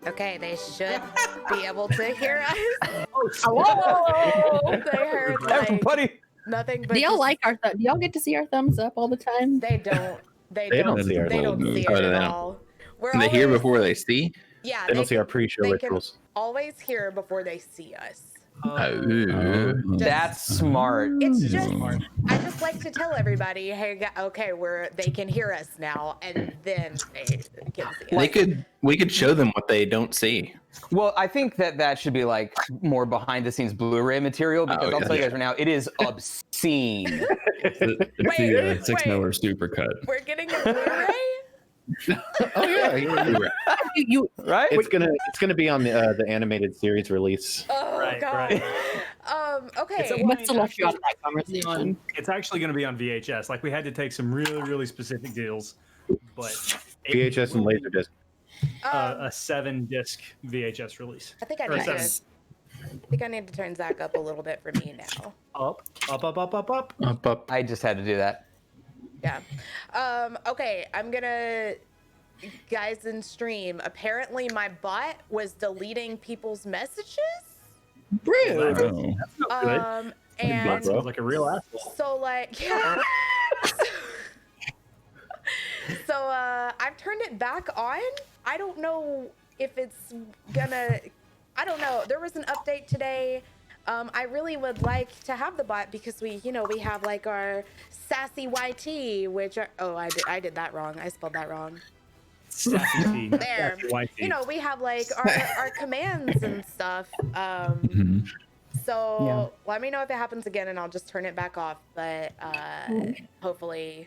Okay, they should be able to hear us. Hello. They heard like Everybody. nothing but. Do y'all like our? Do y'all get to see our thumbs up all the time? They don't. They They don't. don't see our They don't thumbs. see Oh, it they at don't. all. We're They hear always- before they see. Yeah, They don't see our can- pre-show they rituals. can always hear before they see us. That's smart. It's just I just like to tell everybody, hey, okay, they can hear us now, and then they can see us. We could show them what they don't see. Well, I think that should be like more behind the scenes Blu-ray material because I'll tell you guys right now, it is obscene. It's the 6-hour supercut. We're getting a Blu-ray. Oh yeah, you're You Right? It's gonna be on the animated series release. Oh Right, God. right. Okay. must have left you out of that conversation. It's actually going to be on VHS. Like we had to take some really, really specific deals, but VHS and Laserdisc. a 7-disc VHS release. I think I Or need to. seven. I think I need to turn Zach up a little bit for me now. Up, up, up, up, up, up. Up, up. I just had to do that. Yeah. Okay, I'm gonna guys in stream. Apparently my bot was deleting people's messages. Well, Oh. that's not good. And That sounds like a real asshole. so like yeah. So I've turned it back on. I don't know if it's gonna I don't know. There was an update today. I really would like to have the bot because we have like our sassy YT, which are I did that wrong. I spelled that wrong. Sassy T, not There. sassy YT. We have like our commands and stuff. So let me know if it happens again and I'll just turn it back off. But hopefully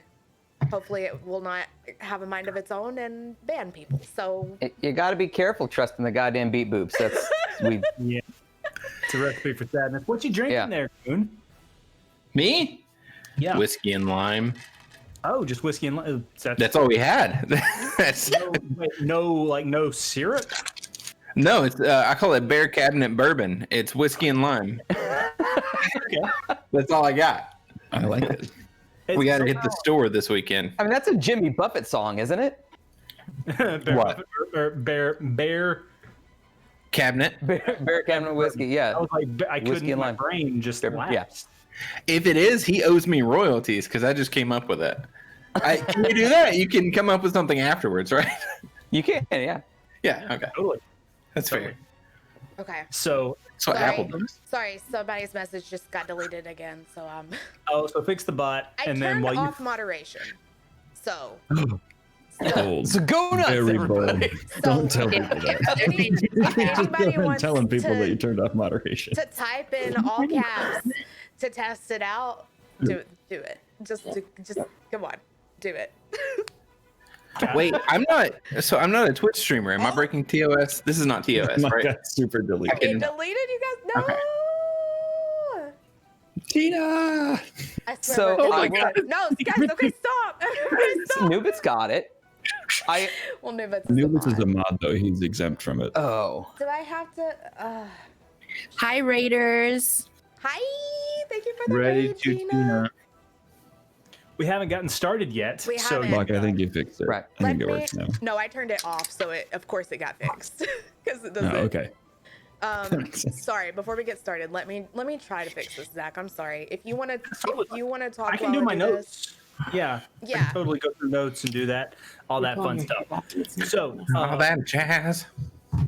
it will not have a mind of its own and ban people. So You got to be careful trusting the goddamn beat boops. That's Yeah. It's a recipe for sadness. What you drinking Yeah. there, Coon? Me? Yeah. Whiskey and lime. Oh, just whiskey and lime. That's all we had. No syrup. No, it's I call it Bear Cabinet Bourbon. It's whiskey and lime. That's all I got. I like it. We got to hit the store this weekend. I mean, that's a Jimmy Buffett song, isn't it? What? Bear. Cabinet. Bear Cabinet Whiskey, yeah. I was like, I Whiskey couldn't. and My lime. brain just Yeah. lapsed. If it is, he owes me royalties because I just came up with it. Can you do that? You can come up with something afterwards, right? You can, yeah. Yeah. Okay. Totally. That's fair. okay. So, So Sorry. Apple does. Sorry, somebody's message just got deleted again. So so fix the bot, I and then turned while off moderation. So Bold. So go nuts, Very everybody. bold. So Don't tell people that. if anybody wants telling people to, that you turned off moderation. to type in all caps to test it out, do it. Just come on, do it. Wait, I'm not a Twitch streamer. Am I breaking TOS? This is not TOS, My right? God, super deleted. It deleted you guys. No. Okay. Tina! I swear So, we're oh my gonna- No, guys. Okay, stop. Everybody stop. Nubit's got it. Well, Nubit's Nubit's is is a mod, though. He's exempt from it. Oh. Do I have to? Hi, Raiders. Hi. Thank you for the Ready raid, to Tina. we haven't gotten started yet. We so haven't. Mark, I think you fixed it. Right. I think Let it me- works now. No, I turned it off, so of course it got fixed because it Oh, doesn't. okay. Sorry. Before we get started, let me try to fix this, Zach. I'm sorry. If you want to talk, I can while do my this- notes. Yeah. I Yeah. can totally go through notes and do that. All that fun stuff. So, All that jazz.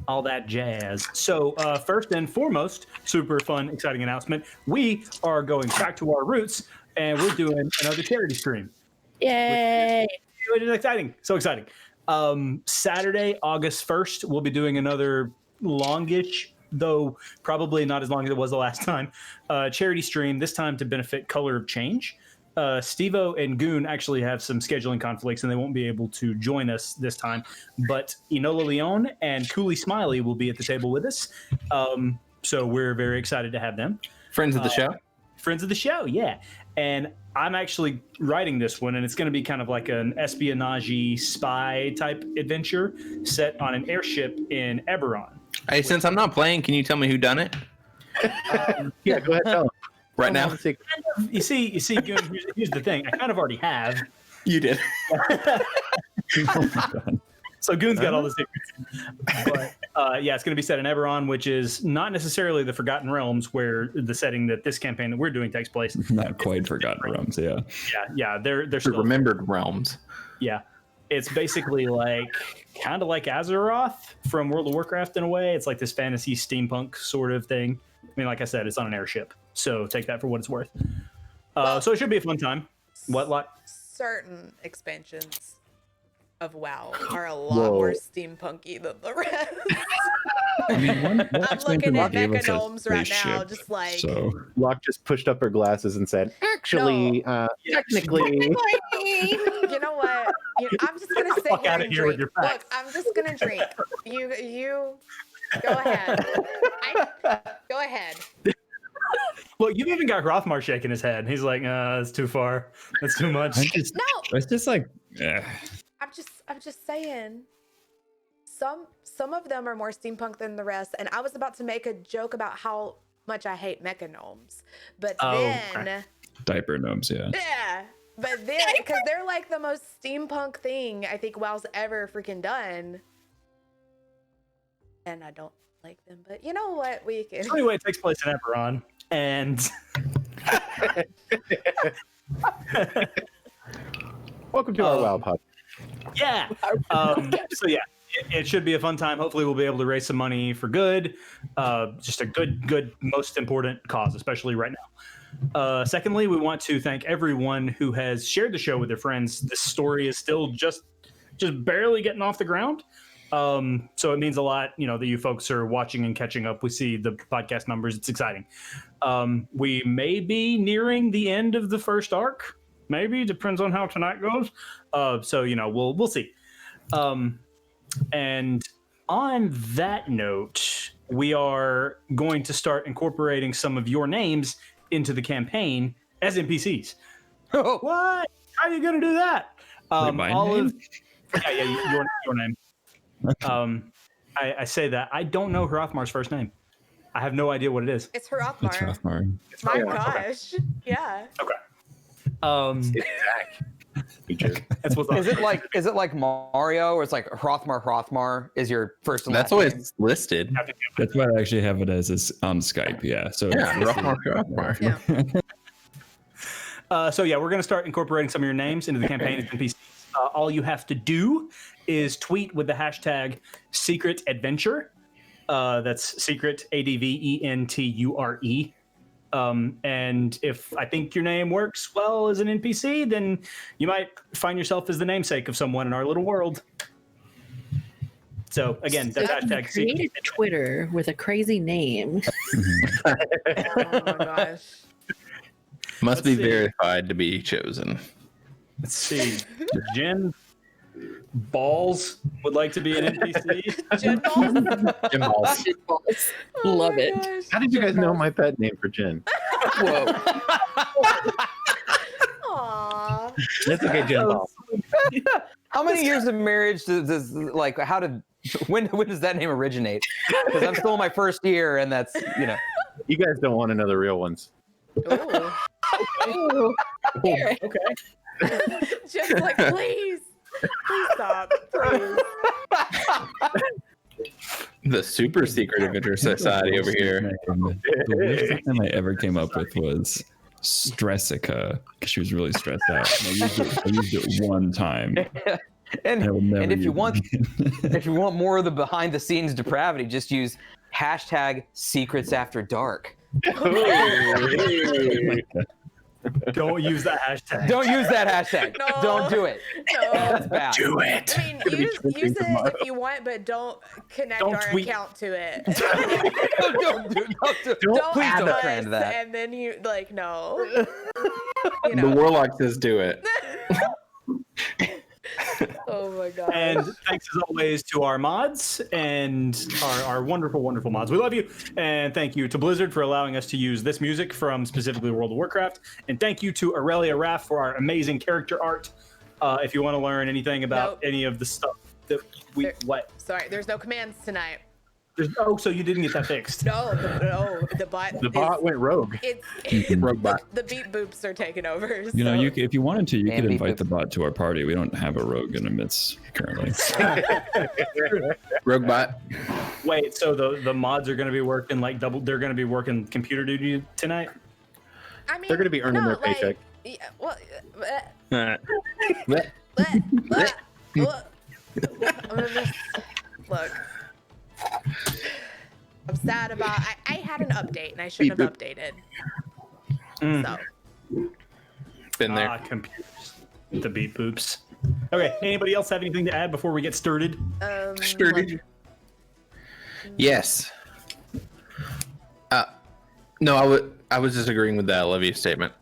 all that jazz. So, first and foremost, super fun, exciting announcement. We are going back to our roots, and we're doing another charity stream. Yay. It is exciting. So exciting. Saturday, August 1st, we'll be doing another longish, though probably not as long as it was the last time, charity stream, this time to benefit Color of Change. Steve-O and Goon actually have some scheduling conflicts and they won't be able to join us this time, but Enola Leon and Cooley Smiley will be at the table with us. So we're very excited to have them. Friends of the show. Friends of the show, yeah. And I'm actually writing this one, and it's going to be kind of like an espionage spy type adventure set on an airship in Eberron. Hey, since I'm not playing, can you tell me who done it Yeah, go ahead, tell him. right now? You see, Goon, here's the thing. I kind of already have. You did. So Goon's got all the secrets. But yeah, it's going to be set in Eberron, which is not necessarily the Forgotten Realms, where the setting that this campaign that we're doing takes place. Not quite Forgotten Realms, yeah. Yeah, they're The still remembered realms. Yeah, it's basically kind of like Azeroth from World of Warcraft in a way. It's like this fantasy steampunk sort of thing. I mean, like I said, it's on an airship, so take that for what it's worth. So it should be a fun time. What, like? Certain expansions of WoW are a lot Whoa. more steampunky than the rest. I mean, one I'm expansion looking at gave us a Mechagnomes right now, spaceship, just like so Locke just pushed up her glasses and said, "Actually, technically." you know what? I'm just gonna sit Fuck here outta and here with drink. your Look, facts. I'm just gonna drink. You go ahead. Go ahead. Well, you even got Hrothmar shaking his head. He's like, that's too far. That's too much. No, it's just like, I'm just saying. Some of them are more steampunk than the rest, and I was about to make a joke about how much I hate Mechagnomes, but then diaper gnomes, yeah. yeah, but then because they're like the most steampunk thing I think WoW's ever freaking done, and I don't like them. But you know what? We can. So anyway, it takes place in Eberron, and Welcome to our WoW pod. yeah. So yeah, it should be a fun time. Hopefully, we'll be able to raise some money for good. Just a good, most important cause, especially right now. Secondly, we want to thank everyone who has shared the show with their friends. This story is still just barely getting off the ground. So it means a lot, that you folks are watching and catching up. We see the podcast numbers. It's exciting. We may be nearing the end of the first arc. Maybe depends on how tonight goes. So we'll see. And on that note, we are going to start incorporating some of your names into the campaign as NPCs. Oh, What? How are you going to do that? My name? Your name. I say that I don't know Hrothmar's first name. I have no idea what it is. It's Hrothmar. It's Hrothmar. My Hrothmar, okay. gosh. Yeah. That's what's up. is it like Mario, or it's like Hrothmar is your first and That's last why name? it's listed. That's why I actually have it as is on Skype, yeah. So Yeah, Hrothmar. Yeah. So yeah, we're going to start incorporating some of your names into the campaign as NPCs. All you have to do is tweet with the hashtag Secret Adventure. That's Secret ADVENTURE. And if I think your name works well as an NPC, then you might find yourself as the namesake of someone in our little world. So again, that's hashtag Create Secret a Twitter with a crazy name. Oh my gosh. Must be Let's see. verified to be chosen. Let's see. Jen Balls would like to be an NPC. Jen balls? Jim Balls. Love my it. gosh. How did you guys know my pet name for Jen? Whoa. Aw. That's okay, Jen Balls. How many years of marriage does when does that name originate? Because I'm still in my first year, and that's You guys don't want to know the real ones. Ooh. Here. Just like, please stop, please. The super secret adventure society over here. The worst name I ever came up with was Stressica, because she was really stressed out. And I used it one time. and I will never and if you use want it again. if you want more of the behind the scenes depravity, just use hashtag Secrets After Dark. Don't use that hashtag. Don't use that hashtag. No. Don't do it. No. That's bad. Do it. I mean, use it if you want, but don't connect Don't our tweet. account to it. don't do. Don't Please add don't us, trend that. And then you no. The warlock says do it. Oh my god. And thanks as always to our mods and our wonderful, wonderful mods. We love you. And thank you to Blizzard for allowing us to use this music from specifically World of Warcraft. And thank you to Aurelia Raff for our amazing character art. If you want to learn anything about Nope. any of the stuff that we Sorry, there's no commands tonight. So you didn't get that fixed? No, the bot. The bot went rogue. It's Rogue bot. the beat boops are taking over. You know, so- if you wanted to, you Man, could beep invite boop. the bot to our party. We don't have a rogue in the midst currently. Rogue bot. Wait, so the mods are going to be working like double? They're going to be working computer duty tonight? I mean, They're gonna be earning no, their paycheck. Yeah, well, Alright. look. I'm sad about. I had an update and I shouldn't have updated. So Been there. Computers. The beat boops. Okay. Anybody else have anything to add before we get started? Sturdy. Yes. No, I was just agreeing with that I love you statement.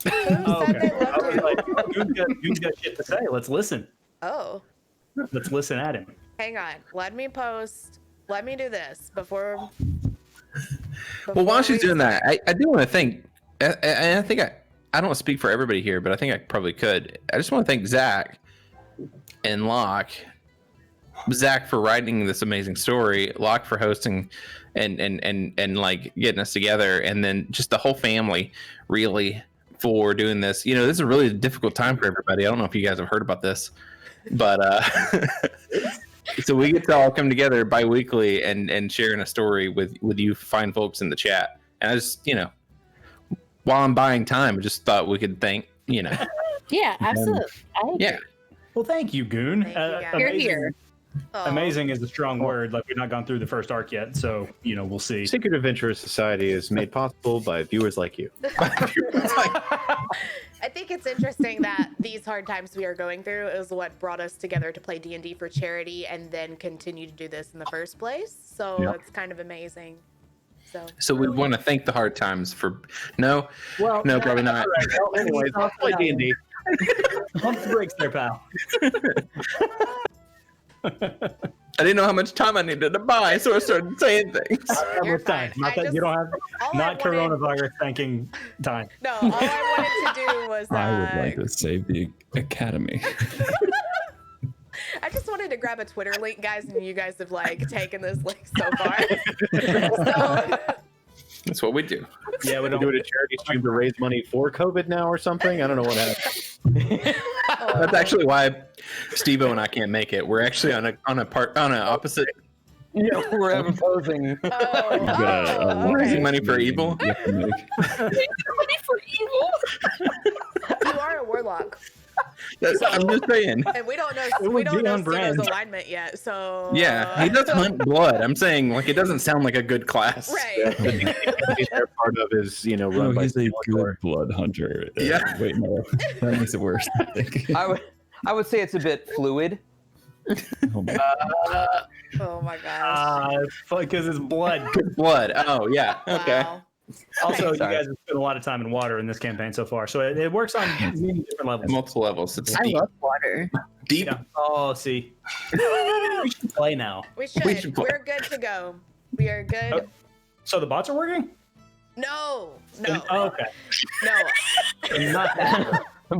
who Oh, said okay. they I loved was you? like, who's got shit to say? Let's listen. Oh, Let's listen at him. hang on. Let me post. Let me do this before. Well, while she's we- doing that, I do want to thank, and I think I don't speak for everybody here, but I think I probably could. I just want to thank Zach and Locke. Zach for writing this amazing story, Locke for hosting and like getting us together, and then just the whole family really for doing this. You know, this is a really difficult time for everybody. I don't know if you guys have heard about this, but so we get to all come together bi-weekly and sharing a story with you fine folks in the chat. And I just, you know, while I'm buying time, I just thought we could thank, you know, Yeah, absolutely. I agree. yeah. Well, thank you, Goon. Thank you, guys. You're Amazing- here. Oh. Amazing is a strong word. Like, we've not gone through the first arc yet, so you know we'll see. Secret Adventurers Society is made possible by viewers like you. I think it's interesting that these hard times we are going through is what brought us together to play D&D for charity and then continue to do this in the first place. So Yep. it's kind of amazing. So we want to thank the hard times for no, Well, no, probably not. Well, anyways, I'll play D&D. Pump the brakes there, pal. I didn't know how much time I needed to buy, so I started saying things. You're With time. fine. Not I that just- you don't have all I not wanted- coronavirus thanking time. No, all I wanted to do was I would like to save the academy. I just wanted to grab a Twitter link, guys, and you guys have like taken this link so far. So, That's what we do. Yeah, we We don't. do it a charity stream to raise money for COVID now or something. I don't know what happened. That's actually why Steve-O and I can't make it. We're actually on a opposite. Yeah, we're opposing. got Raising okay. money for evil. You have to make- You are a warlock, I'm just saying. and we don't know It would be on brand. alignment yet. So Yeah, he does hunt blood. I'm saying, like, it doesn't sound like a good class. right. They're part of is, No, run by he's a Skeletor. good blood hunter. Yeah. Wait, no. That makes it worse, I think. I would say it's a bit fluid. Oh my Oh my gosh. Because it's blood. Good blood. Oh, yeah. Okay. Wow. Also, you Sorry. guys have spent a lot of time in water in this campaign so far, so it works on many different levels. Multiple levels. It's I deep. love water. Deep. Yeah. Oh, see. We should play now. We should. We should play. We're good to go. We are good. Oh. So the bots are working? No. Oh, okay. No. Not that. The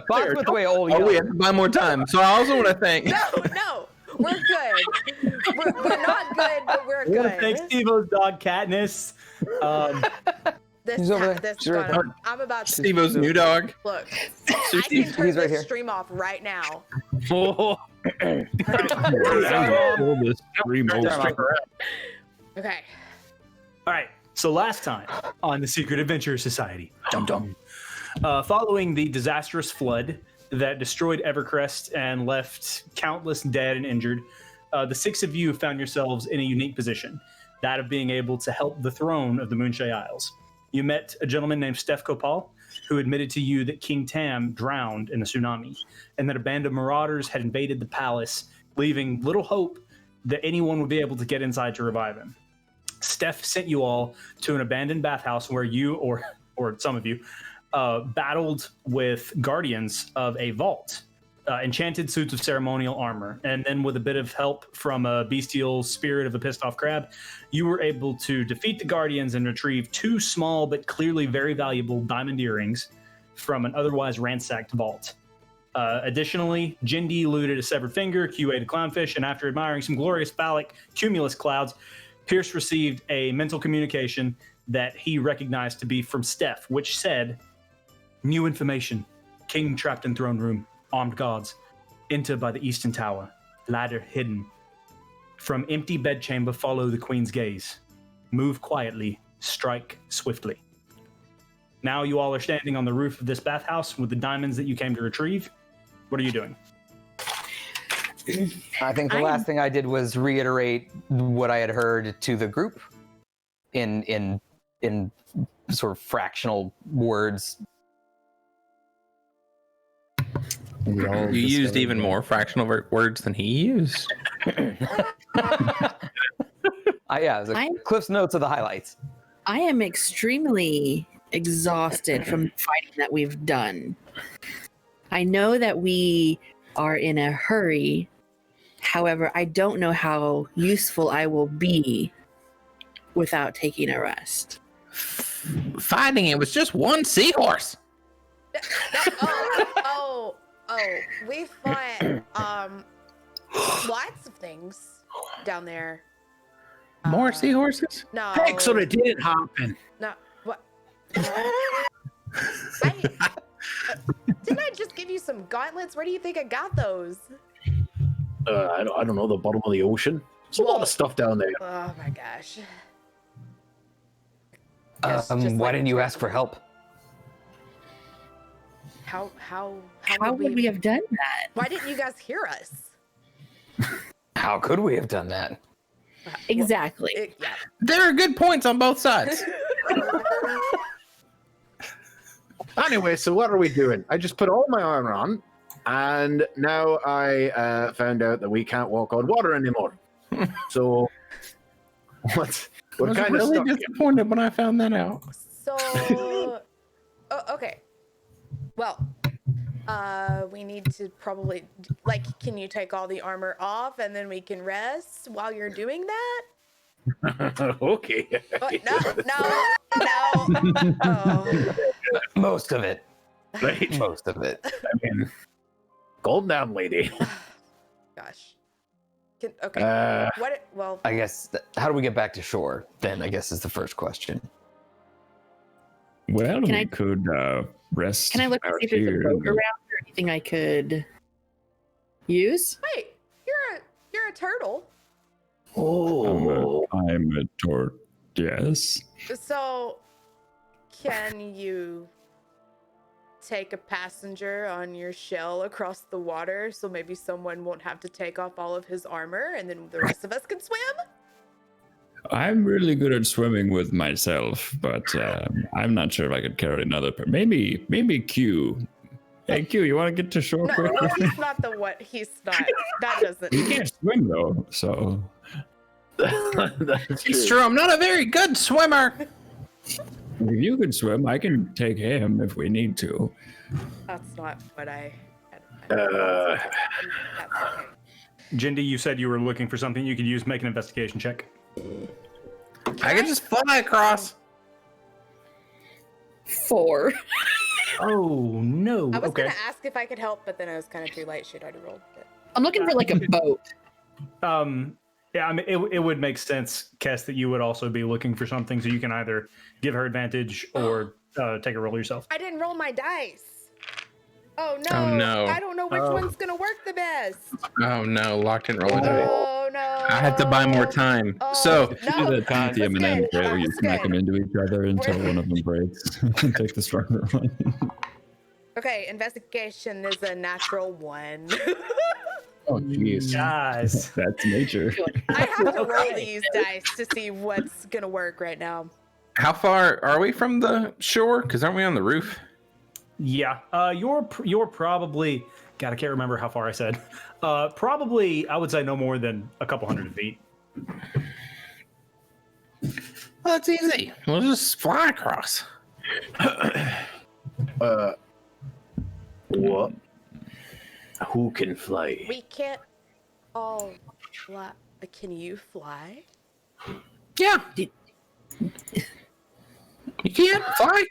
box with the way old Oh, we you have to buy more time. So I also want to thank. No. We're good. We're not good, but we're We want to thank good. Steve-O's dog, Katniss. He's over there. This He's right there. I'm about to Steve-O's new dog. look. So I can Steve- turn he's right this here. stream off right now. Pull this stream over. Okay. All right. So last time on the Secret Adventure Society, following the disastrous flood that destroyed Evercrest and left countless dead and injured, the six of you found yourselves in a unique position, that of being able to help the throne of the Moonshine Isles. You met a gentleman named Steph Kopal, who admitted to you that King Tam drowned in the tsunami, and that a band of marauders had invaded the palace, leaving little hope that anyone would be able to get inside to revive him. Steph sent you all to an abandoned bathhouse where you, or some of you, battled with guardians of a vault, enchanted suits of ceremonial armor, and then with a bit of help from a bestial spirit of a pissed off crab, you were able to defeat the guardians and retrieve two small but clearly very valuable diamond earrings from an otherwise ransacked vault. Additionally, Jindy looted a severed finger, Q ate a clownfish, and after admiring some glorious phallic cumulus clouds, Pierce received a mental communication that he recognized to be from Steph, which said, "New information. King trapped in throne room. Armed guards. Enter by the eastern tower. Ladder hidden. From empty bedchamber follow the queen's gaze. Move quietly. Strike swiftly." Now you all are standing on the roof of this bathhouse with the diamonds that you came to retrieve. What are you doing? I think the last thing I did was reiterate what I had heard to the group in sort of fractional words. You used even more fractional words than he used. Yeah, it was Cliff's notes of the highlights. I am extremely exhausted from the fighting that we've done. I know that we are in a hurry. However, I don't know how useful I will be without taking a rest. Fighting it was just one seahorse. We fought lots of things down there. More seahorses? No. Heck, so it didn't happen. No. What? Didn't I just give you some gauntlets? Where do you think I got those? I don't know, the bottom of the ocean. There's a lot of stuff down there. Oh my gosh. Why didn't you ask for help? How would we have done that? Why didn't you guys hear us? How could we have done that? Exactly. Yeah. There are good points on both sides. Anyway, so what are we doing? I just put all my armor on, and now I found out that we can't walk on water anymore. So, we're I was kind of really stuck here. disappointed when I found that out. So, okay. Well, we need to probably, can you take all the armor off and then we can rest while you're doing that? Okay. No. Oh. Most of it. Right. Most of it. I mean, golden down, lady. Gosh. Okay. Well, I guess, how do we get back to shore? Then I guess is the first question. Well, Can we I- could rest. Can I look and out see if there's a here boat and- around or anything I could use? wait. You're a turtle. Oh. I'm a tort. Yes. So, can you take a passenger on your shell across the water so maybe someone won't have to take off all of his armor and then the rest of us can swim? I'm really good at swimming with myself, but I'm not sure if I could carry another. Maybe Q. Hey Q, you want to get to shore No, quickly? he's not he's not. That doesn't. You can't swim though, so That's It's true, I'm not a very good swimmer. if you can swim, I can take him if we need to. That's not what I. Uh. That's okay. Jindy, you said you were looking for something you could use. Make an investigation check. I can just fly across. 4. Oh, no. I was Okay. gonna ask if I could help, but then it was kind of too late. She'd already rolled it. I'm looking for like a boat. Yeah, I mean, it would make sense, Kess, that you would also be looking for something, so you can either give her advantage or take a roll yourself. I didn't roll my dice. Oh no! Oh, no. I don't know which one's gonna work the best. Oh no, Lock didn't roll a die. Oh no! I had to buy more time. Oh, So no, Do the Timothy that's M&M good. where you That's smack good. them into each other until We're- one of them breaks. Take the stronger one. Okay, investigation is a natural 1. Oh, jeez. Guys. That's nature. I have to roll Okay. these dice to see what's gonna work right now. how far are we from the shore? Because aren't we on the roof? Yeah, you're probably. God, I can't remember how far I said. Probably, I would say no more than a couple hundred feet. Well, that's easy. We'll just fly across. What? Who can fly? We can't all fly. Can you fly? Yeah. You can't fly.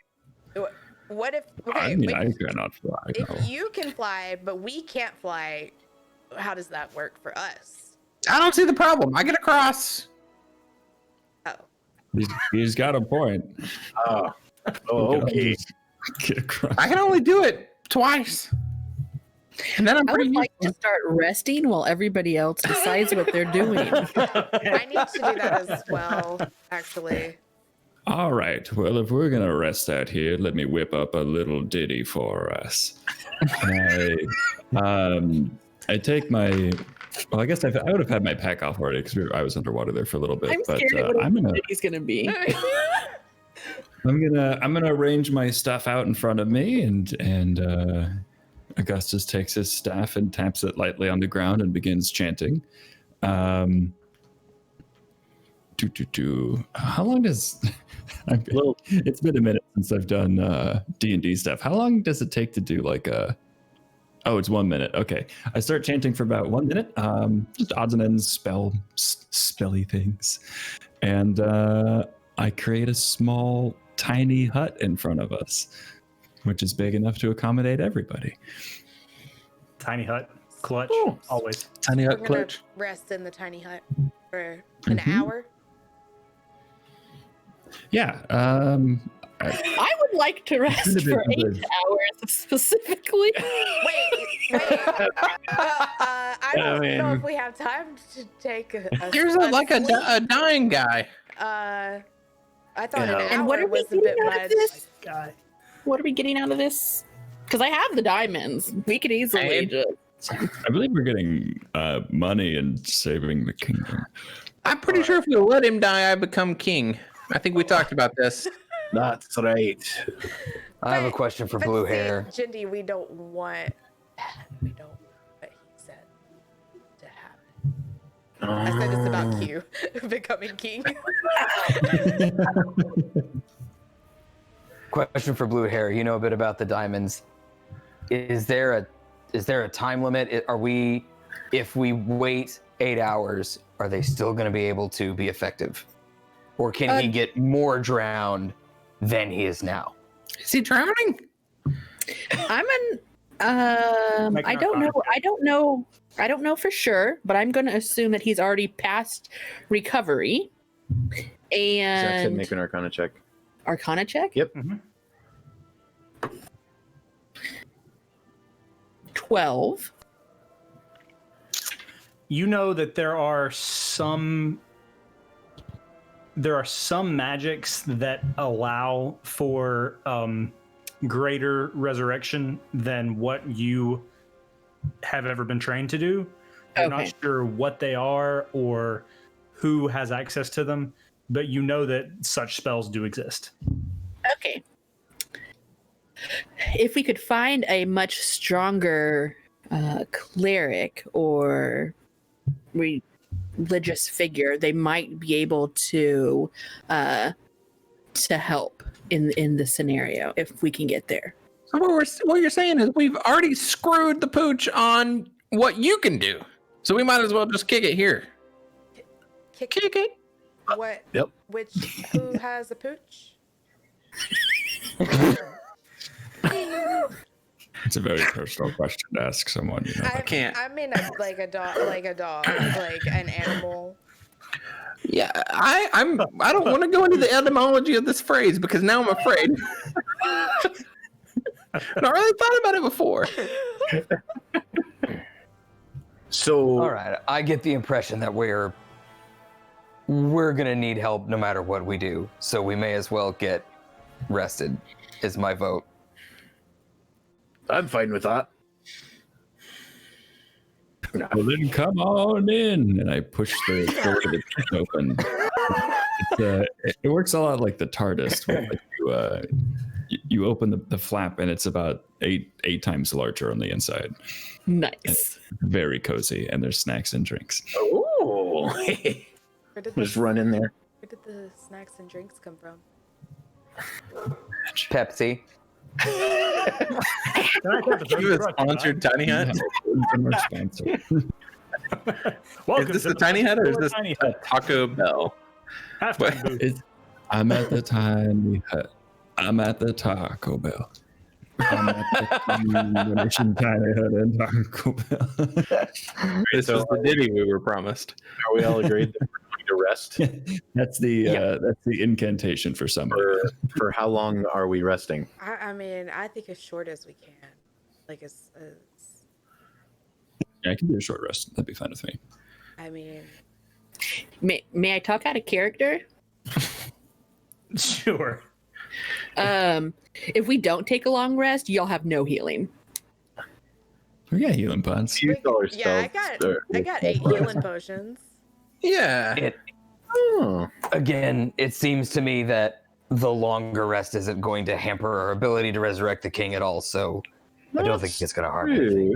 What if? I Okay, mean, I cannot fly. if No. you can fly, but we can't fly, how does that work for us? I don't see the problem. I get across. Oh, He's got a point. Oh, okay. Get across. I can only do it twice. And then I'm I pretty would like to start resting while everybody else decides what they're doing. I need to do that as well, actually. All right. Well, if we're gonna rest out here, let me whip up a little ditty for us. I take my. Well, I guess I would have had my pack off already because I was underwater there for a little bit. I'm but scared of I'm what gonna he's gonna be. I'm gonna arrange my stuff out in front of me, and Augustus takes his staff and taps it lightly on the ground and begins chanting. How long does? It's been a minute since I've done D&D stuff. How long does it take to do like a? Oh, it's 1 minute. Okay, I start chanting for about 1 minute. Just odds and ends, spelly things, and I create a small, tiny hut in front of us, which is big enough to accommodate everybody. Tiny hut, clutch, always. tiny We're hut gonna clutch. rest in the tiny hut for an hour. Yeah. I would like to rest for 8 hours specifically. Wait. I don't know if we have time to take a Here's a dying guy. I thought Yeah. an hour And what are we was a getting bit out of much. this? Guy. What are we getting out of this? Because I have the diamonds. We could easily just. I believe we're getting money and saving the kingdom. I'm pretty sure if we let him die, I become king. I think we talked about this. That's right. I have a question for blue see, hair. Jindy, we don't want what he said to happen. I said this about Q becoming king. Question for blue hair. You know a bit about the diamonds. Is there a time limit? Are we, if we wait 8 hours, are they still going to be able to be effective, or can he get more drowned than he is now? Is he drowning? I don't know. I don't know for sure, but I'm going to assume that he's already past recovery. Zach said And make an Arcana check. Arcana check? Yep. 12. You know that there are some magics that allow for greater resurrection than what you have ever been trained to do. You're Okay. not sure what they are or who has access to them, but you know that such spells do exist. Okay. If we could find a much stronger cleric or religious figure, they might be able to help in the scenario if we can get there. So what you're saying is we've already screwed the pooch on what you can do. So we might as well just kick it here. Kick it. What? Yep. Who has a pooch? It's a very personal question to ask someone. You know? I mean, like a dog, like an animal. Yeah, I don't want to go into the etymology of this phrase because now I'm afraid. And I really thought about it before. So, All right, I get the impression that we're gonna need help no matter what we do, so we may as well get rested. Is my vote. I'm fine with that. Well, then come on in, and I push the door to the chest open. It works a lot like the TARDIS. Where you open the flap, and it's about eight times larger on the inside. Nice. Very cozy, and there's snacks and drinks. Oh, just run in there. Where did the snacks and drinks come from? Pepsi. You have sponsored Tiny Hut? Welcome Is this to the Tiny Hut or is this Tiny a Hut. Taco Bell? Halftime booth. I'm at the tiny hut. I'm at the Taco Bell. I'm at the Mission Tiny Hut and Taco Bell. This was the ditty we were promised. Are we all agreed that we're going to rest? That's the incantation for summer. For how long are we resting? I mean, I think as short as we can. Like, Yeah, I can do a short rest. That'd be fine with me. I mean, May I talk out of character? Sure. If we don't take a long rest, y'all have no healing. We got healing pods. Use all our yeah, spells. I got 8 healing potions. Yeah. Oh. Again, it seems to me that the longer rest isn't going to hamper our ability to resurrect the king at all. So I don't think it's going to harm anything.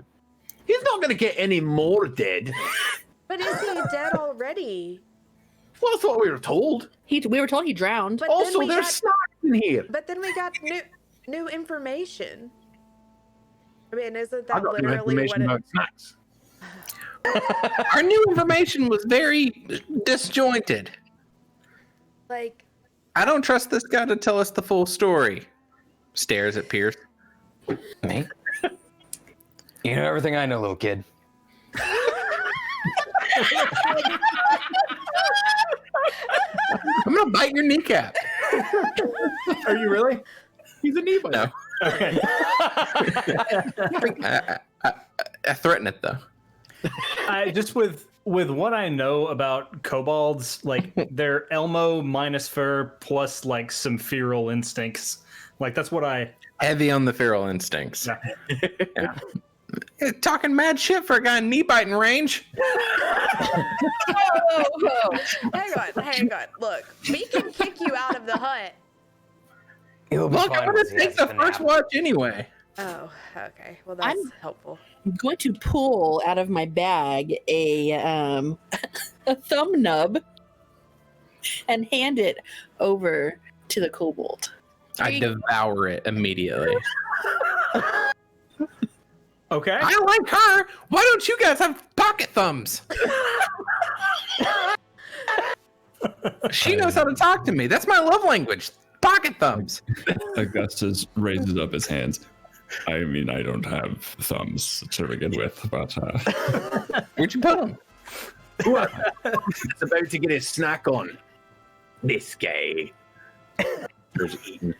He's not going to get any more dead. But is he dead already? Well, that's what we were told. We were told he drowned. But Also, then there's snacks in here. But then we got new information. I mean, isn't I that got new literally what information it? about snacks. Our new information was very disjointed. Like, I don't trust this guy to tell us the full story. Stares at Pierce. Me? You know everything I know, little kid. I'm gonna bite your kneecap. Are you really? He's a knee biter. No. Okay. I threaten it though. I just with what I know about kobolds, like they're Elmo minus fur plus like some feral instincts. Like that's what I Heavy on the feral instincts. Yeah. Talking mad shit for a guy in knee biting range. hang on. Look, we can kick you out of the hut. He'll be Look, fine I'm gonna once he take has the the first nap. watch anyway. Oh, okay. Well, that's helpful. I'm going to pull out of my bag a a thumb nub and hand it over to the kobold. I devour it immediately. Okay. I like her. Why don't you guys have pocket thumbs? She knows how to talk to me. That's my love language. Pocket thumbs. Augustus raises up his hands. I mean, I don't have thumbs to begin with, but Where'd you put them? It's about to get his snack on. This guy. There's eating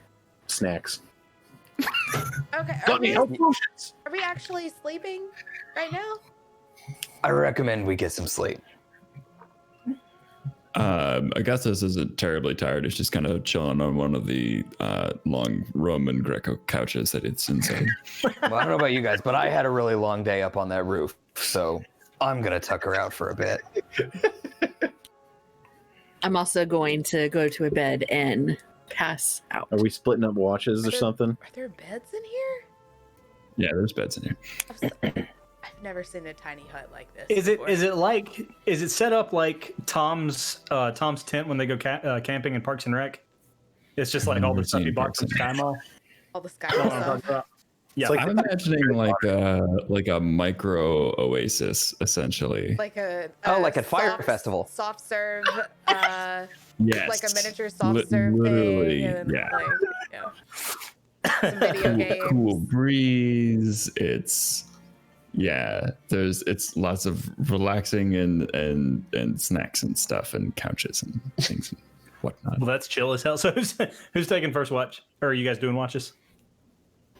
snacks. Okay. Got any health potions? Are we actually sleeping right now? I recommend we get some sleep. Augustus isn't terribly tired. He's just kind of chilling on one of the long Roman Greco couches that it's inside. Well, I don't know about you guys, but I had a really long day up on that roof, so I'm gonna tuck her out for a bit. I'm also going to go to a bed and pass out. Are we splitting up watches or something? Are there beds in here? Yeah, there's beds in here. I've never seen a tiny hut like this. Is before. it set up like Tom's tent when they go camping in Parks and Rec? It's just like all the stuff he bought from Sky Mall. all the sky Know what I'm stuff? talking about? Yeah. It's like I'm imagining like a micro oasis, essentially. Like a Like a fire soft- festival. soft serve, Yes, like a miniature soft serve literally, thing, and yeah. like, some video games. Cool breeze. It's it's lots of relaxing and snacks and stuff and couches and things and whatnot. Well, that's chill as hell. So who's taking first watch? Or are you guys doing watches?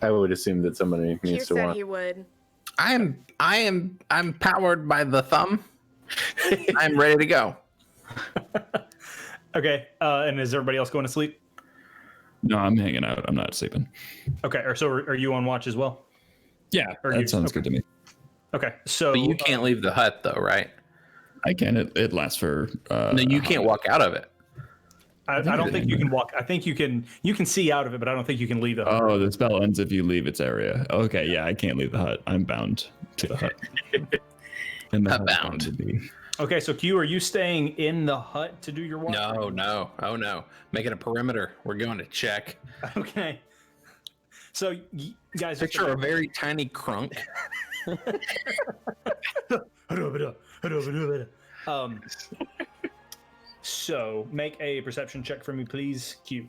I would assume that somebody Q needs to said watch. he would. I'm powered by the thumb. I'm ready to go. Okay. And is everybody else going to sleep? No, I'm hanging out. I'm not sleeping. Okay. Or so are you on watch as well? Yeah, Or that you- sounds okay. good to me. Okay. So But you can't leave the hut though, right? I can. It lasts for. No, you can't walk out of it. I don't think you can walk. I think you can see out of it, but I don't think you can leave the hut. Oh, the spell ends if you leave its area. Okay, yeah, I can't leave the hut. I'm bound to the hut. And the Hut hut's bound. bound to be. Okay, so Q, are you staying in the hut to do your watch? No. Oh no. Make it a perimeter. We're going to check. Okay. So guys, Picture a very tiny crunk. So make a perception check for me, please. Q.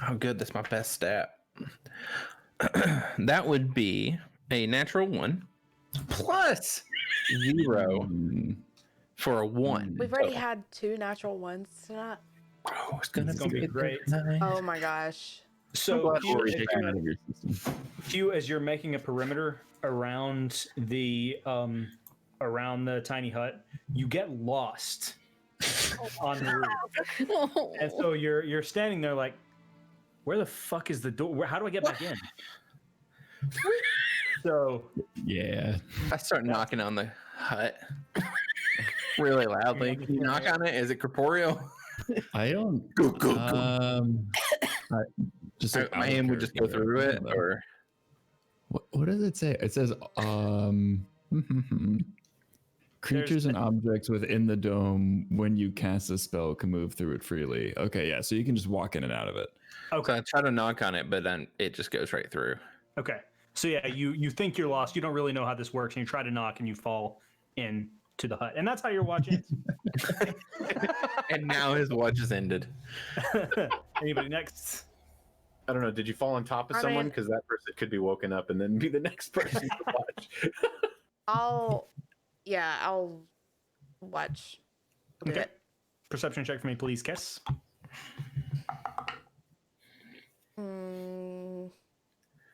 Oh, good. That's my best stat. That would be a natural 1 plus 0 for a 1. We've already had 2 natural ones tonight. Oh, it's gonna gonna be be great. nice. Oh my gosh. So, glad Hugh, Lori's as back. you're- Hugh, as you're making a perimeter around the tiny hut, you get lost on the roof, and so you're standing there like, where the fuck is the door? How do I get back in? So Yeah. I start knocking on the hut really loudly. Can you knock on it? Is it corporeal? I don't. Go, go, go. Just So like my hand would just go through it, or what does it say? It says creatures and objects within the dome when you cast a spell can move through it freely. Okay, yeah, so you can just walk in and out of it. so I try to knock on it, but then it just goes right through. okay, so yeah, you think you're lost. You don't really know how this works, and you try to knock, and you fall into the hut, and that's how your watch ends. And now his watch is ended. Anybody next? I don't know. Did you fall on top of I someone? mean- Because that person could be woken up and then be the next person to watch. I'll watch. We'll do Okay. it. Perception check for me, please, Kess.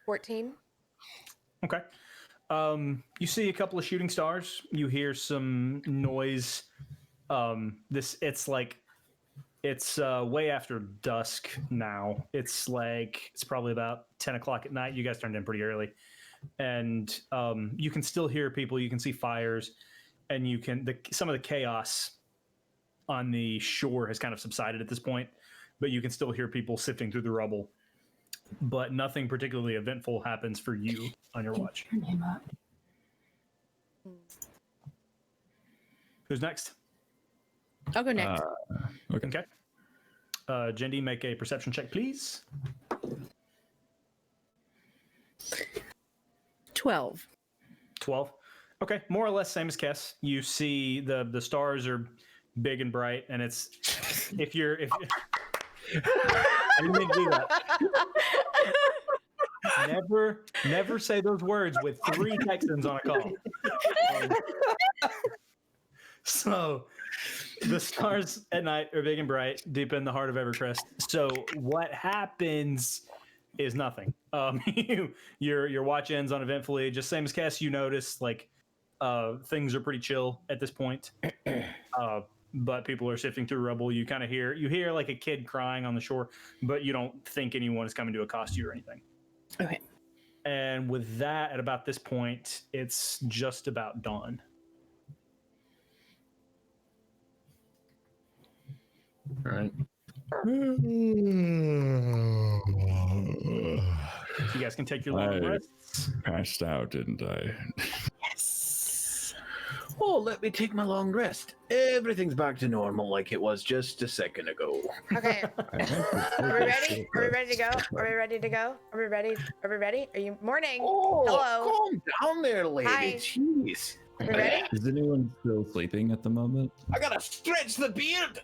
14. Okay. You see a couple of shooting stars. You hear some noise. It's way after dusk now. It's probably about 10 o'clock at night. You guys turned in pretty early, and you can still hear people. You can see fires, and some of the chaos on the shore has kind of subsided at this point, but you can still hear people sifting through the rubble. But nothing particularly eventful happens for you on your watch. Who's next? I'll go next. Okay. Okay. Jendi, make a perception check, please. 12. 12. Okay, more or less same as Kess. You see the stars are big and bright, and it's if you're I didn't mean to do that. Never say those words with 3 Texans on a call. So the stars at night are big and bright, deep in the heart of Evercrest. So what happens is nothing. Your watch ends uneventfully, just same as Cass. You notice things are pretty chill at this point. But people are sifting through rubble. You kind of hear like a kid crying on the shore, but you don't think anyone is coming to accost you or anything. Okay. And with that, at about this point, it's just about dawn. All right. You guys can take your long rests. Passed out, didn't I? Oh, let me take my long rest. Everything's back to normal like it was just a second ago. Okay. Are we ready? Are we ready to go? Are we ready to go? Are we ready? Are we ready? Are you morning? Oh, Hello. calm down there, lady. Hi. Jeez. Are we ready? Is anyone still sleeping at the moment? I gotta stretch the beard.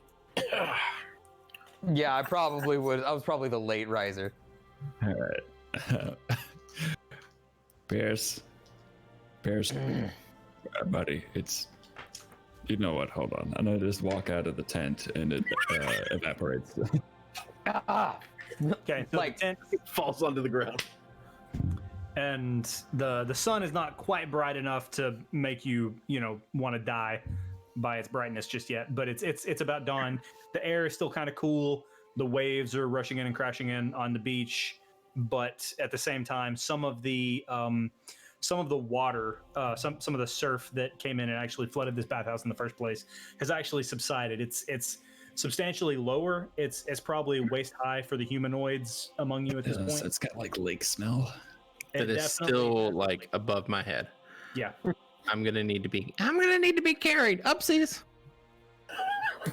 Yeah, I probably would. I was probably the late riser. All right. Bears, buddy, you know what? Hold on. And I just walk out of the tent and it evaporates. Okay. So Like- the tent Falls onto the ground. and the sun is not quite bright enough to make you want to die by its brightness just yet, but it's about dawn. The air is still kind of cool. The waves are rushing in and crashing in on the beach, but at the same time, some of the water, some of the surf that came in and actually flooded this bathhouse in the first place has actually subsided. It's substantially lower. It's probably waist high for the humanoids among you at this point. It's got like lake smell. That is still like above my head. Yeah. I'm gonna need to be carried. Upsies.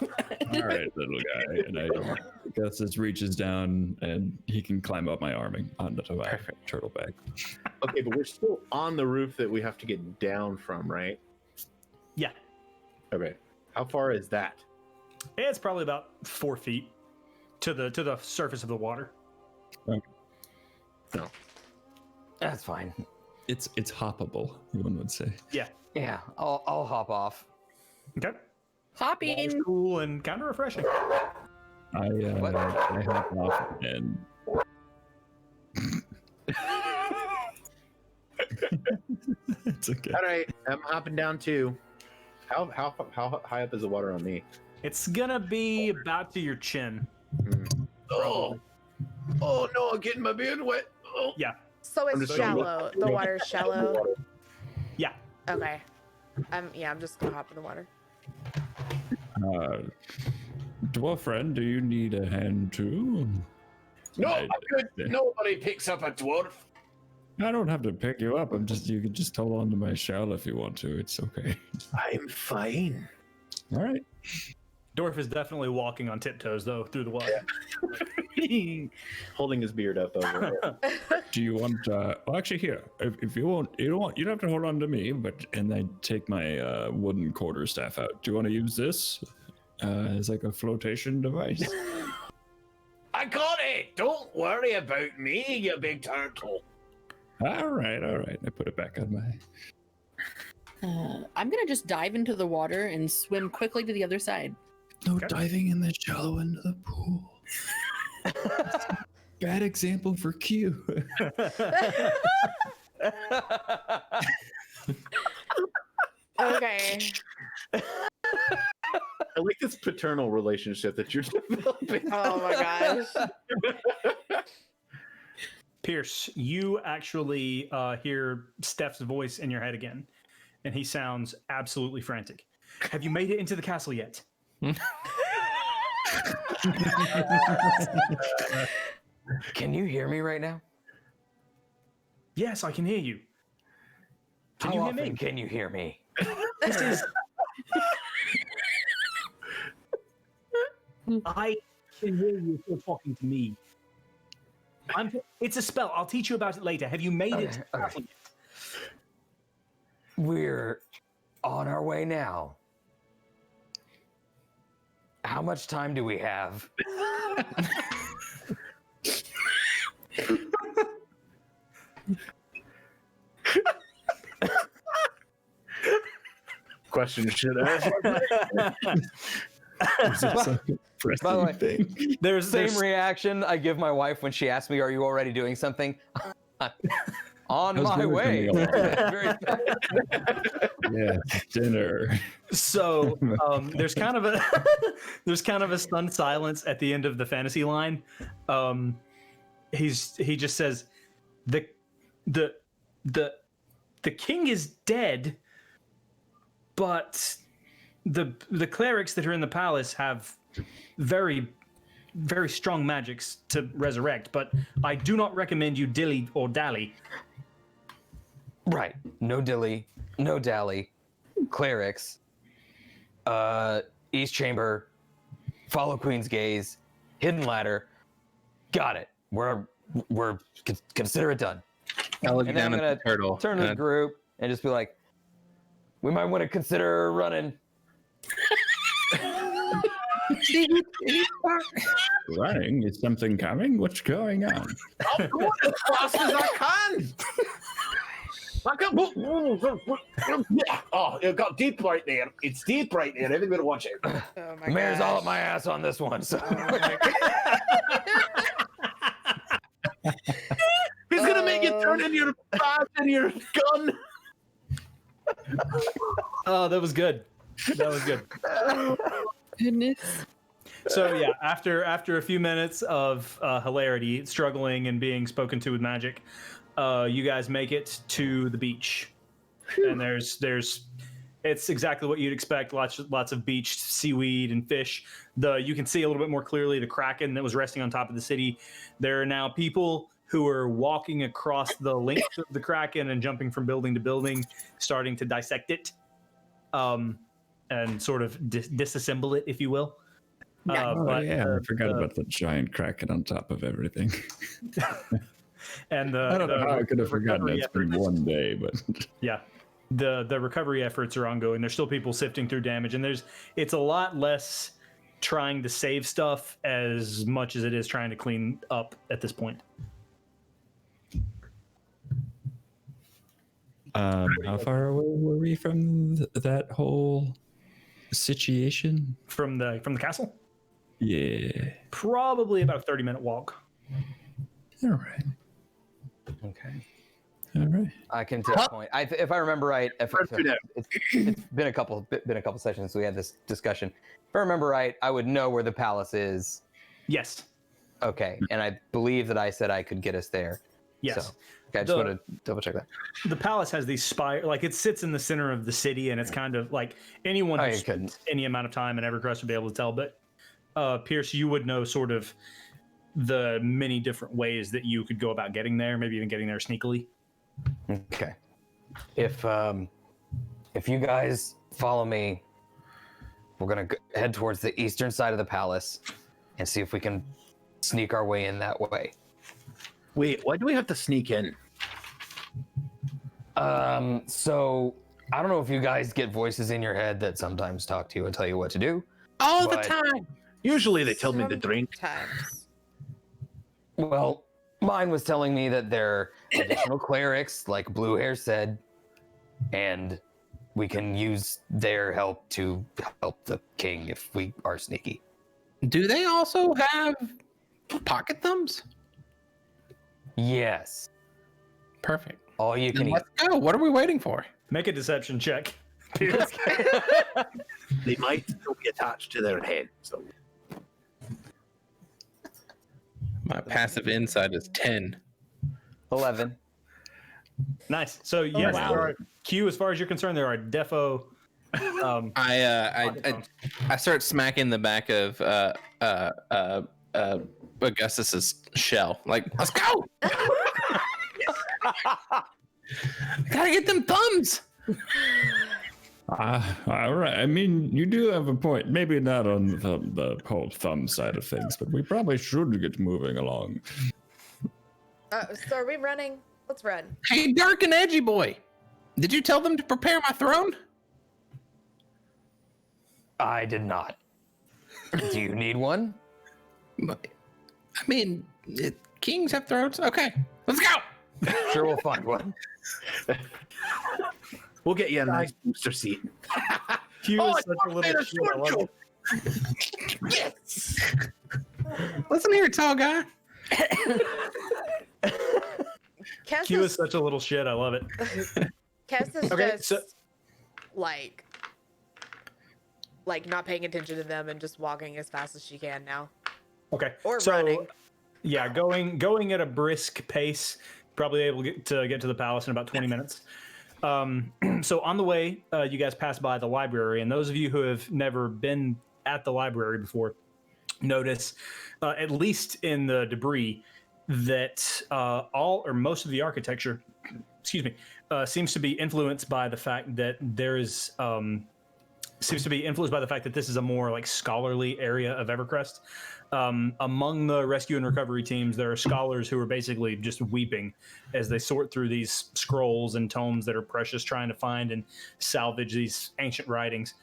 All right, little guy. And I guess this reaches down and he can climb up my arm onto my Perfect. turtle bag. Okay, but we're still on the roof that we have to get down from, right? Yeah. Okay. How far is that? It's probably about 4 feet to the surface of the water. That's fine. It's hoppable, one would say. Yeah. Yeah, I'll hop off. Okay. Hopping. Cool and kind of refreshing. I hop off and it's okay. All right, I'm hopping down too. How high up is the water on me? It's gonna be about to your chin. Oh no, I'm getting my beard wet. Oh. Yeah. So I'm it's just gonna shallow. The water's shallow. Yeah. Okay. I'm just gonna hop in the water. Dwarf friend, do you need a hand too? No, I'm good. Nobody picks up a dwarf. I don't have to pick you up. You can just hold on to my shell if you want to. It's okay. I'm fine. All right. Dorf is definitely walking on tiptoes though through the water. Holding his beard up over. Do you want? Well, actually, here. If you want, you don't have to hold on to me. And I take my wooden quarterstaff out. Do you want to use this as like a flotation device? I got it. Don't worry about me, you big turtle. All right. I put it back on my. I'm gonna just dive into the water and swim quickly to the other side. No diving in the shallow end of the pool. Bad example for Q. Okay. I like this paternal relationship that you're developing. Oh my gosh. Pierce, you actually hear Steph's voice in your head again, and he sounds absolutely frantic. Have you made it into the castle yet? Can you hear me right now? Yes, I can hear you. Can How you often hear me? can you hear me? This is. I can hear you if you're talking to me. It's a spell. I'll teach you about it later. Have you made it to the castle yet? We're on our way now. How much time do we have? Question should ask. By the way, Thing. There's same reaction I give my wife when she asks me, "Are you already doing something?" On How's my dinner way. coming along? Very Yeah, dinner. So there's kind of a stunned silence at the end of the fantasy line. He just says, the king is dead, but the clerics that are in the palace have very, very strong magics to resurrect. But I do not recommend you dilly or dally. Right. No dilly, no dally. Clerics. East Chamber. Follow Queen's Gaze. Hidden Ladder. Got it. We're consider it done. I'll look And then down I'm at the turtle. turn to the group and just be like, we might want to consider running. Running? Is something coming? What's going on? I'm going as fast as I can. Oh, it got deep right there. It's deep right there. Everybody watch it. Oh my Mayor's all gosh. up my ass on this one. So He's gonna make you turn in your back and your gun. Oh, that was good. That was good. Goodness. So yeah, after a few minutes of hilarity, struggling, and being spoken to with magic, you guys make it to the beach, and there's it's exactly what you'd expect. Lots of beach seaweed and fish. You can see a little bit more clearly the kraken that was resting on top of the city. There are now people who are walking across the length of the kraken and jumping from building to building, starting to dissect it, and sort of disassemble it, if you will. I forgot the- about the giant kraken on top of everything. And I don't know how I could have forgotten. recovery It's been efforts- one day, but Yeah, the recovery efforts are ongoing. There's still people sifting through damage, and it's a lot less trying to save stuff as much as it is trying to clean up at this point. How far away were we from that whole situation? From the castle, Yeah. probably about a 30-minute walk. All right. Okay. All right. I can to a point. If I remember right, it's been a couple sessions since we had this discussion. If I remember right, I would know where the palace is. Yes. Okay, and I believe that I said I could get us there. Yes. So, okay, I just want to double check that. The palace has these spire, like it sits in the center of the city, and it's kind of like anyone who spent any amount of time in Evercrest would be able to tell. But Pierce, you would know sort of the many different ways that you could go about getting there, maybe even getting there sneakily. Okay. If you guys follow me, we're gonna head towards the eastern side of the palace and see if we can sneak our way in that way. Wait, why do we have to sneak in? So I don't know if you guys get voices in your head that sometimes talk to you and tell you what to do. All the time. Usually they tell me to drink. Sometimes. Well, mine was telling me that they're additional clerics, like Blue Hair said, and we can use their help to help the king if we are sneaky. Do they also have pocket thumbs? Yes. Perfect. All you can Then eat. let's go. What are we waiting for? Make a deception check. Pierce. They might still be attached to their head. So My passive insight is 10. 11. Nice. So yes, wow. there are, Q, as far as you're concerned, there are defo. I start smacking the back of Augustus's shell. Like, let's go! Gotta get them thumbs. All right. I mean, you do have a point. Maybe not on the whole thumb side of things, but we probably should get moving along. So are we running? Let's run. Hey, dark and edgy boy, did you tell them to prepare my throne? I did not. Do you need one? I mean, kings have thrones. Okay, let's go. Sure, we'll find one. we'll get you a nice booster seat. Q is such a little shit. I love it. Yes. Listen here, tall guy. Kess Q is is, such a little shit. I love it. Kess is Okay, just so- like not paying attention to them and just walking as fast as she can now. Okay. Or so, running. Yeah, going at a brisk pace, probably able to get to the palace in about 20 minutes. So on the way, you guys pass by the library, and those of you who have never been at the library before notice, at least in the debris, that all or most of the architecture, seems to be influenced by the fact that this is a more like scholarly area of Evercrest. Among the rescue and recovery teams, there are scholars who are basically just weeping as they sort through these scrolls and tomes that are precious, trying to find and salvage these ancient writings.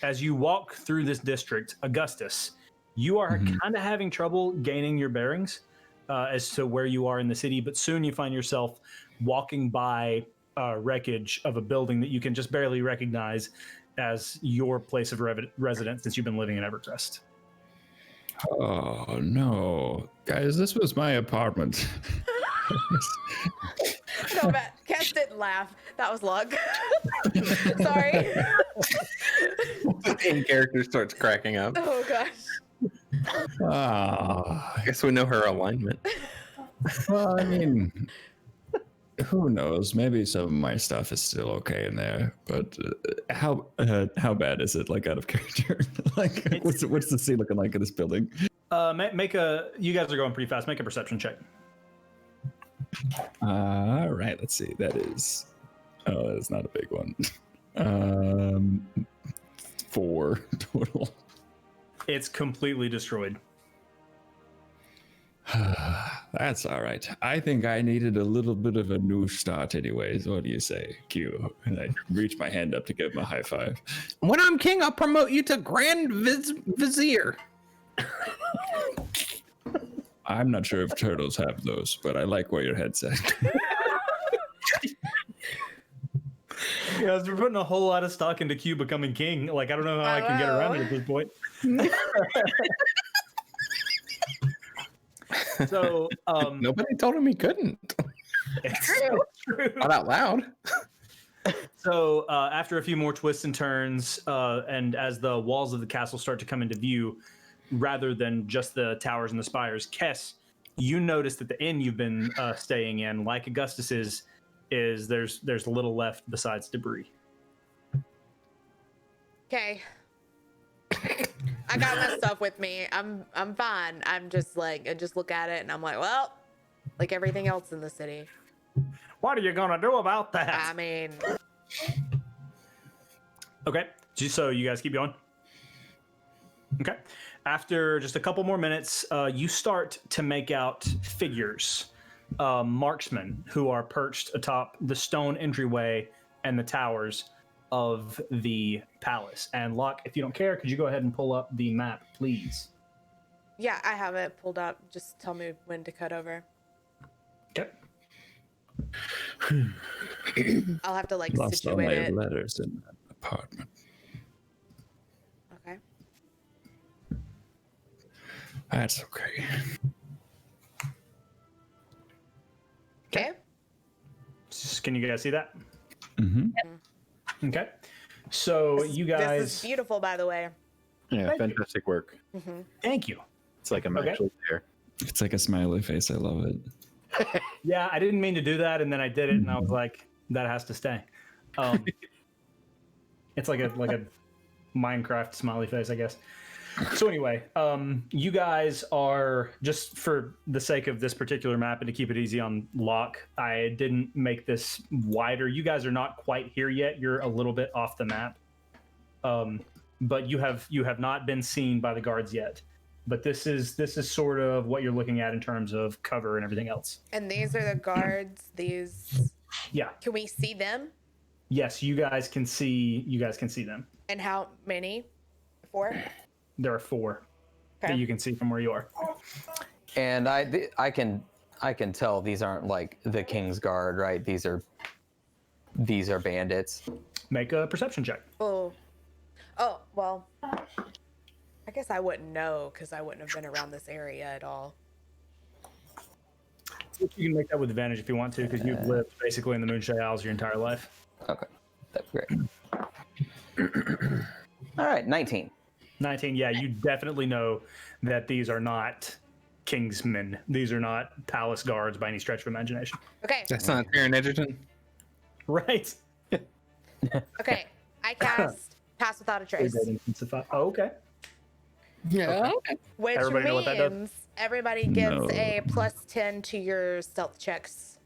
As you walk through this district, Augustus, you are kind of having trouble gaining your bearings as to where you are in the city, but soon you find yourself walking by wreckage of a building that you can just barely recognize as your place of residence since you've been living in Evercrest. Oh no, guys, this was my apartment. No, Matt, Kess didn't laugh. That was luck. Sorry. The main character starts cracking up. Oh gosh. Ah, I guess we know her alignment. well, I mean, who knows? Maybe some of my stuff is still okay in there, but how bad is it? Like out of character? Like what's the scene looking like in this building? You guys are going pretty fast. Make a perception check. All right, let's see. That is, that's not a big one. 4 total. It's completely destroyed. That's all right. I think I needed a little bit of a new start anyways. What do you say, Q? And I reach my hand up to give him a high five. When I'm king, I'll promote you to Grand Vizier. I'm not sure if turtles have those, but I like where your head's at. Yeah, we're putting a whole lot of stock into Q becoming king. Like, I don't know how I can get around it at this point. So, Nobody told him he couldn't. it's true. Not out loud. So, after a few more twists and turns, and as the walls of the castle start to come into view, rather than just the towers and the spires, Kess, you notice that the inn you've been staying in, like Augustus's, is there's little left besides debris. Okay. I got my stuff with me. I'm fine. I'm just like, I just look at it and I'm like, well, like everything else in the city. What are you gonna do about that? I mean, Okay, so you guys keep going. Okay, after just a couple more minutes, you start to make out figures, marksmen who are perched atop the stone entryway and the towers of the palace. And Locke, if you don't care, could you go ahead and pull up the map, please? yeah, I have it pulled up. Just tell me when to cut over. Okay. I'll have to like Lost all my situate it. letters in that apartment. Okay. That's okay. Okay. Can you guys see that? Mm-hmm. Okay. So you guys, This is beautiful, by the way. Yeah, Thank you. fantastic work. thank you. It's like I'm Okay. actually there. It's like a smiley face. I love it. Yeah, I didn't mean to do that, and then I did it, and I was like, that has to stay. It's like a Minecraft smiley face, I guess. So anyway, you guys are, just for the sake of this particular map and to keep it easy on Locke, I didn't make this wider. You guys are not quite here yet. You're a little bit off the map, but you have not been seen by the guards yet. But this is sort of what you're looking at in terms of cover and everything else. And these are the guards. These. Yeah. Can we see them? Yes, you guys can see them. And how many? 4? There are 4 Okay. that you can see from where you are. And I can tell these aren't like the King's Guard, right? These are bandits. Make a perception check. Oh, well, I guess I wouldn't know because I wouldn't have been around this area at all. You can make that with advantage if you want to, because you've lived basically in the Moonshine Isles your entire life. Okay, that's great. All right, 19. 19, yeah, you definitely know that these are not Kingsmen. These are not palace guards by any stretch of imagination. Okay, That's not Aaron Edgerton. Right. okay. I cast Pass Without a Trace, Oh, okay. Yeah. which Everybody know what that does? means everybody gets No. a +10 to your stealth checks.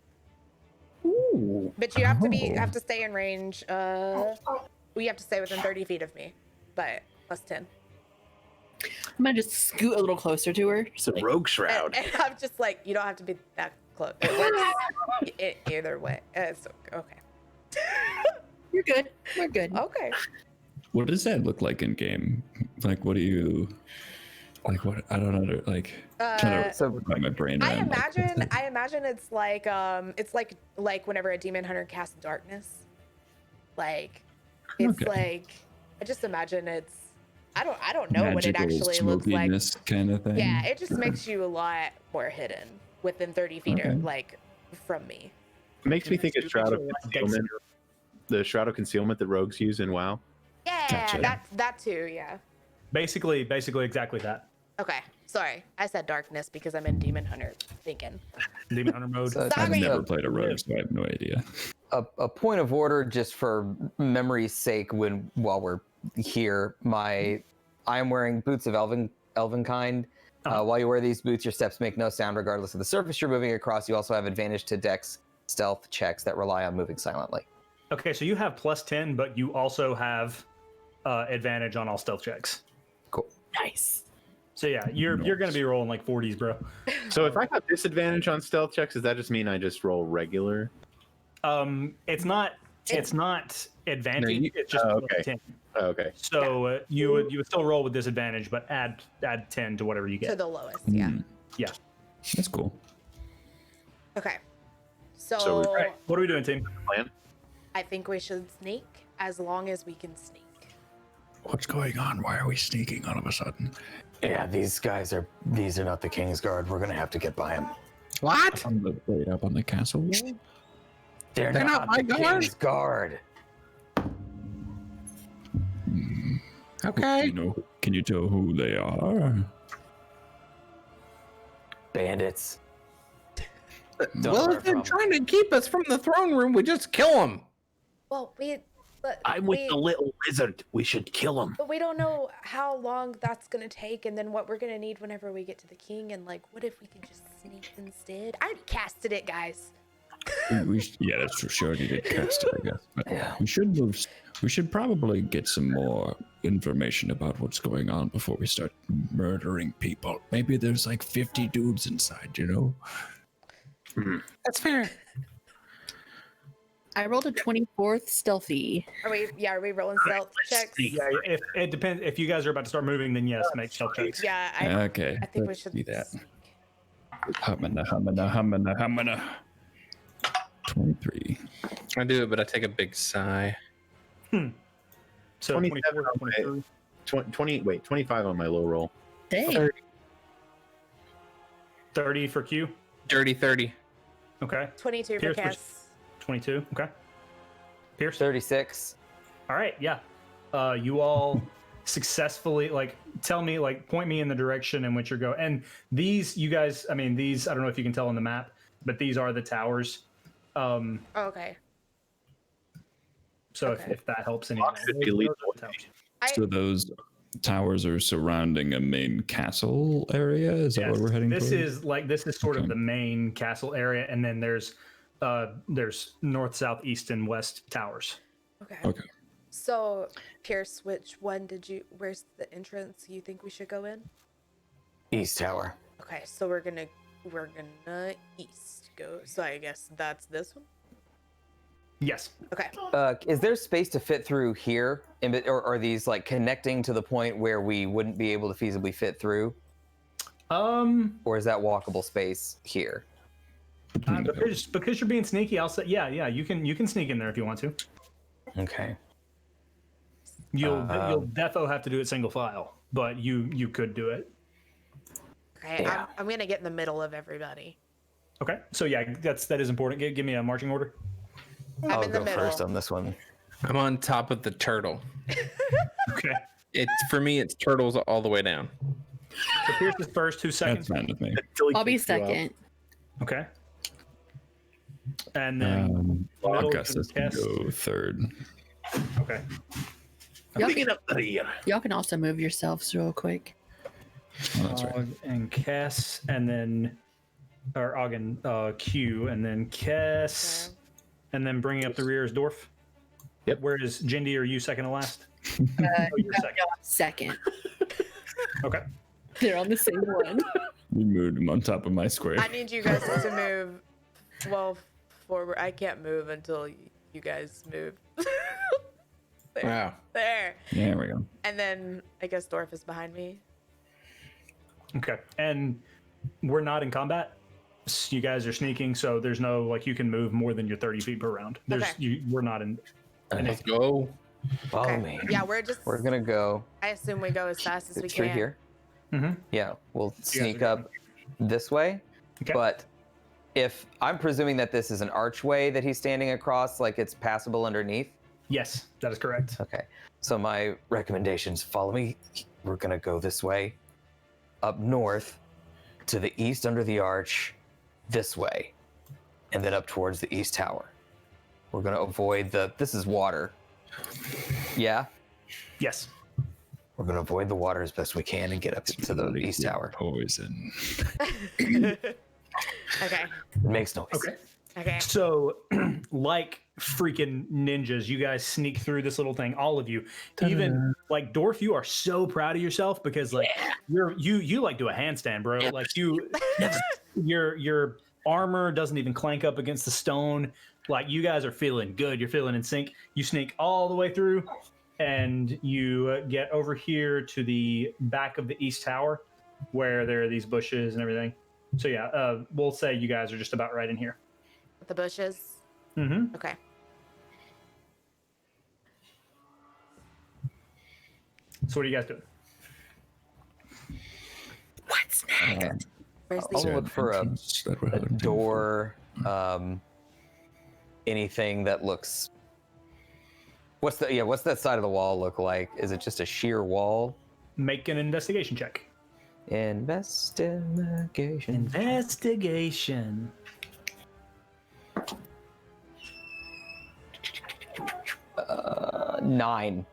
Ooh. But you have to Oh. have to stay in range. We have to stay within 30 feet of me, but +10. I'm gonna just scoot a little closer to her. It's a rogue shroud. And I'm just like, you don't have to be that close. It works either way. It's okay. You're good. We're good. Okay. What does that look like in game? Like, what do you like? What I don't know. Like, trying to So wrap my brain I around. like, imagine it's like whenever a demon hunter casts darkness. Like it's Okay. like I just imagine it's I don't know what it magical actually looks like. smokiness kind of thing. Yeah, it just makes you a lot more hidden within 30 feet Okay. or like from me. Makes me think of Shroud of It's Concealment. The Shroud of Concealment that rogues use in WoW. Yeah, Gotcha. that too, yeah. Basically exactly that. Okay. Sorry. I said darkness because I'm in demon hunter thinking. Demon Hunter mode. So- I've Sorry. never played a rogue, so I have no idea. a point of order just for memory's sake while we're here, I am wearing boots of elven kind. While you wear these boots, your steps make no sound regardless of the surface you're moving across. You also have advantage to dex stealth checks that rely on moving silently. Okay, so you have +10, but you also have advantage on all stealth checks. Cool. Nice. So yeah, you're gonna be rolling like 40s, bro. So if I have disadvantage on stealth checks, does that just mean I just roll regular? It's not advantage. No, you- it's just okay. +10. Oh, okay. So you would still roll with disadvantage, but add 10 to whatever you To get. the lowest, yeah. Yeah. That's cool. Okay. So, So All right, what are we doing, team? Plan? I think we should sneak as long as we can sneak. What's going on? Why are we sneaking all of a sudden? Yeah, these are not the King's Guard. We're gonna have to get by them. What? Wait, up on the castle wall? They're They're not my the guard? King's Guard. Okay. Can you tell who they are? Bandits. Well, if they're trying to keep us from the throne room, we just kill them. Well, I'm with the little lizard. We should kill him. But we don't know how long that's gonna take, and then what we're gonna need whenever we get to the king, and like, what if we can just sneak instead? I already casted it, guys. Yeah, that's for sure. You did cast it, I guess. But Yeah. we should move. We should probably get some more information about what's going on before we start murdering people. Maybe there's like 50 dudes inside, you know? That's fair. I rolled a 24th stealthy. Are we rolling stealth checks? Yeah, if it depends. If you guys are about to start moving, then yes, make stealth checks. Yeah, Okay. I think we let's should do that. sneak. Humana. 23. I do it, but I take a big sigh. So 27 24, on my 25 on my low roll. Dang. 30 for Q. Dirty 30. Okay. 22 for Pierce, Cass. 22. Okay. Pierce. 36. All right. Yeah. You all successfully point me in the direction in which you're going. And these, you guys, I mean, these, I don't know if you can tell on the map, but these are the towers. Oh, okay. So Okay. if that helps any. Box 50 leads So those towers are surrounding a main castle area? Is that what we're heading This toward? is sort of Okay. the main castle area, and then there's north, south, east, and west towers. Okay. Okay. So, Pierce, where's the entrance you think we should go in? East Tower. Okay, so we're gonna east go. So I guess that's this one. Yes. Okay. Is there space to fit through here? Or are these like connecting to the point where we wouldn't be able to feasibly fit through? Or is that walkable space here? Because you're being sneaky, I'll say yeah. You can sneak in there if you want to. Okay. You'll defo have to do it single file, but you could do it. Okay. Yeah. I'm gonna get in the middle of everybody. Okay. So yeah, that is important. Give me a marching order. I'm I'll in the go middle. first on this one. I'm on top of the turtle. Okay. For me, it's turtles all the way down. So Pierce is first. Who's second? That's fine with me. I'll be second. Okay. And then middle Augustus is can Cass. go third. Okay. Y'all can also move yourselves real quick. Oh, that's right. Og and Cass, and then Og and Q, and then Cass, and then bringing up the rear is Dorf. Yep. Where is Jindy? Are you second to last? Uh, you're second. no, I'm second. Okay. They're on the same one. You moved him on top of my square. I need you guys to move 12 forward. I can't move until you guys move. There. Wow. There. There we go. And then I guess Dorf is behind me. Okay. And we're not in combat. You guys are sneaking, so there's no you can move more than your 30 feet per round. Okay. We're not in. Let's go. Follow Okay. me. Yeah, We're gonna go I assume we go as fast as we through can. here. Mhm. Yeah, we'll sneak are up this way. Okay. But if I'm presuming that this is an archway that he's standing across, like it's passable underneath. Yes, that is correct. Okay. So my recommendations, follow me. We're gonna go this way, up north, to the east under the arch, this way, and then up towards the east tower. We're gonna avoid this is water. Yeah? Yes. We're gonna avoid the water as best we can and get up to the east tower. Poison. Okay. It makes noise. Okay. Okay. So, like freaking ninjas, you guys sneak through this little thing, all of you. Even like Dorf, you are so proud of yourself because you like do a handstand, bro. Like your armor doesn't even clank up against the stone. Like you guys are feeling good. You're feeling in sync. You sneak all the way through, and you get over here to the back of the east tower, where there are these bushes and everything. So yeah, we'll say you guys are just about right in here. The bushes. Mm-hmm. Okay. So what are you guys doing? What's next? Where's I'll the look for a door, anything that looks. What's that side of the wall look like? Is it just a sheer wall? Make an investigation check. Investigation. Investigation. 9.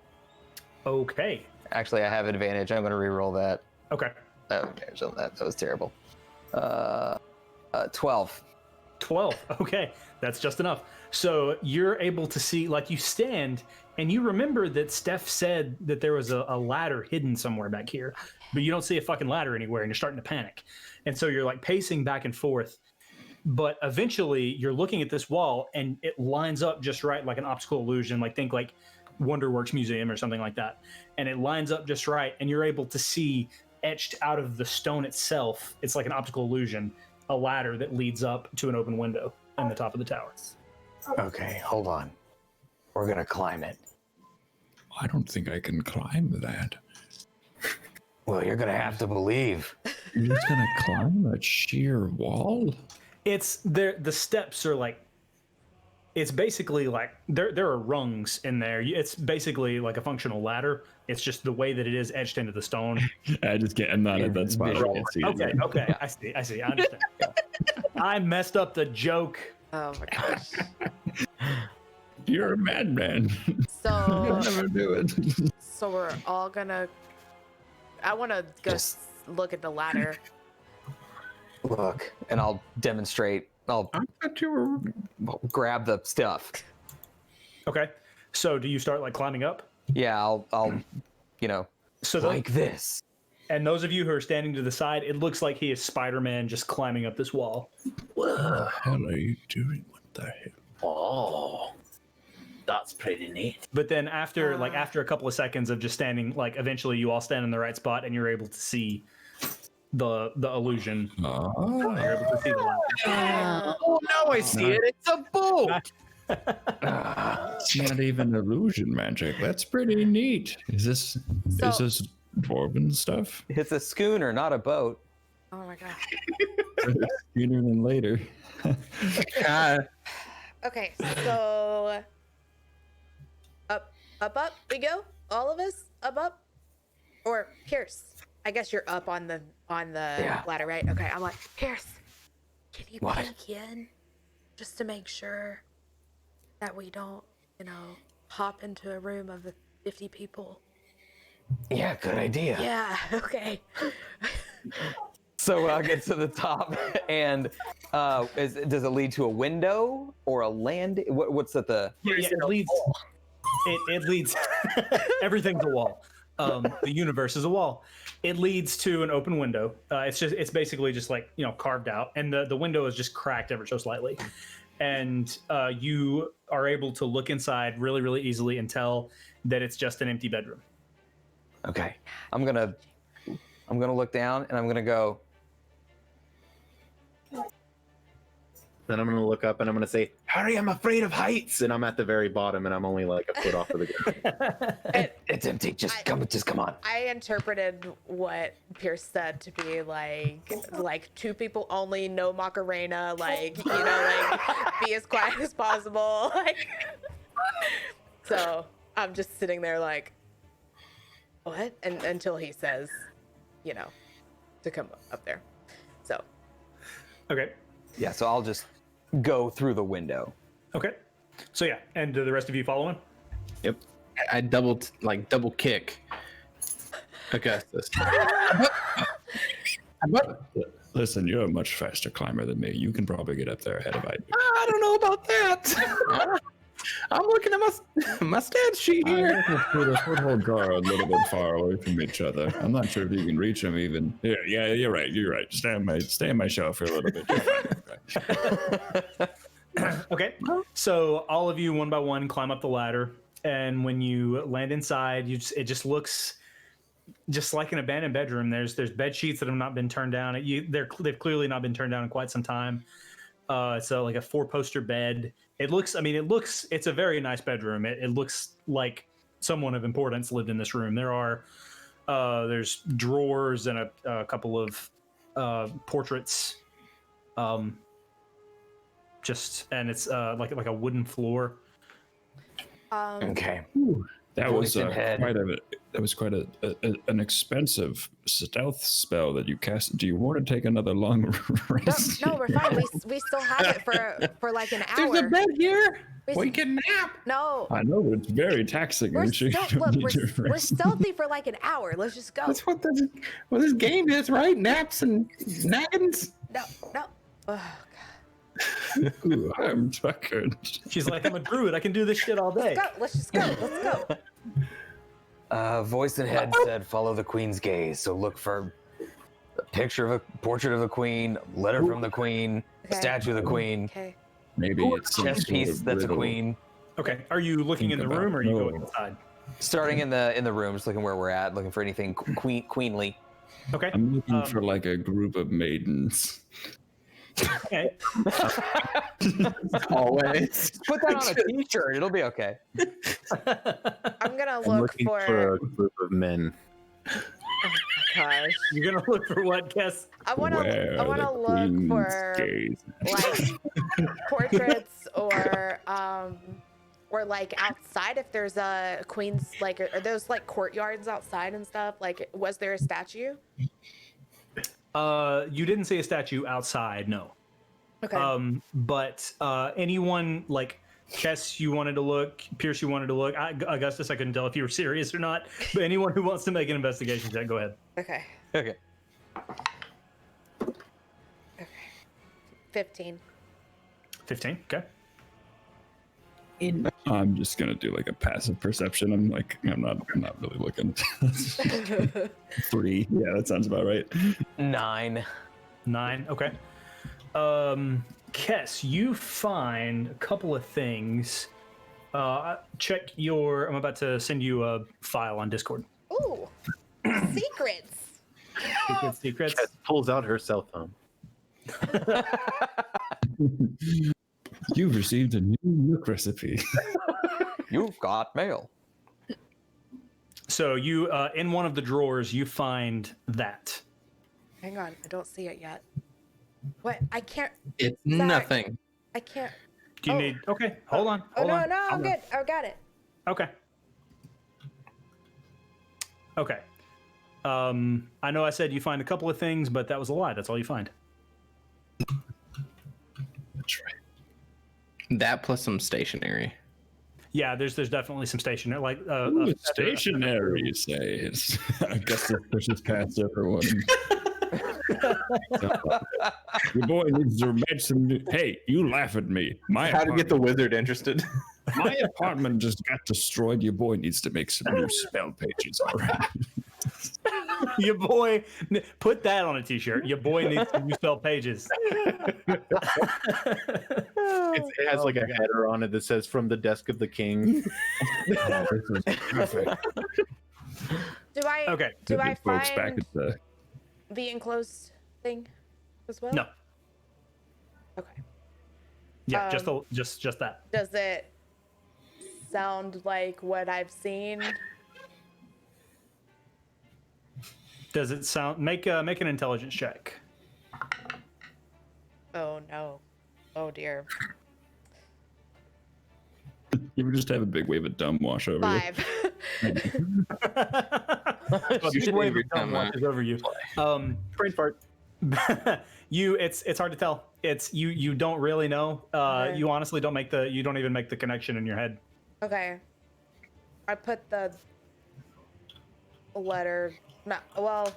Okay. Actually, I have advantage. I'm going to re-roll that. Okay. I have advantage on that. That was terrible. 12. 12. Okay. That's just enough. So you're able to see, like, you stand and you remember that Steph said that there was a ladder hidden somewhere back here, but you don't see a fucking ladder anywhere and you're starting to panic. And so you're like pacing back and forth. But eventually you're looking at this wall and it lines up just right, like an optical illusion, like think like Wonderworks Museum or something like that. And it lines up just right. And you're able to see etched out of the stone itself, it's like an optical illusion, a ladder that leads up to an open window in the top of the tower. Okay, hold on. We're going to climb it. I don't think I can climb that. Well, you're going to have to believe. You're just gonna climb a sheer wall? It's there. The steps are like, it's basically like there are rungs in there. It's basically like a functional ladder. It's just the way that it is etched into the stone. I just can't. I'm not at that spot. I can't see it. Okay. I see. I understand. I messed up the joke. Oh my gosh. You're a madman. So You'll never do it. so we're all gonna. I want to go Just- look at the ladder. Look, and I'll demonstrate. I'll grab the stuff. Okay. So do you start like climbing up? Yeah, I'll So like this. and those of you who are standing to the side, it looks like he is Spider-Man just climbing up this wall. What the hell are you doing? What the hell? Oh, that's pretty neat. But then after a couple of seconds of just standing, like eventually you all stand in the right spot and you're able to see the illusion. Oh, You're able to see the ladder. Oh, now I see it. It's a boat. it's not even illusion magic. That's pretty neat. Is this dwarven stuff? It's a schooner, not a boat. Oh my god. Sooner than later. Okay, so up we go. All of us up. Or Pierce, I guess you're up on the ladder, right? Okay, I'm like, Pierce, can you What? peek in just to make sure that we don't, hop into a room of 50 people? Yeah, good idea. Yeah. Okay. So I'll get to the top, and does it lead to a window or a land? What's at the? Yeah, it leads. It leads. Everything's a wall. The universe is a wall. It leads to an open window. It's basically just like carved out, and the window is just cracked ever so slightly, and you are able to look inside really really easily and tell that it's just an empty bedroom. Okay, I'm gonna look down and I'm gonna go. Then I'm going to look up and I'm going to say, Harry, I'm afraid of heights. And I'm at the very bottom and I'm only like a foot off of the ground. It's empty. Just come on. I interpreted what Pierce said to be like 2 people only, no Macarena, like be as quiet as possible. Like, so I'm just sitting there like, what? And until he says, to come up there. So. Okay. Yeah. So I'll just go through the window. Okay. So yeah, and do the rest of you following? Yep. I double kick Augustus. Listen, you're a much faster climber than me. You can probably get up there ahead of I do. I don't know about that. I'm looking at my stat sheet here. The foothold are a little bit far away from each other. I'm not sure if you can reach them even. Yeah, you're right. Stay on my shelf for a little bit. Okay. So all of you one by one climb up the ladder, and when you land inside, it just looks just like an abandoned bedroom. There's bed sheets that have not been turned down. They've clearly not been turned down in quite some time. So like a 4-poster bed. It's a very nice bedroom. It looks like someone of importance lived in this room. There's drawers and a couple of portraits. And it's like a wooden floor. Okay. That was Voice and head. quite an expensive stealth spell that you cast. Do you want to take another long rest? No, we're fine. We still have it for like an hour. There's a bed here. We We can nap. No, I know, but it's very taxing. we're I'm sure you still, don't look, need to we're rest. stealthy for like an hour. Let's just go. That's what this game is, right? Naps and naggins. No. Oh, Ooh, I'm tired. She's like, I'm a druid. I can do this shit all day. God. Let's just go. Let's go. Voice and head said, "Follow the queen's gaze." So look for a picture of a portrait of the queen, a letter from the queen, a Okay. statue of the queen, Okay. Maybe it's some chess sort piece of that's a riddle. queen. Okay. Are you looking in the Think room or are you about- going inside? Starting in the room, just looking where we're at, looking for anything queenly. Okay. I'm looking for like a group of maidens. Okay. Always. Put that on a t-shirt. It'll be okay. I'm gonna I'm look looking for a group of men. Gosh. You're gonna look for what, Guess? I wanna Where look the queen's for gaze. like portraits or like outside if there's a queen's like are those like courtyards outside and stuff, like was there a statue? You didn't see a statue outside, no. Okay. But anyone like Chess, you wanted to look, Pierce, you wanted to look. Augustus, I couldn't tell if you were serious or not. But anyone who wants to make an investigation check, go ahead. Okay. Okay. 15. 15. Okay. I'm just gonna do like a passive perception. I'm not really looking. 3. Yeah, that sounds about right. 9. 9. Okay. Kess, you find a couple of things. Check your. I'm about to send you a file on Discord. Ooh. Secrets. Secrets. Jess pulls out her cell phone. You've received a new milk recipe. You've got mail. So you, in one of the drawers, you find that. Hang on, I don't see it yet. What? I can't. It's Zach. nothing. I can't. Do you Oh. need? Okay, hold on. Oh Hold no, on. no, I'm Hold on. good. I got it. Okay. Okay. I know I said you find a couple of things, but that was a lie. That's all you find. That's right. That plus some stationery. Yeah, there's definitely some stationery, like Ooh, it's stationary, you say. I guess it pushes past everyone. Your boy needs to match some new. Hey, you laugh at me. How to get the wizard interested? My apartment just got destroyed. Your boy needs to make some new spell pages. All right. Your boy, put that on a t-shirt. Your boy needs to spell pages. It has like a header on it that says "From the desk of the king." Oh, this is perfect. Do I? Okay. Do I It folks back find at the. the enclosed thing as well? No. Okay. Yeah, just that. Does it sound like what I've seen? Does it sound? Make an intelligence check. Oh no. Oh dear. You would just have a big wave of dumb wash over you. 5. You should wave your time thumb watches over you. Brain fart. It's hard to tell. It's you don't really know. Okay. You honestly don't even make the connection in your head. Okay. I put the letter. No. Well.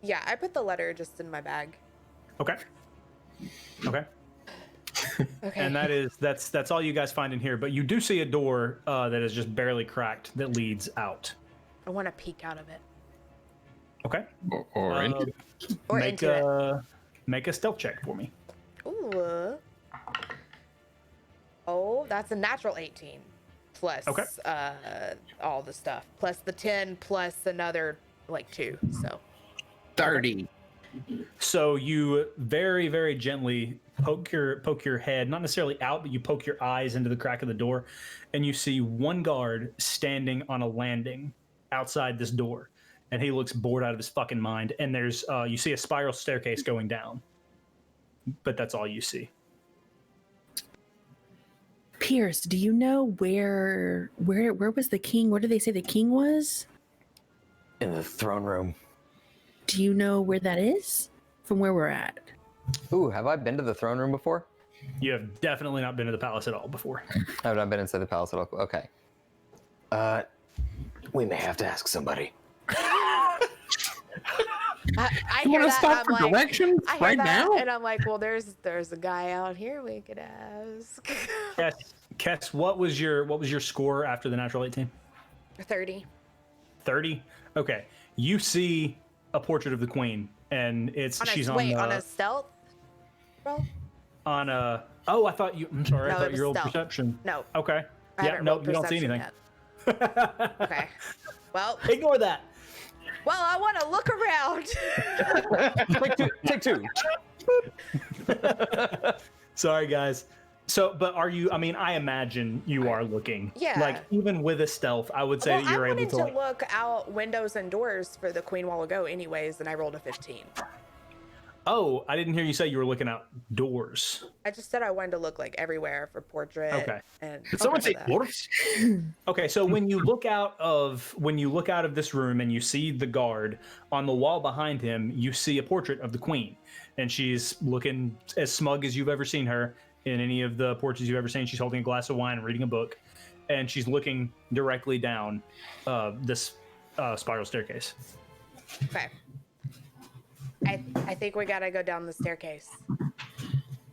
Yeah, I put the letter just in my bag. Okay. Okay. Okay. And that's all you guys find in here. But you do see a door that is just barely cracked that leads out. I want to peek out of it. Okay. Or into Or make into it. make a stealth check for me. Ooh. Oh, that's a natural 18. Plus Okay. all the stuff. Plus the 10 plus another like 2. So 30. So you very, very gently poke your head, not necessarily out, but you poke your eyes into the crack of the door, and you see one guard standing on a landing outside this door, and he looks bored out of his fucking mind. And there's you see a spiral staircase going down, but that's all you see. Pierce, do you know where was the king? Where did they say the king was? In the throne room. Do you know where that is from where we're at? Ooh, have I been to the throne room before? You have definitely not been to the palace at all before. I've not been inside the palace at all. Okay. We may have to ask somebody. I You hear want to that, stop and for I'm like, directions I hear right that, now? and I'm like, well, there's a guy out here we could ask. Kess, what was your score after the natural 18? 30. 30. Okay, you see a portrait of the queen, and she's on a stealth roll? on a. Oh, I thought you. I'm sorry. No, I it thought was you rolled stealth. perception. No. Okay. I Yeah. haven't No, rolled you don't see perception anything. yet. Okay. Well, Ignore that. well, I want to look around. Take two. Sorry, guys. So, but are you? I mean, I imagine you are looking. Yeah. Like even with a stealth, I would say Well, that you're I able wanted to. to Like, look out windows and doors for the queen while ago, anyways, and I rolled a 15. oh, I didn't hear you say you were looking out doors. I just said I wanted to look like everywhere for portrait. Okay. And Did someone say that. dwarfs? Okay, so when you look out of this room and you see the guard on the wall behind him, you see a portrait of the queen, and she's looking as smug as you've ever seen her in any of the portraits you've ever seen. She's holding a glass of wine and reading a book, and she's looking directly down this spiral staircase. Okay. I think we gotta go down the staircase.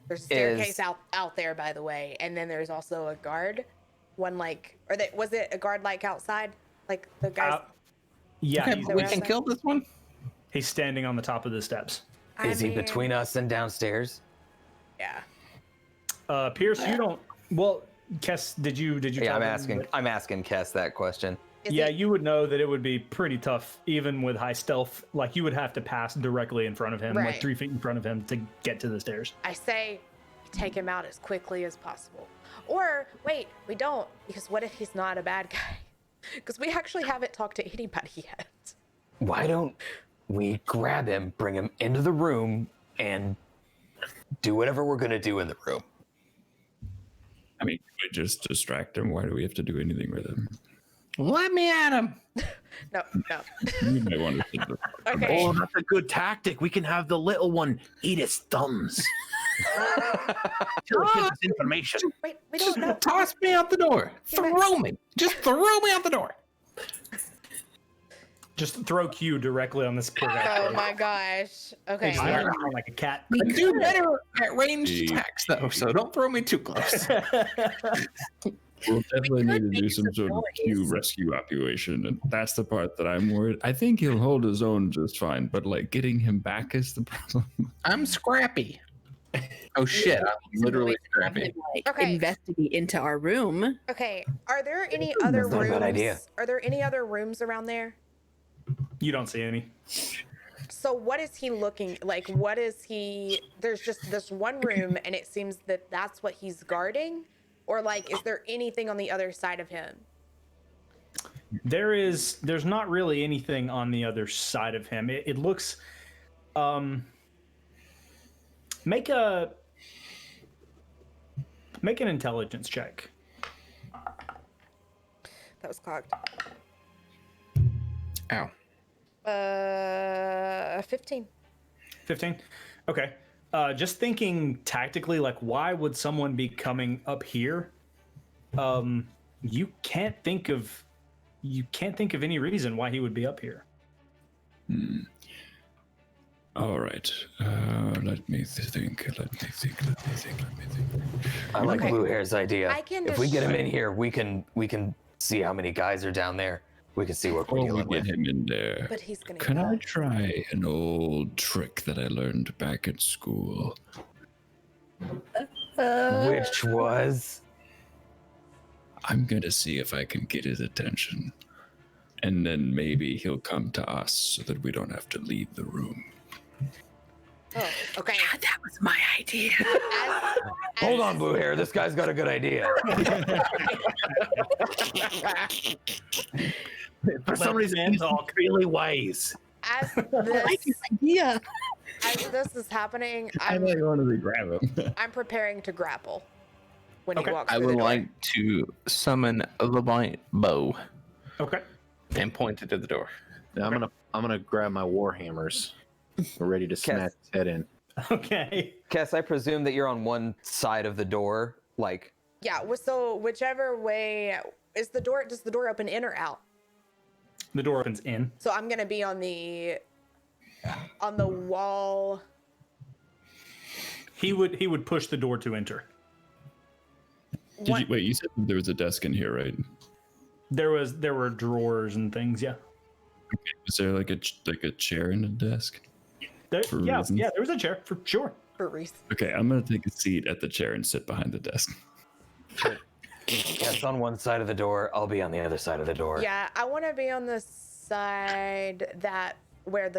There's a staircase out there, by the way, and then there's also a guard. One was it a guard like outside, like the guys? Yeah, Okay, he's, we can kill this one. he's standing on the top of the steps. Is he between us and downstairs? Yeah. Pierce, you don't. Well, Kess, did you? Yeah, tell him I'm asking Kess that question. Yeah, you would know that it would be pretty tough, even with high stealth. Like, you would have to pass directly in front of him, like Right. 3 feet in front of him to get to the stairs. I say take him out as quickly as possible. Or wait, we don't, because what if he's not a bad guy? Because we actually haven't talked to anybody yet. Why don't we grab him, bring him into the room, and do whatever we're gonna do in the room? I mean, we just distract him. Why do we have to do anything with him? Let me at him. No. You might want to think Okay. Oh, that's a good tactic. We can have the little one eat his thumbs. Till it gives us information. Wait, we don't know. Toss me out the door. Throw me. Just throw me out the door. Just throw Q directly on this poor guy. Oh my gosh. Okay. He's running around like a cat. I do better at ranged attacks, though, so don't throw me too close. We'll definitely need to do make some some sort of noise. Q rescue operation, and that's the part that I'm worried. I think he'll hold his own just fine, but like getting him back is the problem. I'm scrappy. Oh shit! I'm literally scrappy. Like, Okay. investigate into our room. Okay. Are there any other That's not a rooms? bad idea. Are there any other rooms around there? You don't see any. So what is he looking like? What is he? There's just this one room, and it seems that that's what he's guarding, or like, is there anything on the other side of him? There's not really anything on the other side of him. It looks. Make an intelligence check. That was clogged. Ow. 15. 15. Okay. Just thinking tactically, like, why would someone be coming up here? You can't think of any reason why he would be up here. All right, let me think. I like Okay. Blue Hair's idea. I can If we get him just- in here, we can see how many guys are down there. We can see what we're Before we dealing get with. him in there, But he's gonna. can get I up. try an old trick that I learned back at school? Which was I'm gonna see if I can get his attention, and then maybe he'll come to us so that we don't have to leave the room. Oh, okay. Yeah, that was my idea. Hold on, blue hair. This guy's got a good idea. For some reason, man he's talk. really wise. As I like this, your idea. as this is happening, I know you wanted to grab him. I'm preparing to grapple when Okay. he walks I through would the door. like to summon the light bow Okay. and point it to the door. Now I'm gonna grab my war hammers. We're ready to smash his head in. Okay. Kess, I presume that you're on one side of the door, like. Yeah. So whichever way is the door. Does the door open in or out? The door opens in. So I'm gonna be on the wall. He would push the door to enter. Did you wait? You said there was a desk in here, right? There were drawers and things. Yeah. Was there like a chair and a desk? For reasons? Yeah. There was a chair for sure. For Reese. Okay, I'm gonna take a seat at the chair and sit behind the desk. Kess on one side of the door. I'll be on the other side of the door. Yeah, I want to be on the side where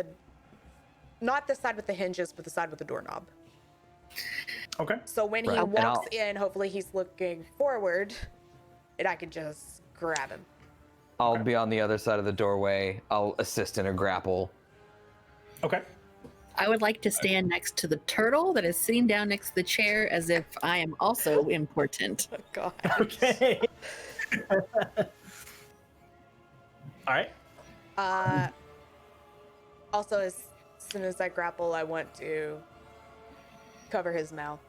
not the side with the hinges, but the side with the doorknob. Okay. So when he Right. And walks in, hopefully he's looking forward, and I can just grab him. I'll be on the other side of the doorway. I'll assist in a grapple. Okay. I would like to stand next to the turtle that is sitting down next to the chair as if I am also important. Oh, God. Okay. All right. Also, as soon as I grapple, I want to cover his mouth.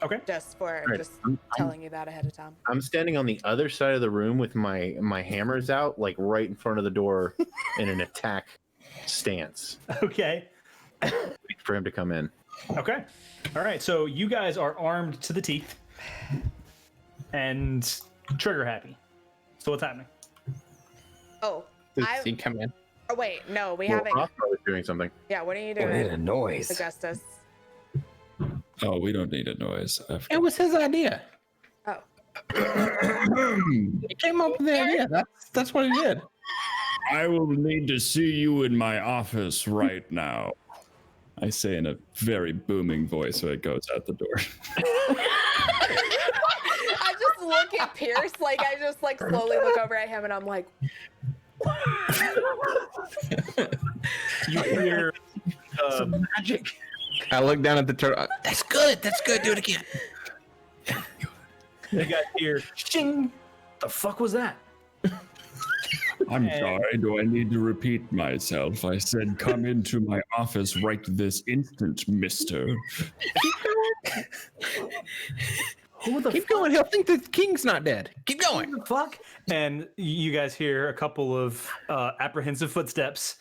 Okay. Just Right. telling you that ahead of time. I'm standing on the other side of the room with my hammers out, like right in front of the door, in an attack stance, Okay. waiting for him to come in. Okay. All right. So you guys are armed to the teeth and trigger happy. So what's happening? Oh, Does I. he come in? Oh wait, no, we Well, haven't. Rothgar was doing something. Yeah, what are you I made a doing, noise. Augustus? Oh, we don't need a noise. It was his idea. Oh, He came up with the idea. That's what he did. I will need to see you in my office right now. I say in a very booming voice so it goes out the door. I just look at Pierce, I just slowly look over at him, and I'm like, You hear Magic. I look down at the turtle. That's good. That's good. Do it again. you guys hear shing. The fuck was that? I'm sorry, do I need to repeat myself? I said come into my office right this instant, mister. Who the Keep going. He'll think the king's not dead. Keep going. fuck? And you guys hear a couple of apprehensive footsteps,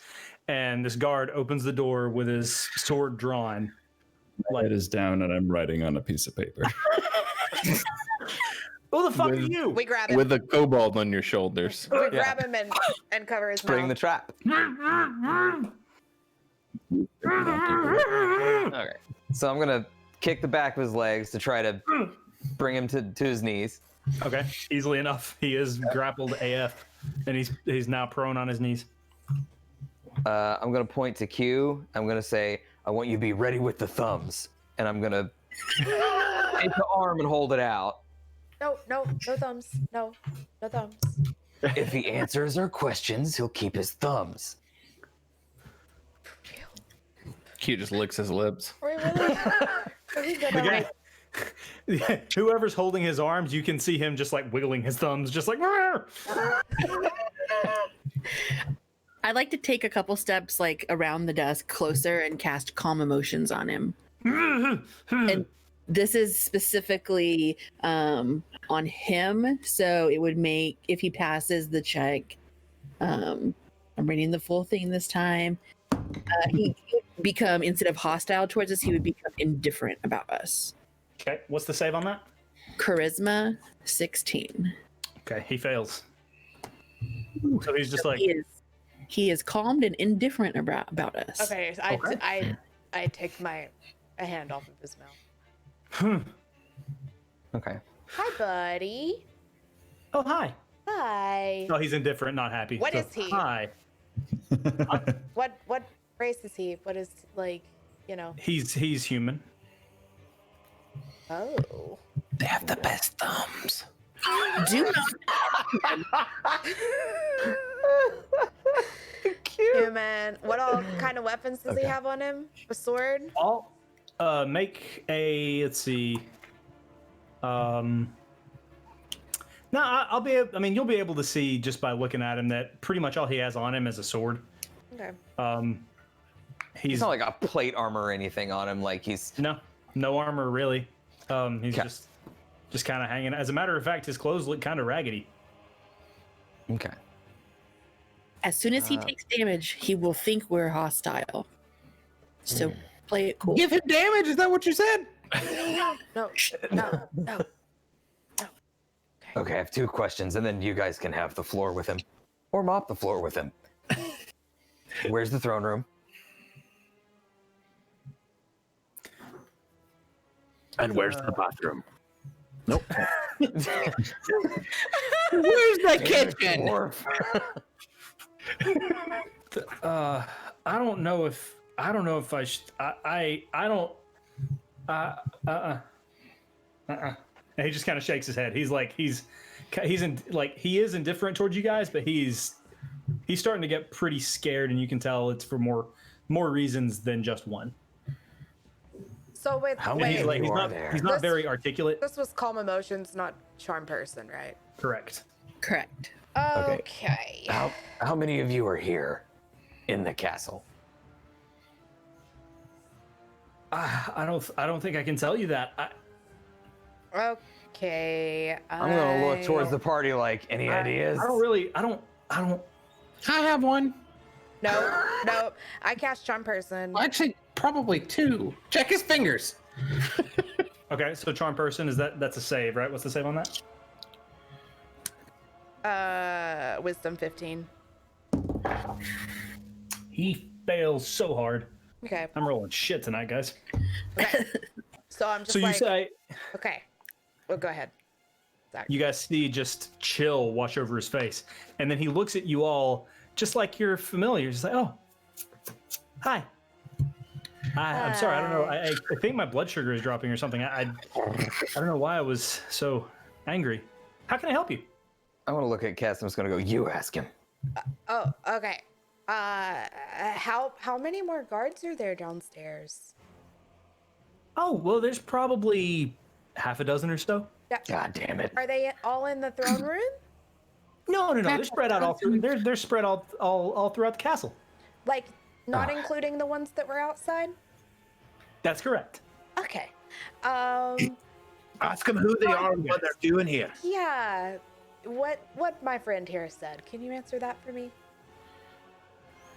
and this guard opens the door with his sword drawn. My head is down and I'm writing on a piece of paper. Who the fuck With- are you? we grab him. With a kobold on your shoulders. We grab him and cover his Bring the mouth. trap. Okay. So I'm gonna kick the back of his legs to try to bring him to his knees. Okay, easily enough. He is grappled AF, and he's now prone on his knees. I'm gonna point to Q. I'm gonna say, I want you to be ready with the thumbs. And I'm gonna take the arm and hold it out. No thumbs. No thumbs. If he answers our questions, he'll keep his thumbs. Q just licks his lips. Are we really? Are we gonna, The guy, whoever's holding his arms, you can see him just wiggling his thumbs, just like. I'd like to take a couple steps around the desk closer and cast calm emotions on him. And this is specifically on him, so it would make if he passes the check. I'm reading the full thing this time. He would become, instead of hostile towards us, he would become indifferent about us. Okay, what's the save on that? Charisma 16. Okay, he fails. So he's just He is calmed and indifferent about us. okay, so I take a hand off of his mouth. Okay. Hi, buddy. Oh, hi. Hi. No, he's indifferent, not happy. What So, is he? Hi. What race is he? What is you know. He's human. Oh. They have the best thumbs. Do not. Human. What all kind of weapons does he Okay. have on him? A sword? I'll make a. Let's see. No, I'll be. I mean, you'll be able to see just by looking at him that pretty much all he has on him is a sword. Okay. He's He's not like a plate armor or anything on him. Like he's no armor really. He's Okay. just kind of hanging. As a matter of fact, his clothes look kind of raggedy. okay. As soon as he takes damage, he will think we're hostile. So play it cool. Give him damage. Is that what you said? No. No. Okay, I have 2 questions, and then you guys can have the floor with him, or mop the floor with him. Where's the throne room? And where's the bathroom? Nope. Where's the kitchen? I don't know if I should. I don't. And he just kind of shakes his head. He's like he's in like he is indifferent towards you guys, but he's starting to get pretty scared, and you can tell it's for more reasons than just one. So with How And many he's of like you he's are not there? he's not This- very articulate. this was calm emotions, not charm person, right? Correct. Correct. Okay. How many of you are here in the castle? I don't think I can tell you that. Okay. I'm gonna look towards the party. Like, any ideas? I don't. I have one. No. I cast charm person. Actually, probably 2. Check his fingers. Okay, so charm person that's a save, right? What's the save on that? Wisdom 15. He fails so hard. Okay. I'm rolling shit tonight, guys. Okay. So I'm just So you like, say okay. Well, go ahead. Zach. you guys see just chill wash over his face, and then he looks at you all just like you're familiar. He's like, "Oh, hi." I'm sorry. I don't know. I think my blood sugar is dropping or something. I don't know why I was so angry. How can I help you? I'm gonna look at Cass. I'm just gonna go. You ask him. Oh, okay. How many more guards are there downstairs? Oh, well, there's probably half a dozen or so. God damn it! Are they all in the throne room? No. They're spread out all through. They're spread all throughout the castle. Like, not including the ones that were outside? That's correct. Okay. Ask them who they are and what they're doing here. Yeah. What my friend here said. Can you answer that for me?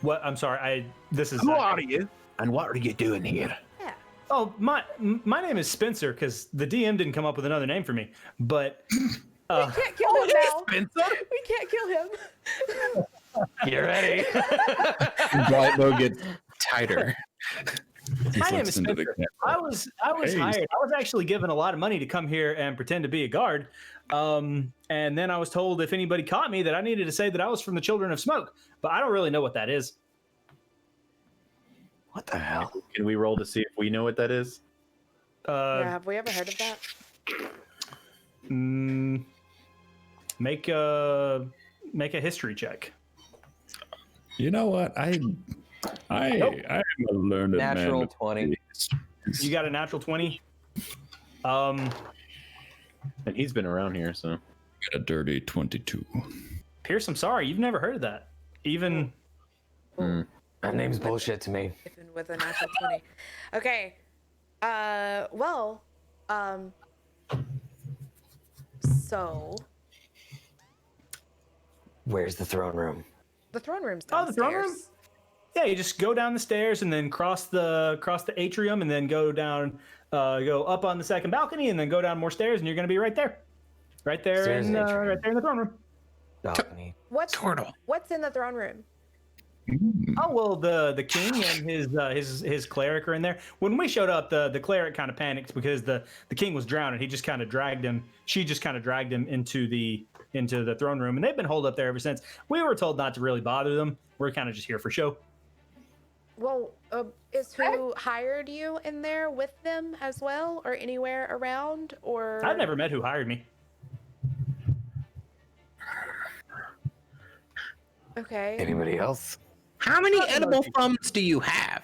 What? I'm sorry. This is. Who are you? And what are you doing here? Yeah. Oh, my name is Spencer because the DM didn't come up with another name for me. But We can't kill him now. Spencer? We can't kill him. Get ready. Blight bow gets tighter. my name is looks into the Spencer. camera. I was Hey. hired. I was actually given a lot of money to come here and pretend to be a guard. And then I was told if anybody caught me that I needed to say that I was from the Children of Smoke. But I don't really know what that is. What the hell? Can we roll to see if we know what that is? Yeah, have we ever heard of that? Make a history check. You know what? I'm a learned Natural man. 20. You got a natural 20. And he's been around here, so. Got a dirty 22. Pierce, I'm sorry. You've never heard of that. Even. That name's bullshit to me. Even with a natural 20. Okay. Well, so Where's the throne room? the throne room's Oh, downstairs. the throne room? Yeah, you just go down the stairs and then cross the atrium and then go down, go up on the second balcony and then go down more stairs and you're gonna be right there, right there Stairs in and atrium. right there in the throne room. Balcony. What's Turtle. what's in the throne room? Oh well, the king and his cleric are in there. When we showed up, the cleric kind of panicked because the king was drowning. He just kind of dragged him. She just kind of dragged him into the throne room, and they've been holed up there ever since. We were told not to really bother them. We're kind of just here for show. Well, is who hired you in there with them as well, or anywhere around, or? I've never met who hired me. Okay. Anybody else? How many Not edible emoji. thumbs do you have?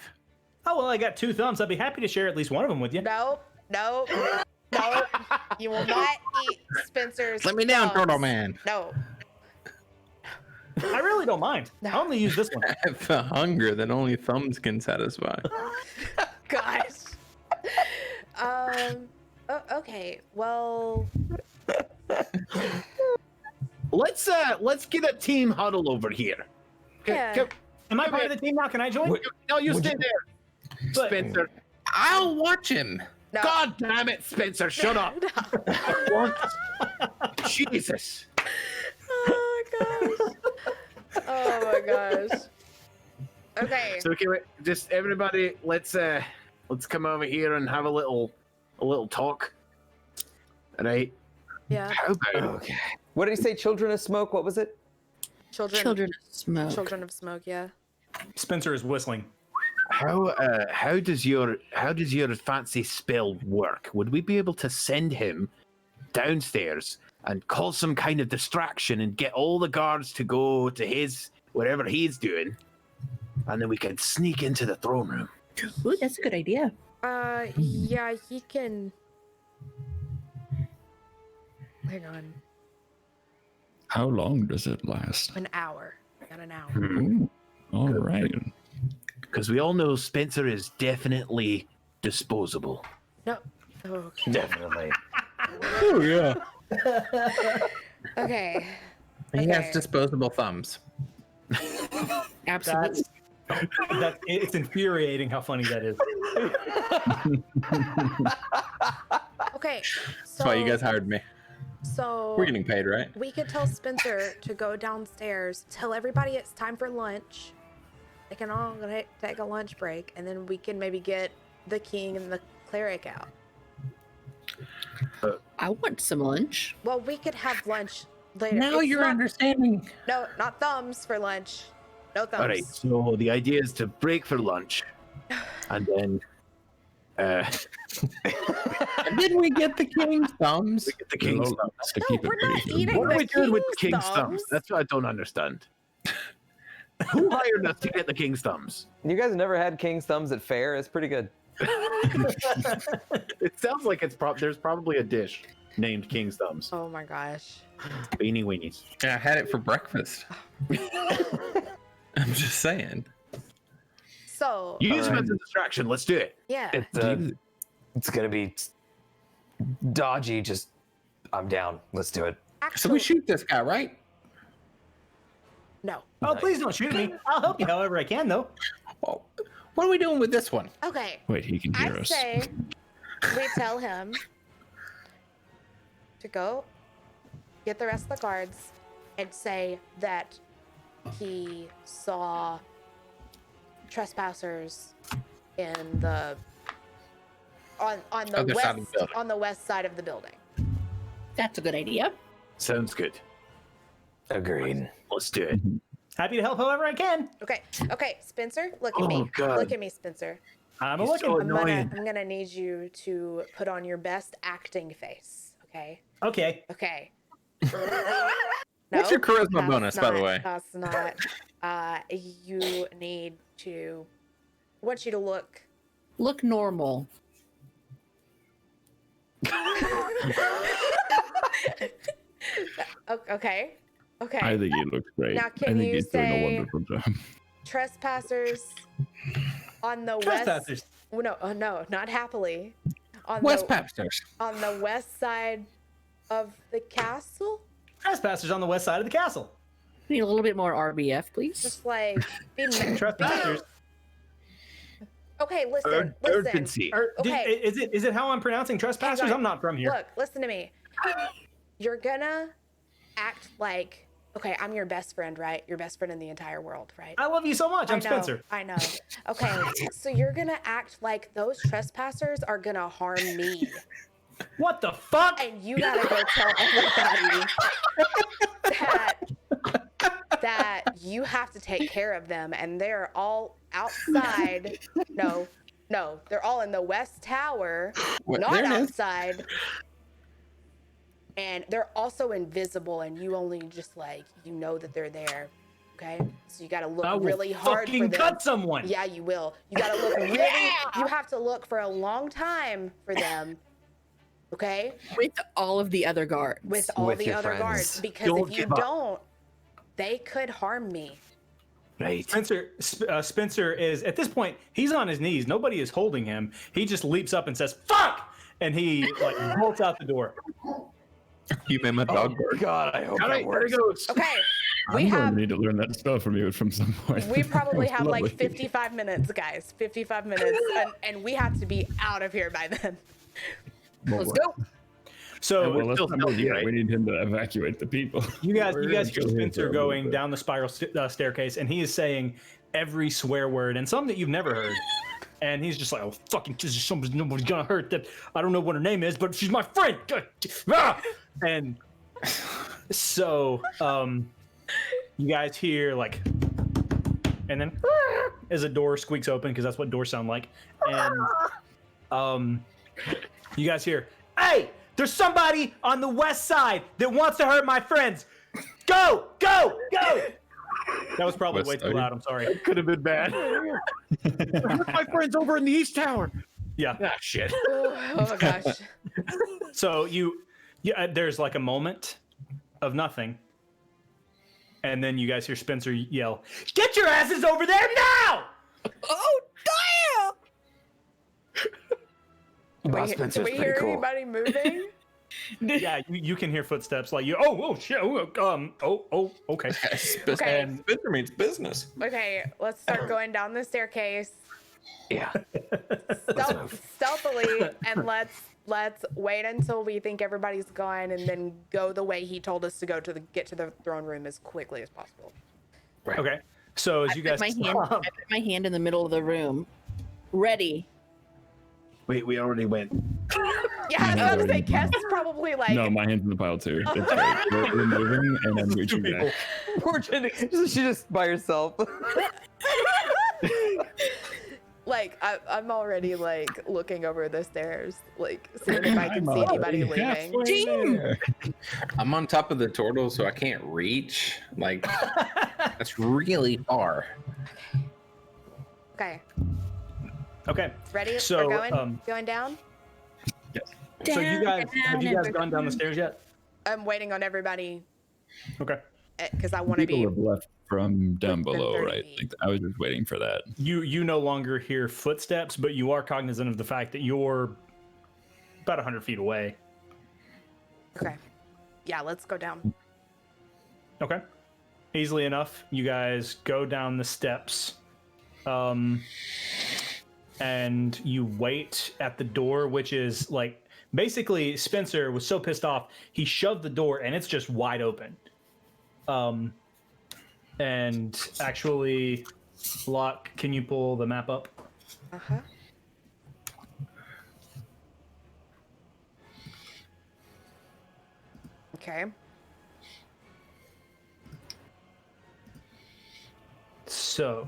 Oh well, I got 2 thumbs. I'd be happy to share at least one of them with you. Nope. Nope. Nope. You will not eat Spencer's. Let me down, thumbs. Turtle Man. No. I really don't mind. I only use this one. I have the hunger that only thumbs can satisfy. Gosh. Okay. Well. Let's get a team huddle over here. Yeah. Am I part of the team now? Can I join? No, you stay there, But- Spencer. I'll watch him. No. God damn it, Spencer! Shut up. Jesus. Oh my gosh. Oh my gosh. Okay. So okay, wait, just everybody, let's come over here and have a little talk. All right. Yeah. How about Okay. What did he say? Children of smoke. What was it? Children. Children of smoke. Children of smoke. Yeah. Spencer is whistling. how does your fancy spell work? Would we be able to send him downstairs and cause some kind of distraction and get all the guards to go to his whatever he's doing, and then we can sneak into the throne room? Ooh, that's a good idea. Yeah, he can. Hang on. How long does it last? An hour. Got an hour. Ooh, all right. Because we all know Spencer is definitely disposable. No. Okay. Definitely. Oh yeah. Okay. He has Okay. disposable thumbs. Absolutely. It's infuriating how funny that is. Okay. So, That's why you guys hired me. So We're getting paid, right? we could tell Spencer to go downstairs, tell everybody it's time for lunch. They can all take a lunch break, and then we can maybe get the king and the cleric out. I want some lunch. Well, we could have lunch later. Now It's you're not- understanding. No, not thumbs for lunch. No thumbs. All right. So the idea is to break for lunch, and then Did we get the king's thumbs? we get the king's No, thumbs. that's to No, keep it we're not brief. eating What are we the doing with the king's king's thumbs? thumbs? That's what I don't understand. Who hired us to get the king's thumbs? You guys never had king's thumbs at fair? It's pretty good. It sounds like there's probably a dish named king's thumbs. Oh my gosh. Beanie weenies. Yeah, I had it for breakfast. I'm just saying. So You use them Alright. as a distraction. Let's do it. yeah. It's gonna be dodgy. Just I'm down. Let's do it. So Actually, we shoot this guy, right? no. Oh, please don't shoot me. I'll help you however I can, though. Oh, what are we doing with this one? Okay. Wait, he can hear I us. say we tell him to go get the rest of the guards and say that he saw trespassers in the on the Other west side of the building. on the west side of the building. That's a good idea. Sounds good. Agreed. Let's do it. Happy to help however I can. Okay. Okay, Spencer, look at Oh, me. God. Look at me, Spencer. I'm He's looking. so I'm gonna annoying. I'm gonna need you to put on your best acting face. Okay. Okay. Okay. What's your charisma that's bonus, by the not- way? That's not. You need to. I want you to look. Look normal. Okay. Okay. I think he looks great. Now, I can think you he's doing say- a wonderful job. Trespassers on the Trespassers. west. No, no, not happily. On West the Papsters. on the west side of the castle. Trespassers on the west side of the castle. We need a little bit more RBF, please. Just like be Trespassers. Okay, listen. Listen. Urgency. Okay. Is it how I'm pronouncing trespassers? Hang on. I'm not from here. Look, listen to me. You're gonna act like, okay, I'm your best friend, right? Your best friend in the entire world, right? I love you so much. I'm I know, Spencer. I know. Okay, so you're gonna act like those trespassers are gonna harm me, What the fuck? and you gotta go tell everybody that that you have to take care of them, and they're all outside. No, they're all in the West Tower, not There it is. outside. And they're also invisible, and you only just like that they're there. Okay, so you got to look I will really hard for fucking them. cut someone. Yeah, you will. You got to look really. You have to look for a long time for them. Okay, With all of the other guards. with all With the your other friends. guards, because Don't if you give up. don't, they could harm me. Right. Spencer is at this point. He's on his knees. Nobody is holding him. He just leaps up and says "fuck," and he like bolts out the door. You made my dog bark. God, I hope All that right, there works. he goes. Okay, I'm we going have. to need to learn that spell from you from some point. We probably That have was like lovely. 55 minutes, guys. 55 minutes, and we have to be out of here by then. Let's go. So Well, let's still not move stealthy, yet. right? We need him to evacuate the people. you guys We're hear gonna kill him Spencer for a little going bit. down the spiral staircase, and he is saying every swear word and some that you've never heard. And he's just like, "Oh, fucking, nobody's gonna hurt that. I don't know what her name is, but she's my friend." Ah! And so, you guys hear like, and then as a door squeaks open because that's what doors sound like, and you guys hear, "Hey, there's somebody on the west side that wants to hurt my friends. Go, go, go!" That was probably West way too side. loud. I'm sorry. Could have been bad. My friend's over in the East Tower. Yeah. Ah, shit. Oh my gosh. So there's like a moment of nothing, and then you guys hear Spencer yell, "Get your asses over there now!" Oh, Wow, Do Spencer's we pretty hear cool. anybody moving? Yeah, you can hear footsteps like you. Oh shit. Okay. Okay. Spencer means business. Okay, let's start going down the staircase Yeah. stealthily, and let's wait until we think everybody's gone, and then go the way he told us to go to get to the throne room as quickly as possible. Okay. So as I you put guys I put my hand in the middle of the room, ready. Wait, we already went. Yeah, I was about to say, Kess is probably like, No, my hand's in the pile too. It's great. We're moving and I'm reaching back. Poor Jenny. She just by herself. like I'm already like looking over the stairs, like seeing if I can I'm see anybody already leaving. halfway there. I'm on top of the turtle, so I can't reach. Like, that's really far. Okay, Okay. ready? So, We're going down. So you guys have you guys gone down the stairs yet? I'm waiting on everybody Okay. because I want to People be. have left from down within below, 30 right? feet. Like, I was just waiting for that. You no longer hear footsteps, but you are cognizant of the fact that you're about 100 feet away. Okay, yeah, let's go down. Okay. Easily enough, you guys go down the steps. And you wait at the door, which is like basically Spencer was so pissed off, he shoved the door and it's just wide open. And actually, Locke, can you pull the map up? Uh-huh. Okay. So,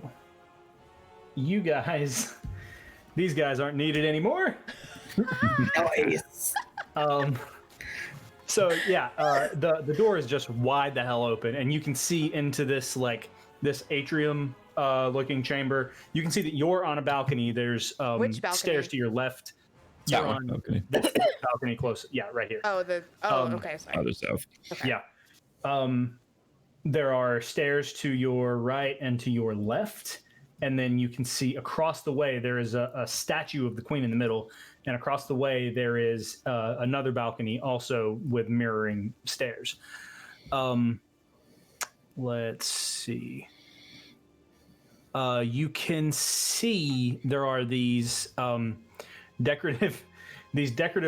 you guys, these guys aren't needed anymore. Nice. So yeah, the door is just wide the hell open, and you can see into this this atrium looking chamber. You can see that you're on a balcony. There's Which balcony? stairs to your left. That You're one. on Okay. this balcony close. Yeah, right here. Okay, sorry. Other stuff. Okay. Yeah. There are stairs to your right and to your left, and then you can see across the way there is a statue of the queen in the middle, and across the way there is another balcony also with mirroring stairs. Let's see. You can see there are these decorative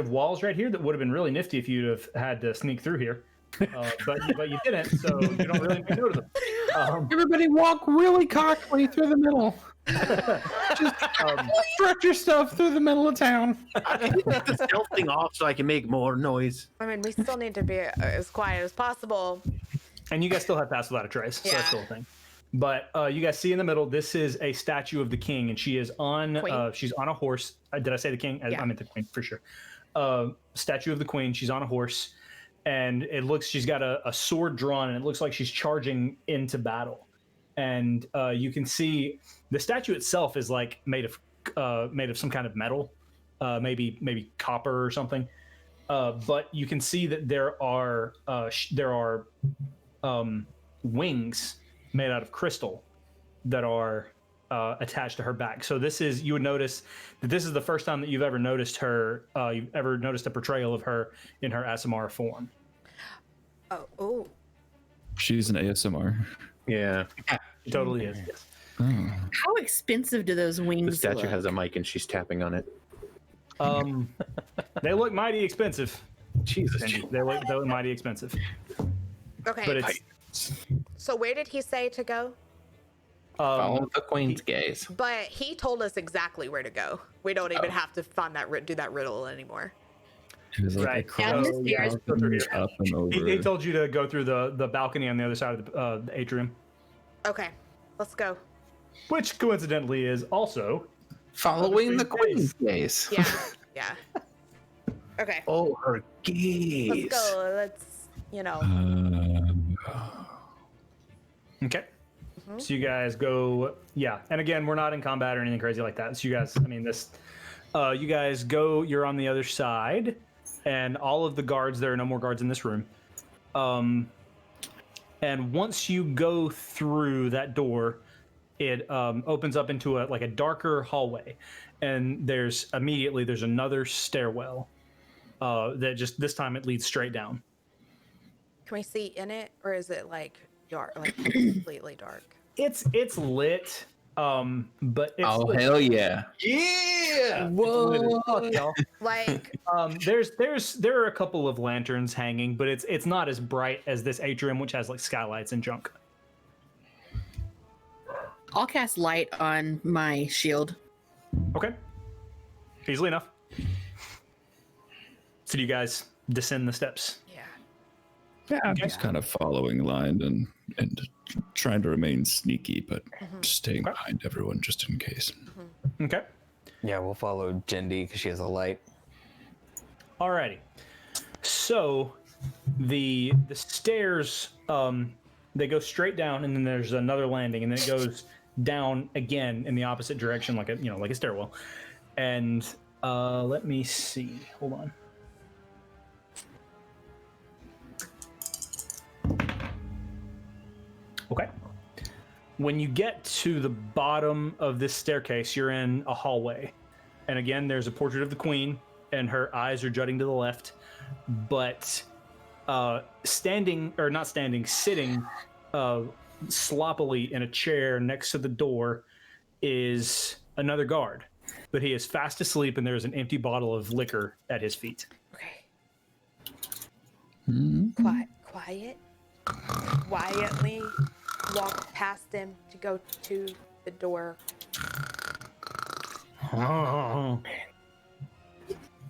walls right here that would have been really nifty if you'd have had to sneak through here. But you didn't, so you don't really make note of them. Everybody walk really cockily through the middle. Stretch your stuff through the middle of town. I can get the stealth thing off so I can make more noise. I mean, we still need to be as quiet as possible. And you guys still have pass without a trace, so Yeah. that's still a thing. But you guys see in the middle, this is a statue of the king, and she is on. She's on a horse. Did I say the king? Yeah. I meant the queen for sure. Statue of the queen. She's on a horse, and it looks. She's got a sword drawn, and it looks like she's charging into battle. And you can see the statue itself is like made of some kind of metal, maybe copper or something. But you can see that there are wings made out of crystal that are attached to her back. So you would notice that this is the first time that you've ever noticed her. You've ever noticed a portrayal of her in her ASMR form. Oh. She's an ASMR. Yeah. It totally is. Yes. Oh. How expensive do those wings The statue look? has a mic and she's tapping on it. They look mighty expensive. Jesus. They look mighty expensive. Okay. But it's So where did he say to go? Follow the queen's gaze. But he told us exactly where to go. We don't even have to do that riddle anymore. It was like Right. across Down the So, yeah, stairs. let's go through here. up and over. He told you to go through the balcony on the other side of the atrium, Okay, let's go. which coincidentally is also Following the queen's gaze. Yeah, yeah. Okay, Oh, her gaze. let's go. Let's, okay. Mm-hmm. So you guys go, yeah. And again, we're not in combat or anything crazy like that. So you guys, you guys go. You're on the other side, and all of the guards. There are no more guards in this room. And once you go through that door, it opens up into a darker hallway, and there's another stairwell that just this time it leads straight down. can we see in it, or is it like dark, like completely dark? It's lit, but it's Oh hell yeah! yeah! Whoa! Like, There are a couple of lanterns hanging, but it's not as bright as this atrium, which has like skylights and junk. I'll cast light on my shield. Okay, easily enough. So you guys descend the steps. yeah. Yeah, I'm just kind of following line and trying to remain sneaky, but staying behind everyone just in case. Okay. Yeah, we'll follow Jindy because she has a light. Alrighty. So the stairs they go straight down, and then there's another landing, and then it goes down again in the opposite direction, like a stairwell. And let me see. Hold on. Okay. When you get to the bottom of this staircase, you're in a hallway. And again, there's a portrait of the queen, and her eyes are jutting to the left. But sitting sloppily in a chair next to the door is another guard. But he is fast asleep, and there's an empty bottle of liquor at his feet. Okay. Mm-hmm. Quietly walk past him to go to the door.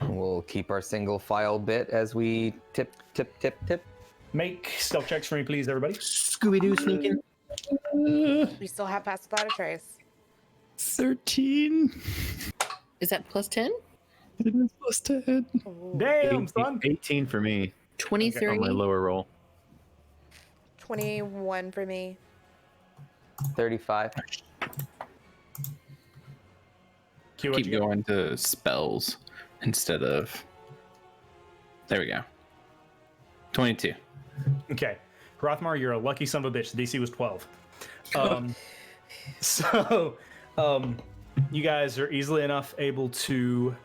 We'll keep our single file bit as we tip. Make stealth checks for me, please, everybody. Scooby Doo sneaking. We still have pass without a trace. 13. Is that plus 10? It is plus 10. Damn, son. 18 for me 23. on my lower roll. 21 for me. 35. Q, what'd Keep you get? going to spells instead of. There we go. 22. Okay. Hrothmar, you're a lucky son of a bitch. The DC was 12. So, you guys are easily enough able to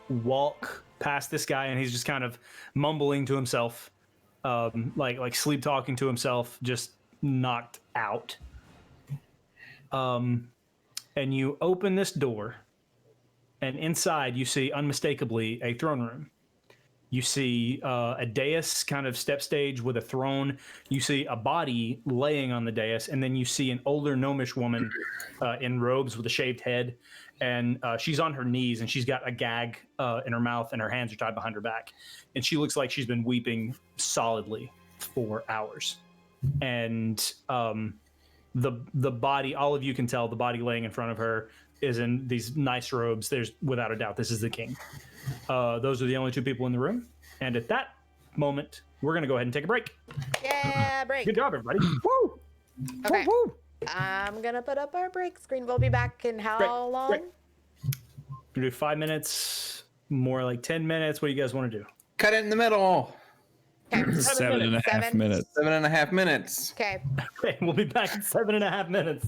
walk past this guy, and he's just kind of mumbling to himself, like sleep talking to himself, just knocked out. And you open this door, and inside you see unmistakably a throne room. You see a dais, kind of step stage with a throne. You see a body laying on the dais, and then you see an older gnomish woman in robes with a shaved head, and she's on her knees, and she's got a gag in her mouth, and her hands are tied behind her back, and she looks like she's been weeping solidly for hours. and the body, all of you can tell, the body laying in front of her is in these nice robes. There's without a doubt this is the king. Those are the only two people in the room, and at that moment, we're gonna go ahead and take a break. Yeah, break. Good job, everybody. Woo! Okay. Woo, woo. I'm gonna put up our break screen. We'll be back in how Break, long? break. We'll do 5 minutes, more like 10 minutes. What do you guys want to do? Cut it in the middle. Okay. 7.5 minutes. 7.5 minutes. Okay. Okay, we'll be back in 7.5 minutes.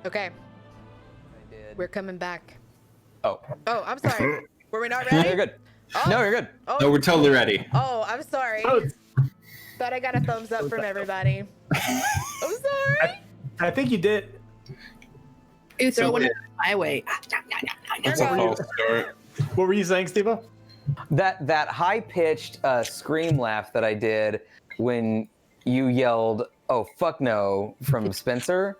Okay, I did. we're coming back. Oh, Oh, I'm sorry. Were we not no, ready? you're good. Oh, No, you're good. oh, No, we're totally ready. oh, I'm sorry. Oh, Thought I got a thumbs up from everybody. I'm sorry. I think you did. Ooh, throw one my way. Here goes. What were you saying, Steve-O? That high-pitched scream laugh that I did when you yelled, "Oh fuck no" from Spencer,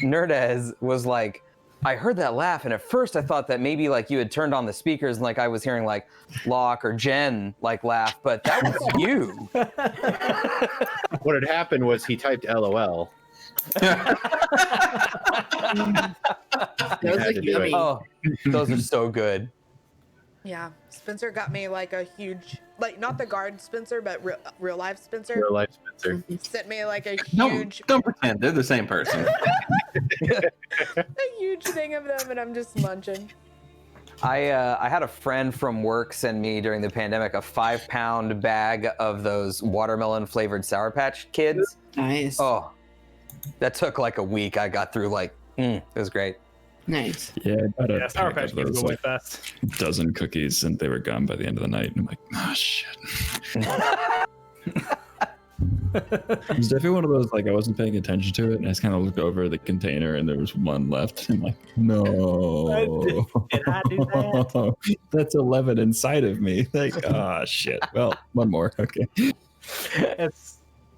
Nerdez was like, I heard that laugh, and at first I thought that maybe like you had turned on the speakers and like I was hearing like Locke or Jen like laugh, but that was you. What had happened was he typed LOL. Those had look to do yummy. it. Oh, those are so good. Yeah, Spencer got me like a huge, like not the guard Spencer, but real life Spencer. Real life Spencer. Sent me like a No, huge, don't pretend they're the same person. a huge thing of them, and I'm just munching. I had a friend from work send me during the pandemic a 5-pound bag of those watermelon flavored Sour Patch Kids. Nice. Oh, that took like a week. I got through like, it was great. Nice. Yeah, I got a Yeah, Sour pack Patch of Kids those, go way like, fast. dozen cookies, and they were gone by the end of the night. And I'm like, oh shit. It was definitely one of those, like, I wasn't paying attention to it, and I just kind of looked over the container, and there was one left. I'm like, no. Did I do that? That's 11 inside of me. Like, oh shit. Well, one more. Okay.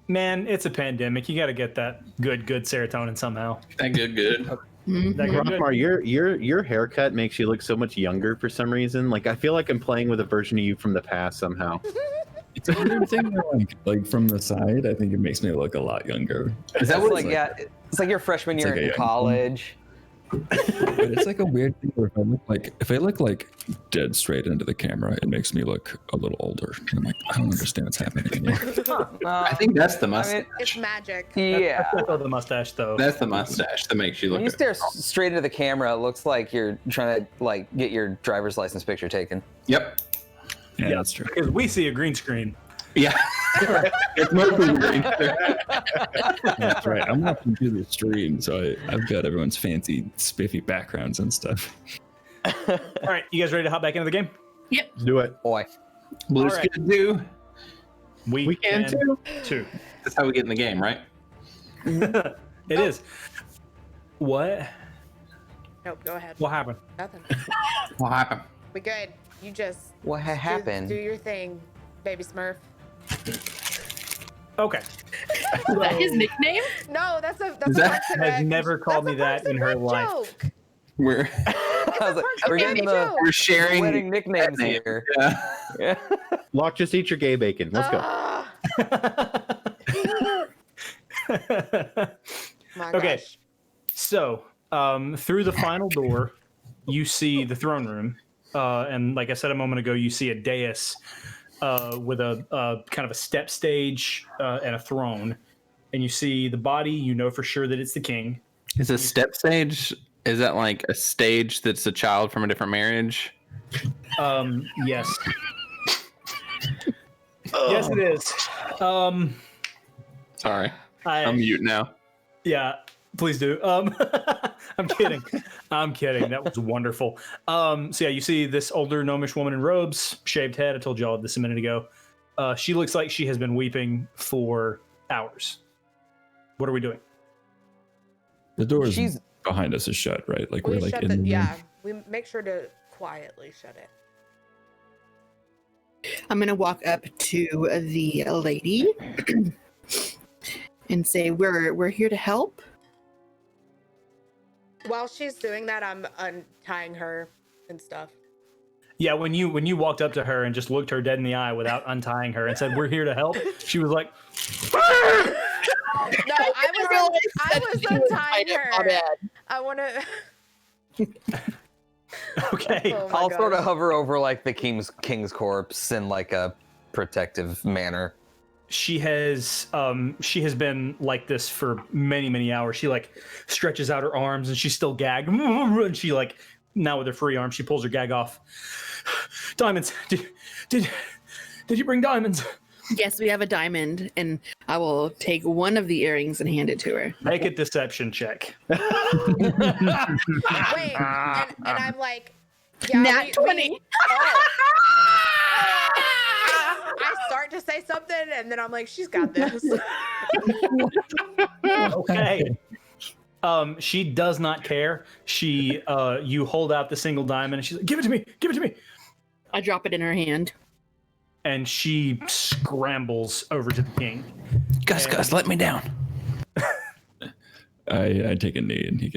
It's a pandemic. You got to get that good serotonin somehow. That good. Mhm. That good. Rothmar, your haircut makes you look so much younger for some reason. Like I feel like I'm playing with a version of you from the past somehow. It's a weird thing, though, like from the side, I think it makes me look a lot younger. Is that It's what like, yeah, it's like your freshman It's year like a in young college. But it's like a weird thing where if I look like dead straight into the camera, it makes me look a little older. And I'm like, I don't understand what's happening anymore. I think that's the mustache. It's magic. Yeah. That's the mustache, though. That's the mustache that makes you look. When you stare straight into the camera, it looks like you're trying to like get your driver's license picture taken. Yep. Yeah, that's true. Because we see a green screen. Yeah. It's mostly green. That's right. I'm watching through the stream, so I've got everyone's fancy, spiffy backgrounds and stuff. All right, you guys ready to hop back into the game? Let's do it. Boy. Blue's All right. gonna do. We can too. Too. That's how we get in the game, right? Oh. It is. What? Nope, go ahead. What happened? Nothing. What happened? We good. You just What happened? do your thing, baby Smurf. Okay. Is that his nickname? No, that's a That Parks and has Rec- never called that's me a that Parks and in her Rec life. joke. We're I was like, Parks we're and getting Rec the joke. we're sharing wedding nicknames that name. here. Yeah. Yeah. Locke, just eat your gay bacon. Let's go. Ah, my Okay. gosh. So, through the final door, you see the throne room, and like I said a moment ago, you see a dais with a kind of a step stage and a throne, and you see the body. You know for sure that it's the king. Is a step stage? Is that like a stage that's a child from a different marriage? Yes. Yes, it is. Sorry, I'm mute now. Yeah, please do. I'm kidding. I'm kidding. That was wonderful. So yeah, you see this older gnomish woman in robes, shaved head. I told y'all this a minute ago. She looks like she has been weeping for hours. What are we doing? The doors She's- behind us is shut, right? Like We we're like shut in the the room. yeah. We make sure to quietly shut it. I'm gonna walk up to the lady and say, "We're here to help." While she's doing that, I'm untying her and stuff. Yeah, when you walked up to her and just looked her dead in the eye without untying her and said, "We're here to help," she was like, No, I was untying her. I want to. "Okay." Oh my I'll sort of gosh. hover over like the king's corpse in like a protective manner. She has been like this for many hours. She like stretches out her arms and she's still gagged. And she like now with her free arm, she pulls her gag off. Diamonds. Did you bring diamonds? Yes, we have a diamond, and I will take one of the earrings and hand it to her. Make a deception check. Wait, and I'm like, yeah, Nat 20. I start to say something, and then I'm like, she's got this. Okay. She does not care. She, you hold out the single diamond, and she's like, "Give it to me! Give it to me!" I drop it in her hand. And she scrambles over to the king. Gus, let me down. I take a knee and he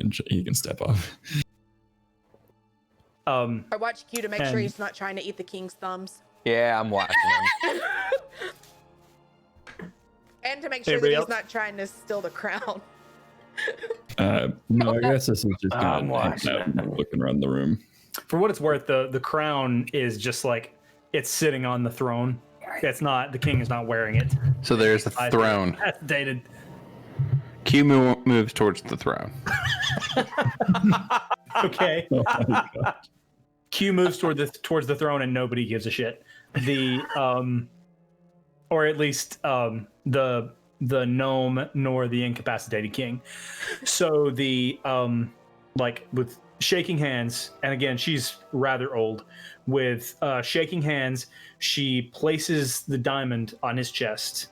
can step off. Um, I watch Q to make sure And- he's not trying to eat the king's thumbs, Yeah, I'm watching him. and to make sure that Anybody he's else? not trying to steal the crown. No, I guess this is just I'm kind watching. of looking around the room. for what it's worth, the crown is just like it's sitting on the throne. It's not, the king is not wearing it. So there's the I- throne. That's dated. Q moves towards the throne. Okay. Oh my God. Q moves towards the throne, and nobody gives a shit. The or at least the gnome nor the incapacitated king. So the like with shaking hands, and again she's rather old. With shaking hands, she places the diamond on his chest,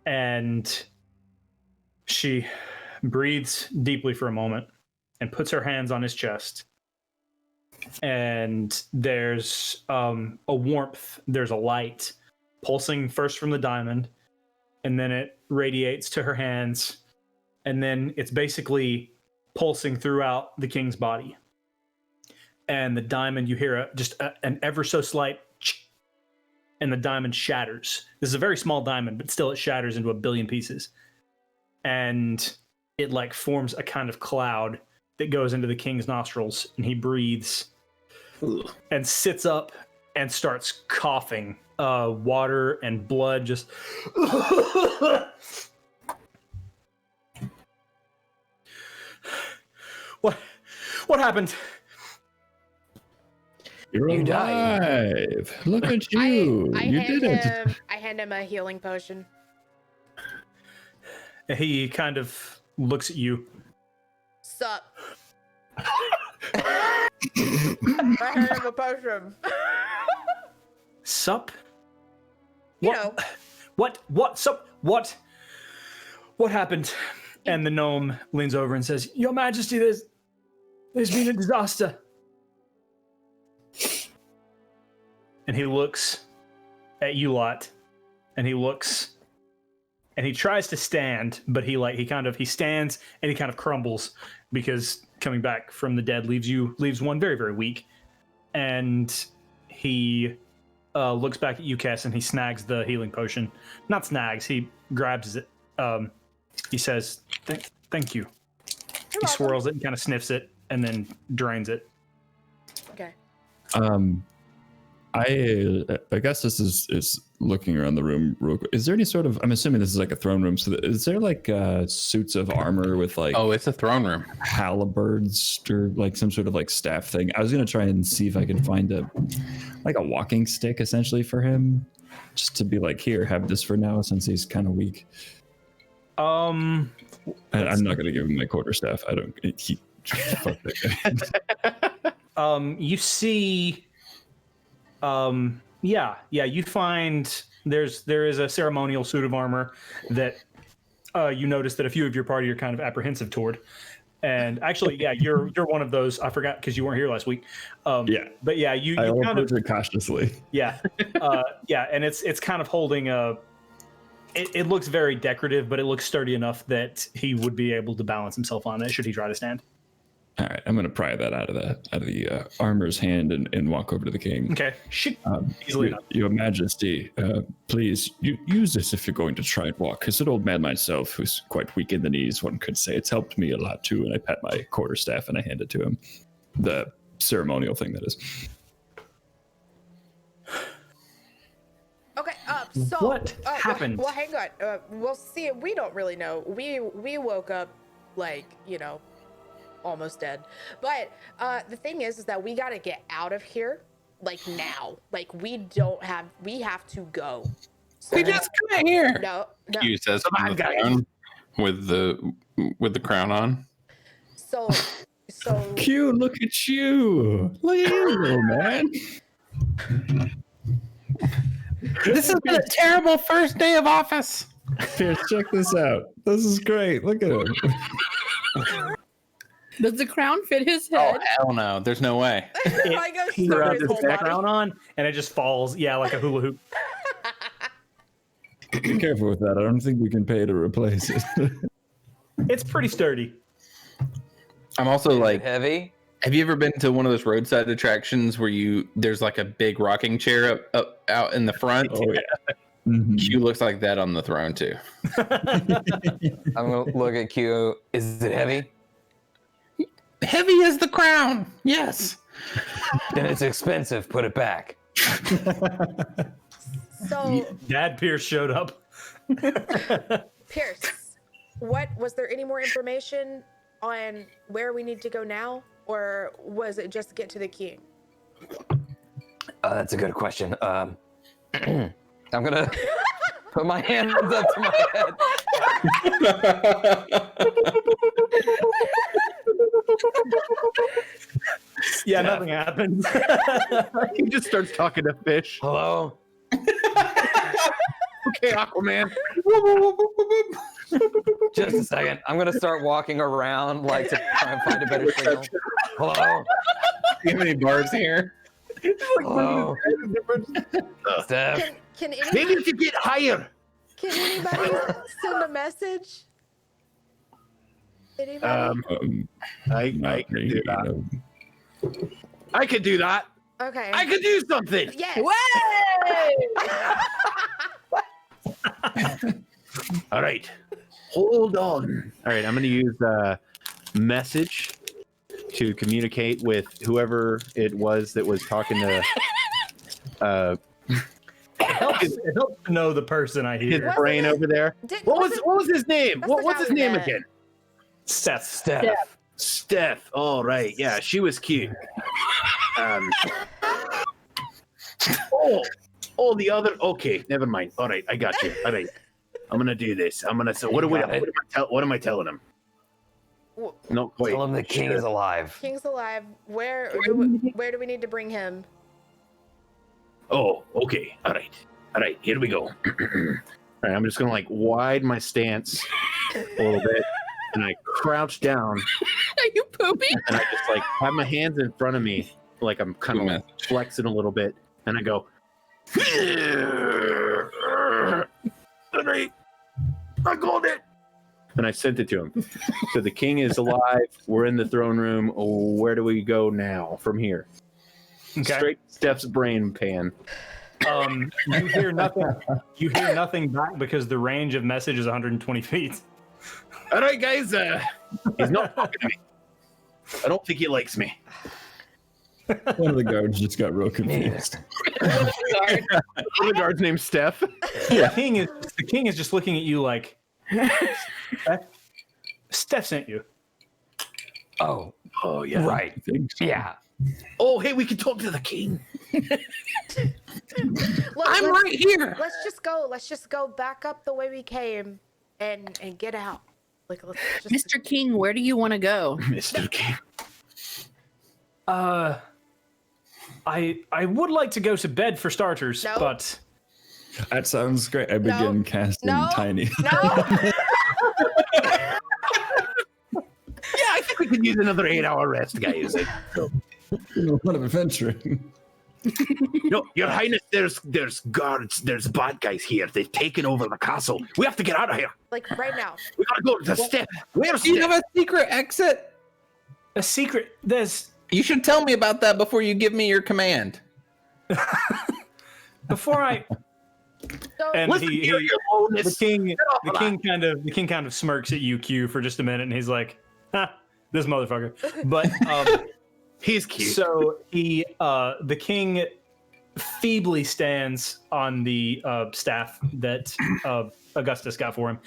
and she breathes deeply for a moment and puts her hands on his chest. And there's a warmth, there's a light pulsing first from the diamond, and then it radiates to her hands, and then it's basically pulsing throughout the king's body. And the diamond, you hear an ever so slight and the diamond shatters. This is a very small diamond, but still it shatters into a billion pieces. And it like forms a kind of cloud that goes into the king's nostrils, and he breathes and sits up and starts coughing. Water and blood just what happened? You're You died. alive. Look at you. I You hand did it. him. I hand him a healing potion. He kind of looks at you. Sup? I hand him a potion. Sup? You What? know. What? Sup? What happened? And the gnome leans over and says, "Your Majesty, there's been a disaster." And he looks at you lot, and he looks, and he tries to stand, but he stands and he kind of crumbles because coming back from the dead leaves one very, very weak. And he looks back at you, Cass, and he snags the healing potion. Not snags, he grabs it. He says, "Thank you." He welcome. swirls it and kind of sniffs it and then drains it. Okay. I guess this is looking around the room real quick. Is there any sort of, I'm assuming this is like a throne room, so is there like suits of armor with like Oh, it's a throne room. halberds or like some sort of like staff thing? I was gonna try and see if I could find a walking stick essentially for him, just to be like, here, have this for now since he's kind of weak. Um, I'm not gonna give him my quarterstaff. I don't. Fuck that guy. you see, you find there is a ceremonial suit of armor that you notice that a few of your party are kind of apprehensive toward. And actually, yeah, you're one of those. I forgot because you weren't here last week. Yeah, But yeah, you I kind of, approach it cautiously. yeah, and it's kind of holding a. It looks very decorative, but it looks sturdy enough that he would be able to balance himself on it should he try to stand. All right, I'm gonna pry that out of the armor's hand and walk over to the king. Okay, easily enough. Your Majesty, please use this if you're going to try and walk. As an old man myself, who's quite weak in the knees, one could say it's helped me a lot too. And I pat my quarterstaff and I hand it to him, the ceremonial thing that is. Okay. So What happened? Well, hang on. We'll see. We don't really know. We woke up like almost dead. But the thing is that we got to get out of here like now. Like we have to go. So, We just come here. no. Q says Come on, from the guys. throne with the crown on. So Q, look at you. Look at you, little man. This has been a terrible first day of office. Pierce, check this out. This is great. Look at him. Does the crown fit his Oh head? hell no! There's no way. I go He over his puts whole the body. crown on, and it just falls. Yeah, like a hula hoop. Be careful with that. I don't think we can pay to replace it. It's pretty sturdy. I'm also like, Heavy. have you ever been to one of those roadside attractions where there's like a big rocking chair up out in the front? Oh yeah. Mhm. Q looks like that on the throne too. I'm gonna look at Q. Is it heavy? Heavy as the crown. Yes. Then it's expensive. Put it back. So Dad Pierce showed up. Pierce, what was there any more information on where we need to go now, or was it just get to the king? That's a good question. I'm gonna put my hands up to my head. Yeah, nothing happens. He just starts talking to fish. Hello. Okay, Aquaman. Just a second. I'm gonna start walking around like to try and find a better signal. Hello. Do you have any bars here? Hello. Steph. Can Maybe anybody, if you get higher. can anybody send a message? Anybody? I Not can really, do that. no. I could do that. Okay. I could do something. Yes. All right. Hold on. All right, I'm going to use message to communicate with whoever it was that was talking to It helps to know the person I his hear. What? brain over there. What was his name? That's the What's guy his we name met. again? Steph. Steph. Steph. All right. Yeah, she was cute. Oh, the other. Okay, never mind. All right, I got you. All right, I'm gonna do this. I'm gonna. So what am I telling him? W- No, wait. Tell him the king is alive. King's alive. Where do we need to bring him? Oh, okay. All right. Here we go. All right, I'm just gonna like widen my stance a little bit, and I crouch down, Are you pooping? and I just like have my hands in front of me, like I'm kind of like flexing a little bit, and I go. All right, I called it. And I sent it to him. So the king is alive. We're in the throne room. Where do we go now from here? Okay. Straight Steph's brain pan. You hear nothing. You hear nothing back because the range of message is 120 feet. All right, guys. He's not talking to me. I don't think he likes me. One of the guards just got real confused. One of the guards named Steph. The king is just looking at you like, Steph sent you. Oh, Oh yeah. right. I think so. Yeah. Oh hey, we can talk to the king. I'm right here. Let's just go back up the way we came and get out. Like let's just Mr. King, where do you want to go? Mr. King. I would like to go to bed for starters, No. but That sounds great. I begin casting No. tiny. No. Yeah, I think we could use another 8-hour rest, guys. A lot of adventuring. No, Your Highness, there's guards, there's bad guys here. They've taken over the castle. We have to get out of here. Like right now. We gotta go to Steph. Where's Do you Steph? have a secret exit? a secret. You should tell me about that before you give me your command. Before I So and Listen he, here, he Your Holiness. the king kind of smirks at you, Q, for just a minute, and he's like, "Ha, this motherfucker." But He's cute. so the king feebly stands on the staff that Augustus got for him,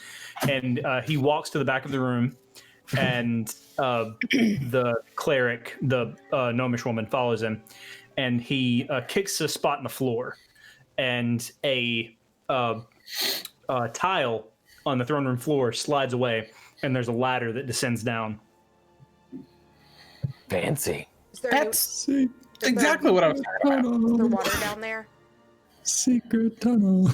and he walks to the back of the room, and the cleric, the gnomish woman, follows him, and he kicks a spot in the floor, and a tile on the throne room floor slides away, and there's a ladder that descends down. Fancy. Is there That's is exactly what I was talking about. Is there water down there? Secret tunnel.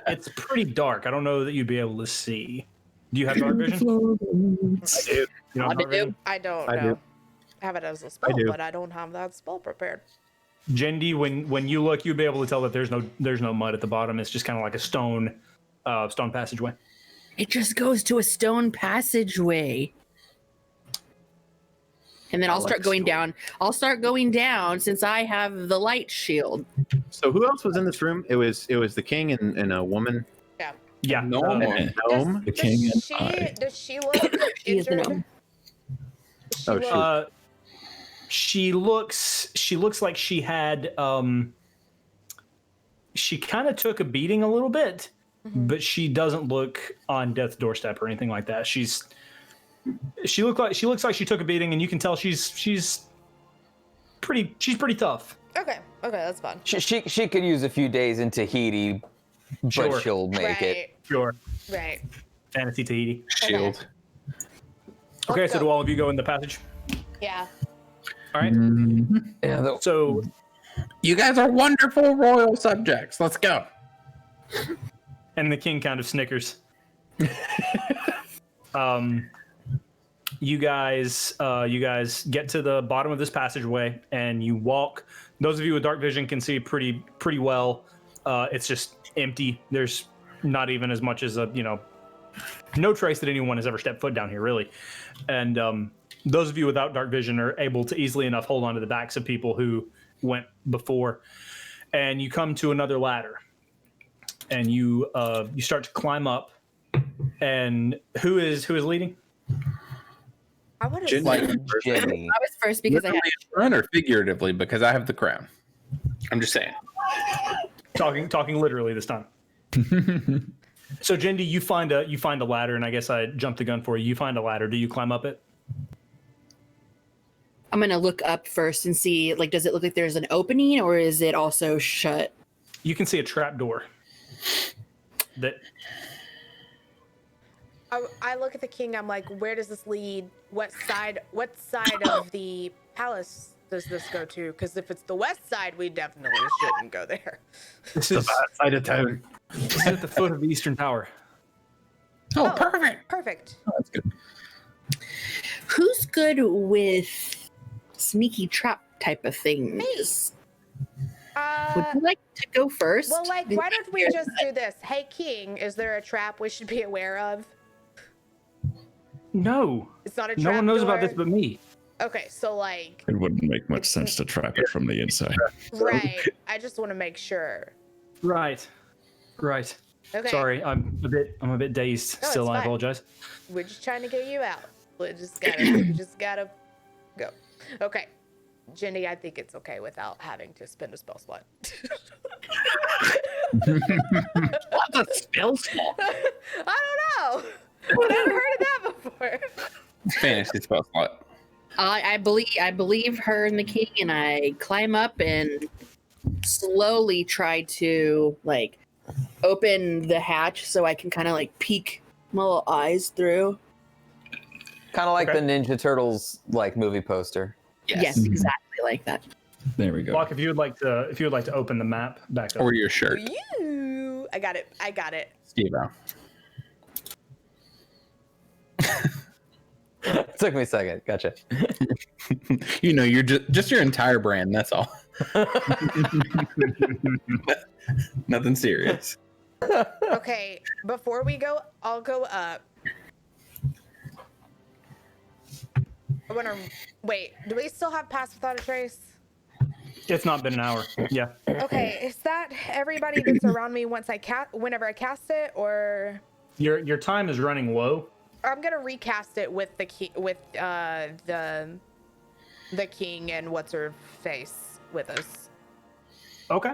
It's pretty dark. I don't know that you'd be able to see. Do you have dark vision? Floorboards. You don't have I dark do. vision? I don't I know. do. I have it as a spell, do. but I don't have that spell prepared. Jendi, when you look, you'd be able to tell that there's no mud at the bottom. It's just kind of like a stone passageway. It just goes to a stone passageway. And then I'll start going down. I'll start going down since I have the light shield. So who else was in this room? It was the king and a woman. Yeah. No uh, one. Gnome. The king and I. Does she look She is the injured? gnome. Does she Oh, look- shoot. she looks like she had she kind of took a beating a little bit, but she doesn't look on death's doorstep or anything like that. She looks like she took a beating, and you can tell she's pretty tough. Okay, that's fine. She could use a few days in Tahiti, but Sure. she'll make it. Sure. Right. Fantasy Tahiti. Shield. Okay, Let's so go. do all of you go in the passage? Yeah. All right. Yeah, So You guys are wonderful royal subjects. Let's go. and the king kind of snickers. You guys get to the bottom of this passageway and you walk. Those of you with dark vision can see pretty well. It's just empty. There's not even as much as no trace that anyone has ever stepped foot down here, really. And those of you without dark vision are able to easily enough hold on to the backs of people who went before. And you come to another ladder, and you start to climb up. And who is leading? I would have Like Jenny. I was first because I had. literally run or figuratively because I have the crown. I'm just saying. Talking literally this time. So Jendi, you find a ladder, and I guess I jumped the gun for you. You find a ladder. Do you climb up it? I'm gonna look up first and see. Like, does it look like there's an opening, or is it also shut? You can see a trap door. That I look at the king. I'm like, where does this lead? What side of the palace does this go to? Because if it's the west side, we definitely shouldn't go there. this The is, bad side of town. this is at the foot of the Eastern Tower. Oh, perfect. Perfect. Oh, that's good. Who's good with sneaky trap type of things? Would you like to go first? Well, like, why don't we just do this? Hey, king, is there a trap we should be aware of? No, It's not a trap no one knows about door? this but me. Okay, so like, It wouldn't make much sense to trap it from the inside. right. I just want to make sure. Right. Okay. Sorry, I'm a bit dazed No, still. it's I fine. apologize. We're just trying to get you out. We just gotta go. Okay. Jenny, I think it's okay without having to spend a spell slot. What's a spell slot? I don't know. I've never heard of that before. Fantasy spell slot. I believe her and the king, and I climb up and slowly try to like open the hatch so I can kind of like peek my little eyes through. Kind of like Okay. the Ninja Turtles like movie poster. Yes, exactly like that. There we go. Locke, if you would like to open the map back up. Or your shirt. You. I got it. Steve out. Took me a second. Gotcha. You know, you're just your entire brand. That's all. Nothing serious. Okay, before we go, I'll go up. I want to wait. Do we still have Pass Without a Trace? It's not been an hour. Yeah. Okay, is that everybody that's around me whenever I cast it, or Your time is running low. I'm gonna recast it with the the king and what's her face with us. Okay.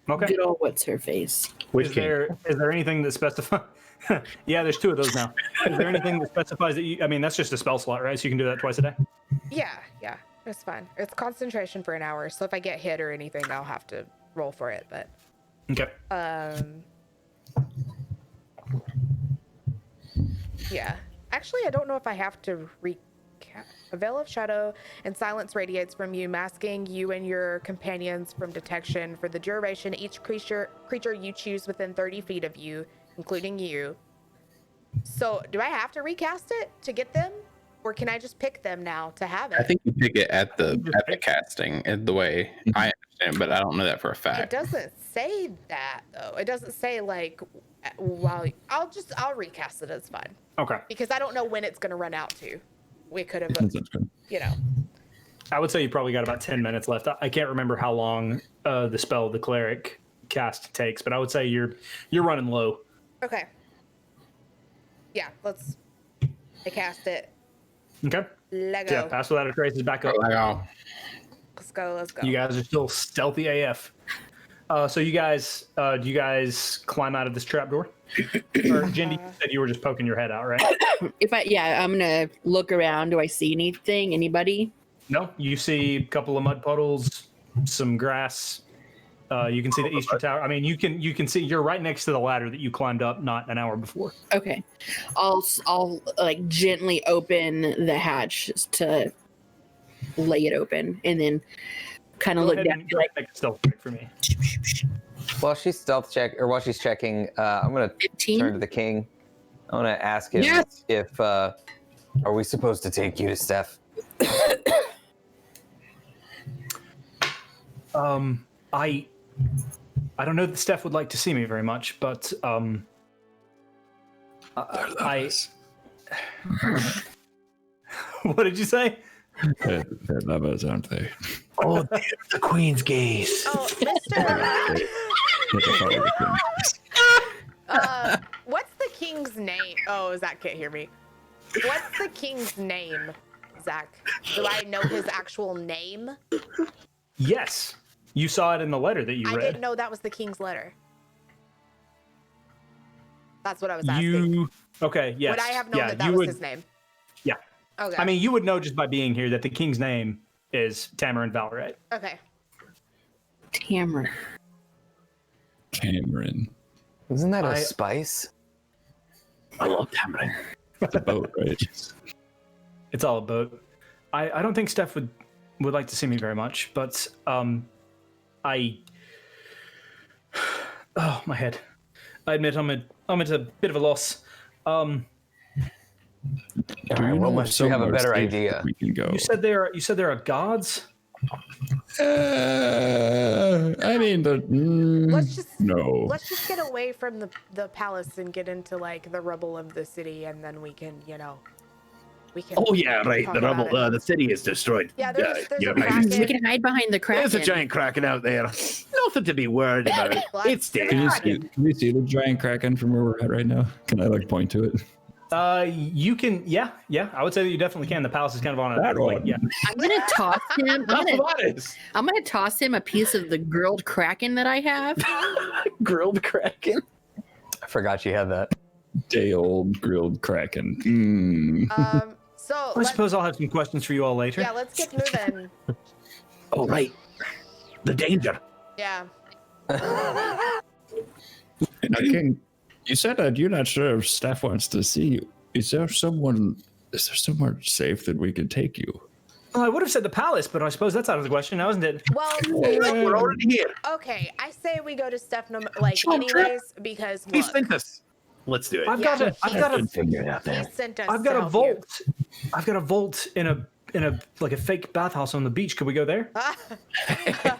Okay. Good old what's her face? Which Is king? there anything that specifies? Yeah, there's two of those now. Is there anything that specifies that you? I mean, that's just a spell slot, right? So you can do that twice a day. Yeah, that's fine. It's concentration for an hour, so if I get hit or anything, I'll have to roll for it. But Okay. Yeah. Actually, I don't know if I have to a veil of shadow and silence radiates from you, masking you and your companions from detection for the duration. Each creature you choose within 30 feet of you, including you. So, do I have to recast it to get them, or can I just pick them now to have it? I think you pick it at the casting, the way I understand, but I don't know that for a fact. It doesn't say that though. It doesn't say like, well, I'll recast it. It's fine. Okay. Because I don't know when it's gonna run out to. We could have, That sounds good. you know. I would say you probably got about 10 minutes left. I can't remember how long the spell the cleric cast takes, but I would say you're running low. Okay. Yeah, I cast it. Okay. Lego. Yeah, pass without a trace is back up. Let's go. You guys are still stealthy AF. So you guys, do you guys climb out of this trapdoor? Or Jindy, you said you were just poking your head out, right? I'm gonna look around. Do I see anything? Anybody? No, you see a couple of mud puddles, some grass. You can see the Easter Tower. I mean, you can see you're right next to the ladder that you climbed up not an hour before. Okay, I'll like gently open the hatch to lay it open, and then kind of look down. Go ahead and make a stealth check for me. While she's checking, I'm gonna 15? turn to the king. I want to ask him Yes. if are we supposed to take you to Steph? I don't know that Steph would like to see me very much, but what did you say? They're lovers, aren't they? Oh, the queen's gaze. Oh, Mr. What's the king's name? Oh, Zach can't hear me. What's the king's name, Zach? Do I know his actual name? Yes. You saw it in the letter that you I read. didn't know that was the king's letter. That's what I was asking. Okay, yes. Would I have known that was his name? Yeah. Okay. I mean, you would know just by being here that the king's name is Tamarin Valorate. Okay. Cameron. Isn't that a spice? I love Tamarin. It's a boat, right? It's all a boat. I don't think Steph would like to see me very much, but oh, my head. I admit I'm at a bit of a loss. All right, well, must we have a better idea? We can go. You said there are gods? I mean, Let's just no. Let's just get away from the palace and get into like the rubble of the city, and then we can, we can. Oh yeah, right. talk The about rubble. it. The city is destroyed. Yeah, there's you're a right. kraken. We can hide behind the kraken. There's a giant kraken out there. Nothing to be worried about. Well, It's that's dead. the Can we see the giant kraken from where we're at right now? Can I like point to it? You can, yeah. I would say that you definitely can. The palace is kind of on a, like, yeah. I'm gonna toss him. That's I'm gonna toss him a piece of the grilled kraken that I have. grilled kraken. I forgot you had that. Day old grilled kraken. So I suppose I'll have some questions for you all later. yeah, let's get moving. Oh right. The danger. Yeah. King, you said that you're not sure if Steph wants to see you. Is there somewhere safe that we could take you? Well, I would have said the palace, but I suppose that's out of the question now, isn't it? Well, We're already here. okay. I say we go to Steph anyways because He look, sent us. Let's do it. I've got a figure it out he there. sent us. I've got to a help you. vault. I've got a vault in a like a fake bathhouse on the beach. Could we go there? How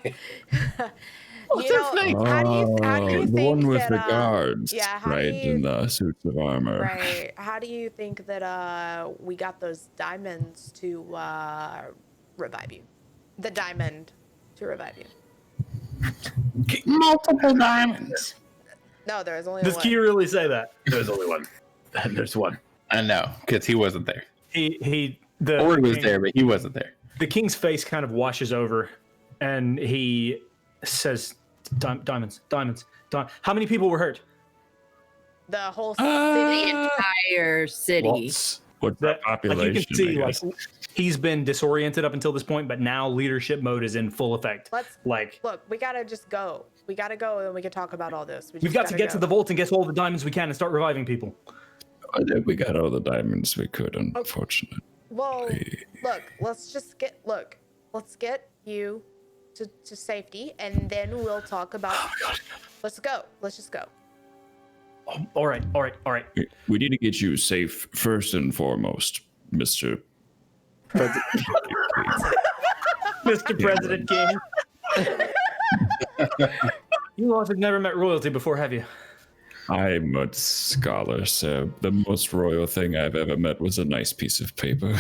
do you the think one with that, the guards, yeah, how right, do you- in the suits of armor. Right. How do you think that we got those diamonds to revive you? The diamond to revive you. Multiple diamonds. No, there is only Does one. Key really say that? There's only one. There's one. I know, because he wasn't there. The Ord was king- there, but he wasn't there. The king's face kind of washes over, and he says, "Diamonds. How many people were hurt?" The whole The city. entire city. What's that that like population? you can see, I like guess? he's been disoriented up until this point, but now leadership mode is in full effect. Let's Like look. We gotta just go. We gotta go, and then we can talk about all this. we've got to get to the vault and get all the diamonds we can and start reviving people. I think we got all the diamonds we could, unfortunately. Well, look. Let's get you to safety, and then we'll talk about. Let's go. Let's just go. All right. We need to get you safe first and foremost, Mr. Mr. President King. You all have never met royalty before, have you? I'm a scholar, so the most royal thing I've ever met was a nice piece of paper.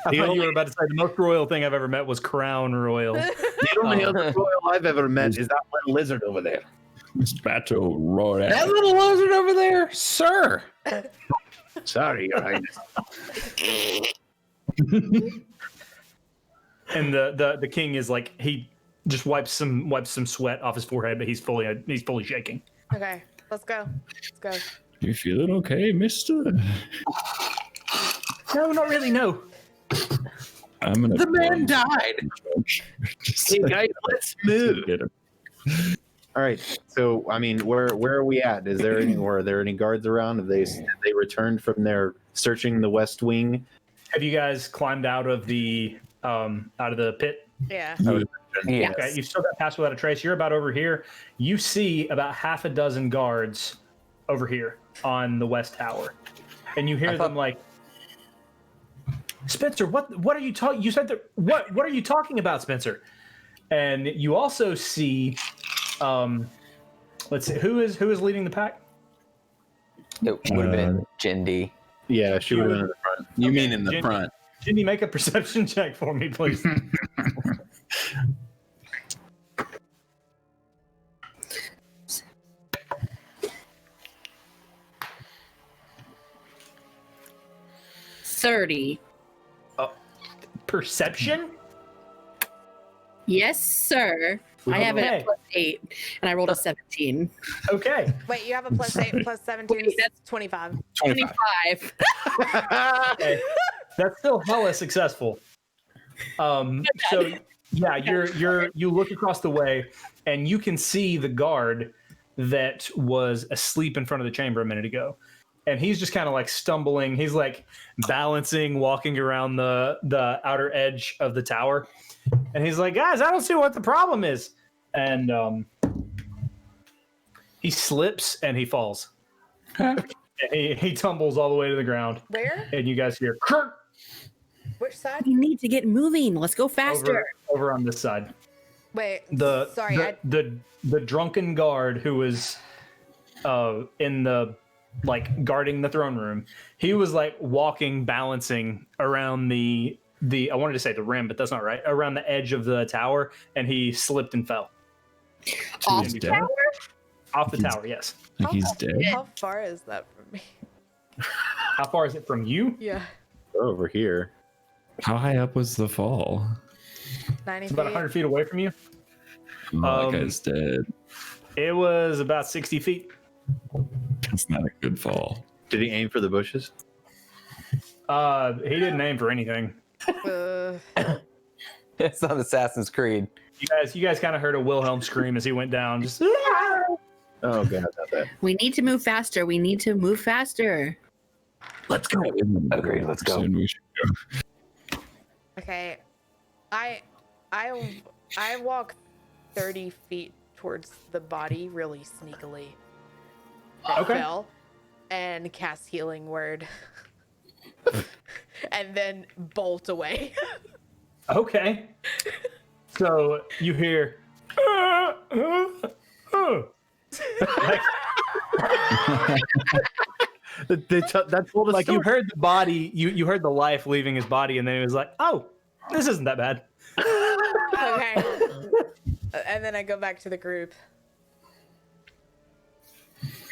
I thought you were about to say the most royal thing I've ever met was Crown Royal. The only other royal I've ever met is that little lizard over there. This battle royal. That little lizard over there, sir. Sorry, Your Highness. And the king is like, he just wipes some sweat off his forehead, but he's fully shaking. Okay, let's go. Let's go. You feeling okay, mister? No, not really. No. I'm gonna. The man died. Hey guys, let's move. All right. So, I mean, where are we at? Are there any guards around? Have they returned from their searching the West Wing? Have you guys climbed out of the pit? Yeah. Yes. Okay, you've still got Pass Without a Trace. You're about over here. You see about half a dozen guards over here on the West Tower, and you hear them like, Spencer, what are you talking? You said that what are you talking about, Spencer? And you also see, let's see, who is leading the pack? It would have been Jindy. Yeah, she would have been in the front. You mean in the Ginny- front? Ginny, make a perception check for me, please. $30. Perception? Yes, sir. I have it Okay. at +8, and I rolled a 17. Okay. Wait, you have a +8 plus 17 is that's- 25. 25. Okay. That's still hella successful. So yeah, you look across the way and you can see the guard that was asleep in front of the chamber a minute ago. And he's just kind of like stumbling. He's like balancing, walking around the outer edge of the tower. And he's like, guys, I don't see what the problem is. And he slips and he falls. He tumbles all the way to the ground. Where? And you guys hear "Krr!" Which side? We need to get moving. Let's go faster. over on this side. Wait. The drunken guard who was in the like guarding the throne room. He was like walking, balancing around the I wanted to say the rim, but that's not right. Around the edge of the tower, and he slipped and fell Off He's the dead. tower? off the tower. Yes. Like he's dead. How far is that from me? How far is it from you? Yeah. Over here. How high up was the fall? 90 It's about feet. 100 feet away from you. Oh, that guy's dead. It was about 60 feet. That's not a good fall. Did he aim for the bushes? He didn't aim for anything. It's on Assassin's Creed. You guys kind of heard a Wilhelm scream as he went down. Just Oh god, not that. We need to move faster. We need to move faster. Let's go. Agreed. Let's go. Soon we should go. Okay. I walk 30 feet towards the body really sneakily. That Okay. fell and cast healing word. And then bolt away. okay. So you hear. Like, That told us like you heard the body, you heard the life leaving his body, and then it was like, oh, this isn't that bad. Okay. And then I go back to the group.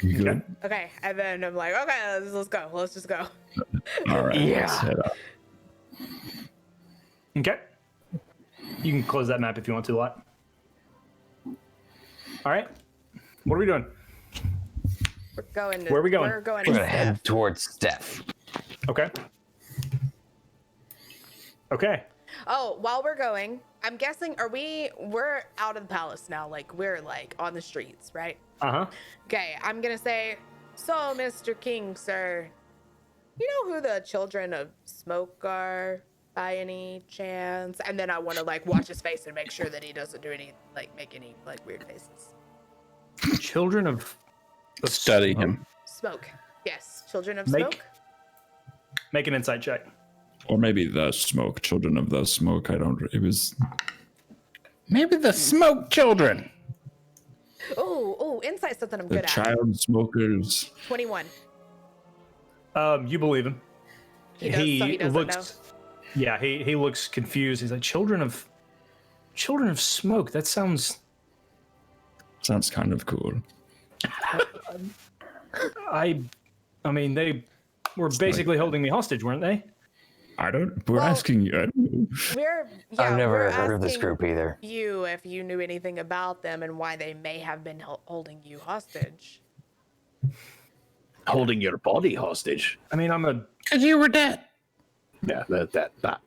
You good? Okay. And then I'm like, okay, let's go. Let's just go. All right. Yeah. Let's head up. Okay. You can close that map if you want to, Lot. All right. What are we doing? We're going to, Where are we going? We're going We're to gonna head towards Steph. Okay. Okay. Oh, while we're going, I'm guessing we're out of the palace now, like we're like on the streets, right? Uh-huh. Okay, I'm gonna say, so Mr. King, sir, you know who the children of smoke are by any chance? And then I want to like watch his face and make sure that he doesn't do any make any like weird faces. Children of Study him. Smoke. Yes, children of Make- smoke. Make an insight check. Or maybe the smoke, children of the smoke. I don't. It was. Maybe the smoke children. Oh, insight's something I'm The good at. child smokers. 21. You believe him. He does, so he doesn't looks. know. Yeah, he looks confused. He's like, children of smoke. That sounds. Sounds kind of cool. I mean, they were basically holding me hostage, weren't they? I don't. We're Well, asking you. I don't know. I've we're never heard of this asking group either. You, if you knew anything about them and why they may have been holding you hostage. Holding your body hostage. I mean, Because you were dead. Yeah, that.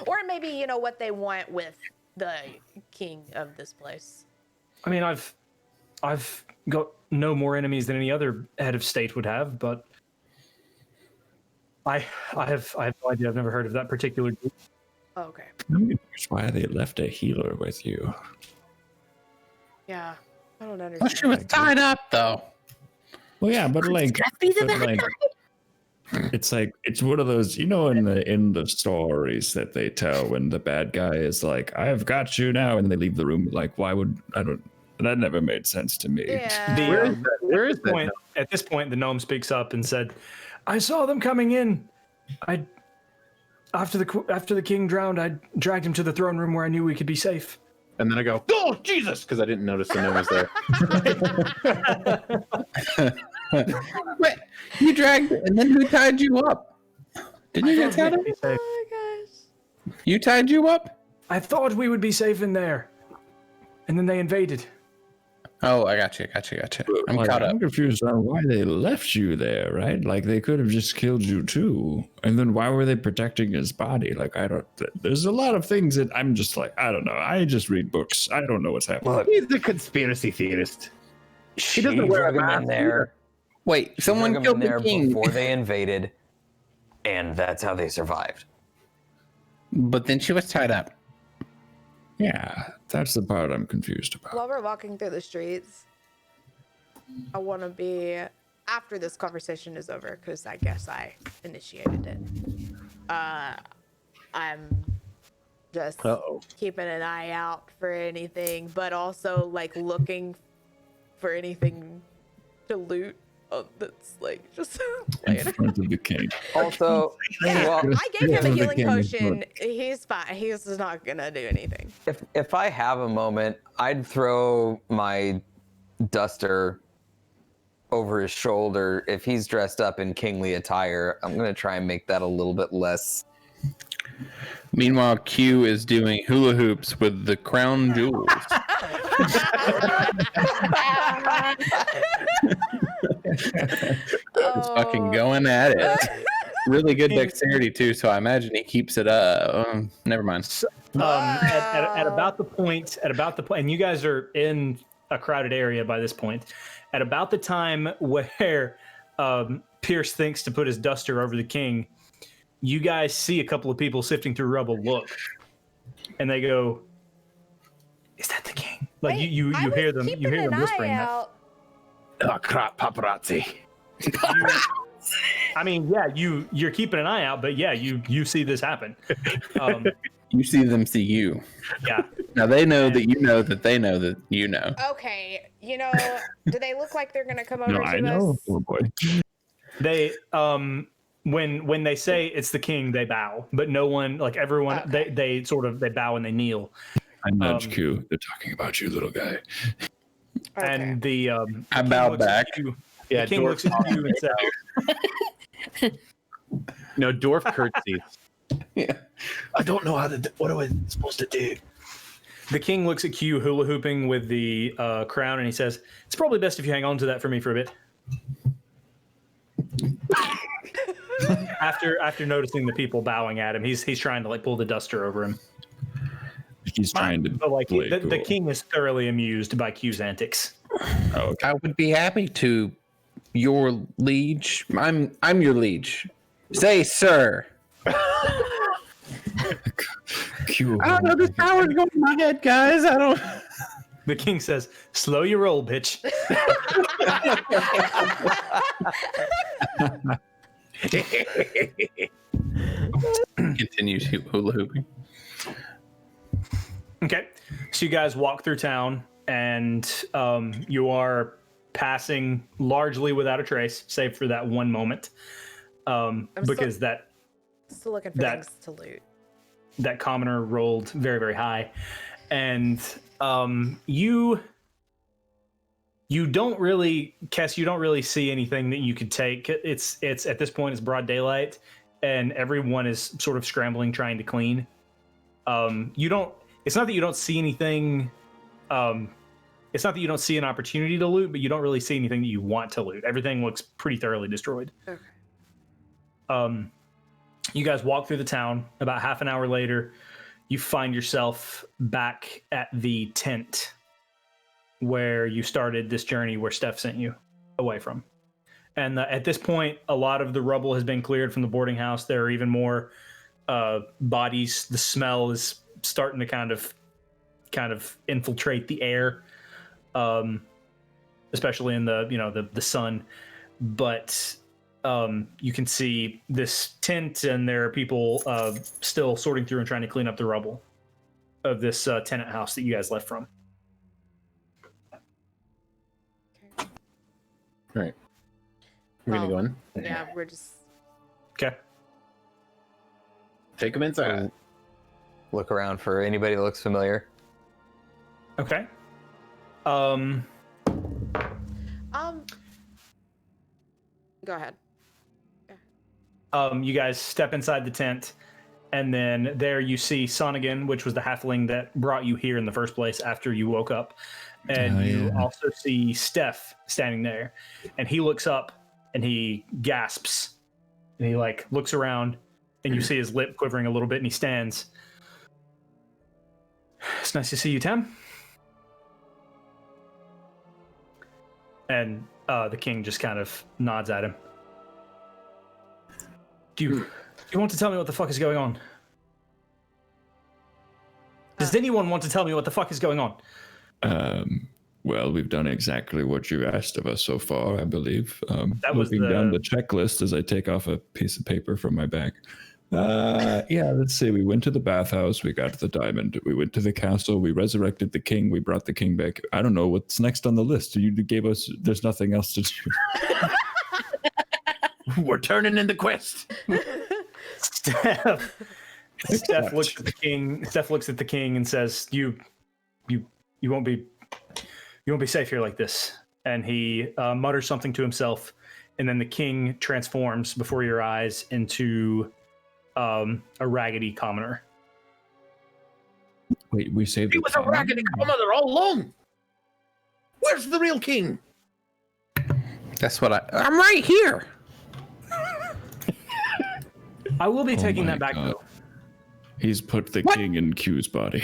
Or maybe, you know, what they want with the king of this place. I mean, I've got no more enemies than any other head of state would have, but I have no idea. I've never heard of that particular group. Oh, okay. I'm confused why they left a healer with you. Yeah. I don't understand. Well, she was tied up, though. Well, yeah, but like, it's like it's one of those, you know, in the stories that they tell when the bad guy is like, "I've got you now," and they leave the room. Like, why would I don't? That never made sense to me. Yeah. Where is that? At this point, the gnome speaks up and said, "I saw them coming in. After the king drowned, I dragged him to the throne room where I knew we could be safe." And then I go, "Oh Jesus!" because I didn't notice the gnome was there. Wait, you dragged it, and then who tied you up? Didn't you get tied up? Oh my gosh. You tied you up? I thought we would be safe in there, and then they invaded. Oh, I got you. I'm Like, caught up. I'm confused on why they left you there, right? Like they could have just killed you too. And then why were they protecting his body? Like I don't. There's a lot of things that I'm just like I don't know. I just read books. I don't know what's happening. Look, He's a conspiracy theorist. she doesn't wear a drug him mask in there. Wait, She someone drug him in killed there the king. before they invaded, and that's how they survived. But then she was tied up. Yeah, that's the part I'm confused about. While we're walking through the streets, I want to be, after this conversation is over, because I guess I initiated it. I'm just keeping an eye out for anything, but also like looking for anything to loot that's like just In front of the king. Also, yeah, well, I gave him a the healing king is potion. He's fine. He's not gonna do anything. if I have a moment, I'd throw my duster over his shoulder. If he's dressed up in kingly attire, I'm gonna try and make that a little bit less. Meanwhile, Q is doing hula hoops with the crown jewels. Fucking going at it. Really good dexterity too, so I imagine he keeps it up. Never mind. At about the point, and you guys are in a crowded area by this point. At about the time where Pierce thinks to put his duster over the king, you guys see a couple of people sifting through rubble look, and they go, "Is that the king?" Like Wait, you I was hear them keeping an whispering eye that. out. Oh crap, paparazzi. I mean, yeah, you're keeping an eye out, but yeah, you see this happen. You see them see you. Yeah. Now they know that you know that they know that you know. Okay, you know, do they look like they're gonna come over No, to I know. us? Oh boy. They when they say it's the king, they bow, but no one, like everyone, Okay. they sort of they bow and they kneel. I nudge Q. They're talking about you, little guy. Okay. And the I king bow looks at back. you- Yeah, the king looks at you and says, No, dwarf curtsies. Yeah. I don't know how to. What am I supposed to do? the king looks at Q hula hooping with the crown, and he says, "It's probably best if you hang on to that for me for a bit." After noticing the people bowing at him, he's trying to like pull the duster over him. He's trying to But like play the cool. king is thoroughly amused by Q's antics. Oh, okay. I would be happy to, your liege. I'm your liege. Say, sir. Q. I don't know. This power's going in my head, guys. I don't. The king says, "Slow your roll, bitch." Continues hula hooping. Okay, so you guys walk through town, and you are passing largely without a trace, save for that one moment, because Still looking for That- things to loot. that commoner rolled very, very high, and you don't really, Kess, you don't really see anything that you could take. It's at this point it's broad daylight, and everyone is sort of scrambling trying to clean. You don't. It's not that you don't see anything. It's not that you don't see an opportunity to loot, but you don't really see anything that you want to loot. Everything looks pretty thoroughly destroyed. Okay. You guys walk through the town. About half an hour later, you find yourself back at the tent where you started this journey where Steph sent you away from. And at this point, a lot of the rubble has been cleared from the boarding house. There are even more bodies. The smell is starting to kind of infiltrate the air, especially in the sun. But you can see this tent, and there are people still sorting through and trying to clean up the rubble of this tenant house that you guys left from. All right. We're gonna go in. Yeah, we're just. Okay. Take them inside. Look around for anybody that looks familiar. Okay. Go ahead. You guys step inside the tent, and then there you see Sonigan, which was the halfling that brought you here in the first place after you woke up. And you also see Steph standing there, and he looks up and he gasps, and he like looks around, and you see his lip quivering a little bit, and he stands. It's nice to see you, Tam. And the king just kind of nods at him. Do you want to tell me what the fuck is going on? Does anyone want to tell me what the fuck is going on? Well, we've done exactly what you asked of us so far, I believe. That was Looking the- down the checklist as I take off a piece of paper from my bag. Yeah, let's see. We went to the bathhouse. We got the diamond. We went to the castle. We resurrected the king. We brought the king back. I don't know what's next on the list. You gave us. There's nothing else to do. We're turning in the quest. Steph looks at the king. Steph looks at the king and says, "You won't be safe here like this." And he mutters something to himself, and then the king transforms before your eyes into a raggedy commoner. Wait, we saved. He was a raggedy commoner all along. Where's the real king? That's what I'm right here. I will be taking my that back God. though. He's put the king in Q's body.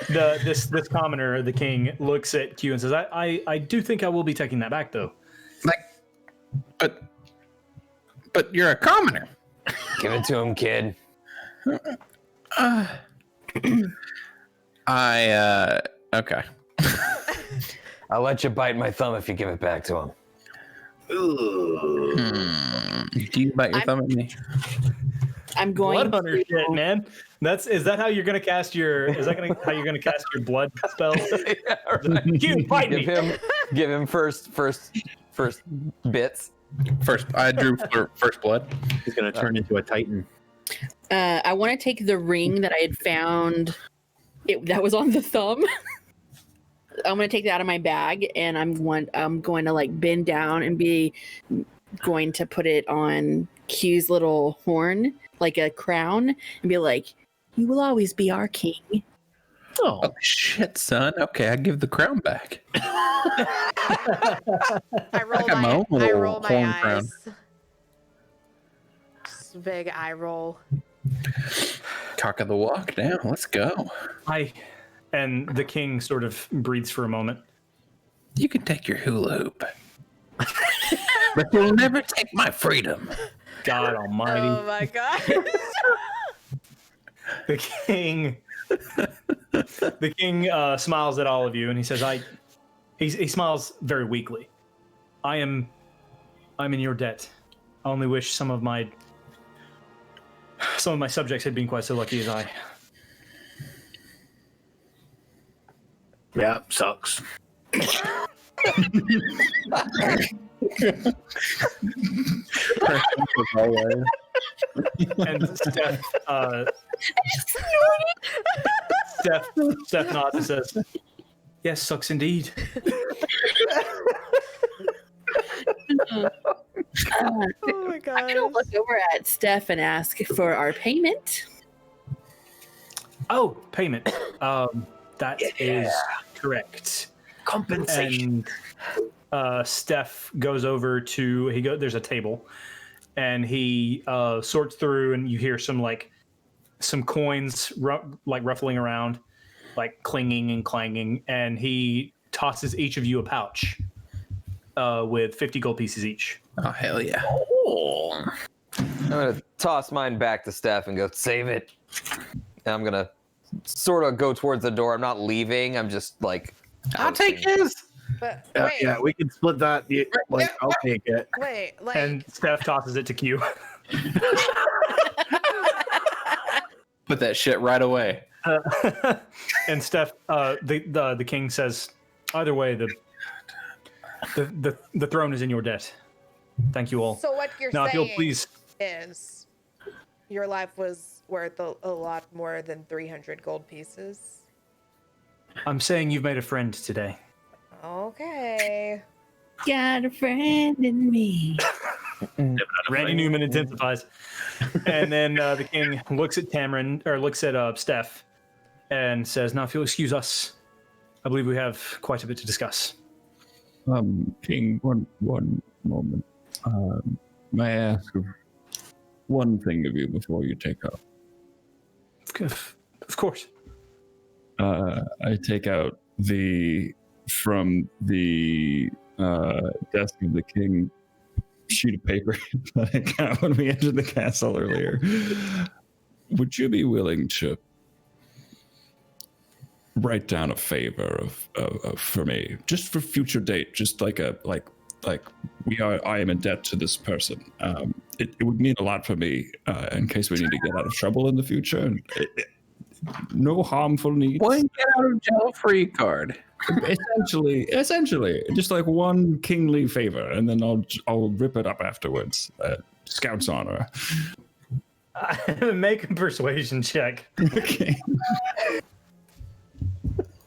This commoner, the king, looks at Q and says, I do think I will be taking that back though. But you're a commoner. Give it to him, kid. Okay. I'll let you bite my thumb if you give it back to him. Do you bite your thumb at me? I'm going Blood hunter to, shit, man. Is that how you're gonna cast your? How you're gonna cast your blood spell? Yeah, right. Q, bite me. Give him first bits. First, I drew first blood. He's gonna turn into a titan. I want to take the ring that I had found. That was on the thumb. I'm going to take that out of my bag, and I'm going to like bend down and going to put it on Q's little horn, like a crown, and be like, "You will always be our king." Oh, Oh shit, son. Okay, I give the crown back. I roll got my own I little roll my horn crown. eyes. Just a big eye roll. Cock of the walk now. Let's go. And the king sort of breathes for a moment. You can take your hula hoop, but you'll never take my freedom. God almighty. Oh my god. The king smiles at all of you and he says, he smiles very weakly. I'm in your debt. I only wish some of my subjects had been quite so lucky as I. Yeah, sucks. And Steph nods and says, "Yes, sucks indeed." Oh my god. I'm gonna look over at Steph and ask for our payment. Oh, payment. That is correct. Compensation. And Steph goes over to there's a table, and he sorts through, and you hear some coins ruffling around, like clinging and clanging, and he tosses each of you a pouch with 50 gold pieces each. Oh hell yeah! I'm gonna toss mine back to Steph and go save it. And I'm gonna sort of go towards the door. I'm not leaving. I'm just like, I'll take his. But wait, Yeah, we can split that. I'll take it. wait, like And Steph tosses it to Q. Put that shit right away. And Steph, the king says, "Either way, the throne is in your debt. Thank you all. so what you're Now, if you'll saying please." is your life was worth a lot more than 300 gold pieces. I'm saying you've made a friend today. Okay. Got a friend in me. Randy Newman intensifies. And then the king looks at Steph and says, "Now, if you'll excuse us, I believe we have quite a bit to discuss." King, one moment. May I ask one thing of you before you take off? Of course. I take out from the desk of the king sheet of paper that I got when we entered the castle earlier. Would you be willing to write down a favor of for me, just for future date, just like I am in debt to this person. It would mean a lot for me in case we need to get out of trouble in the future. No harmful needs. One get out of jail free card. Essentially, just like one kingly favor, and then I'll rip it up afterwards. Scout's honor. Make a persuasion check. Okay.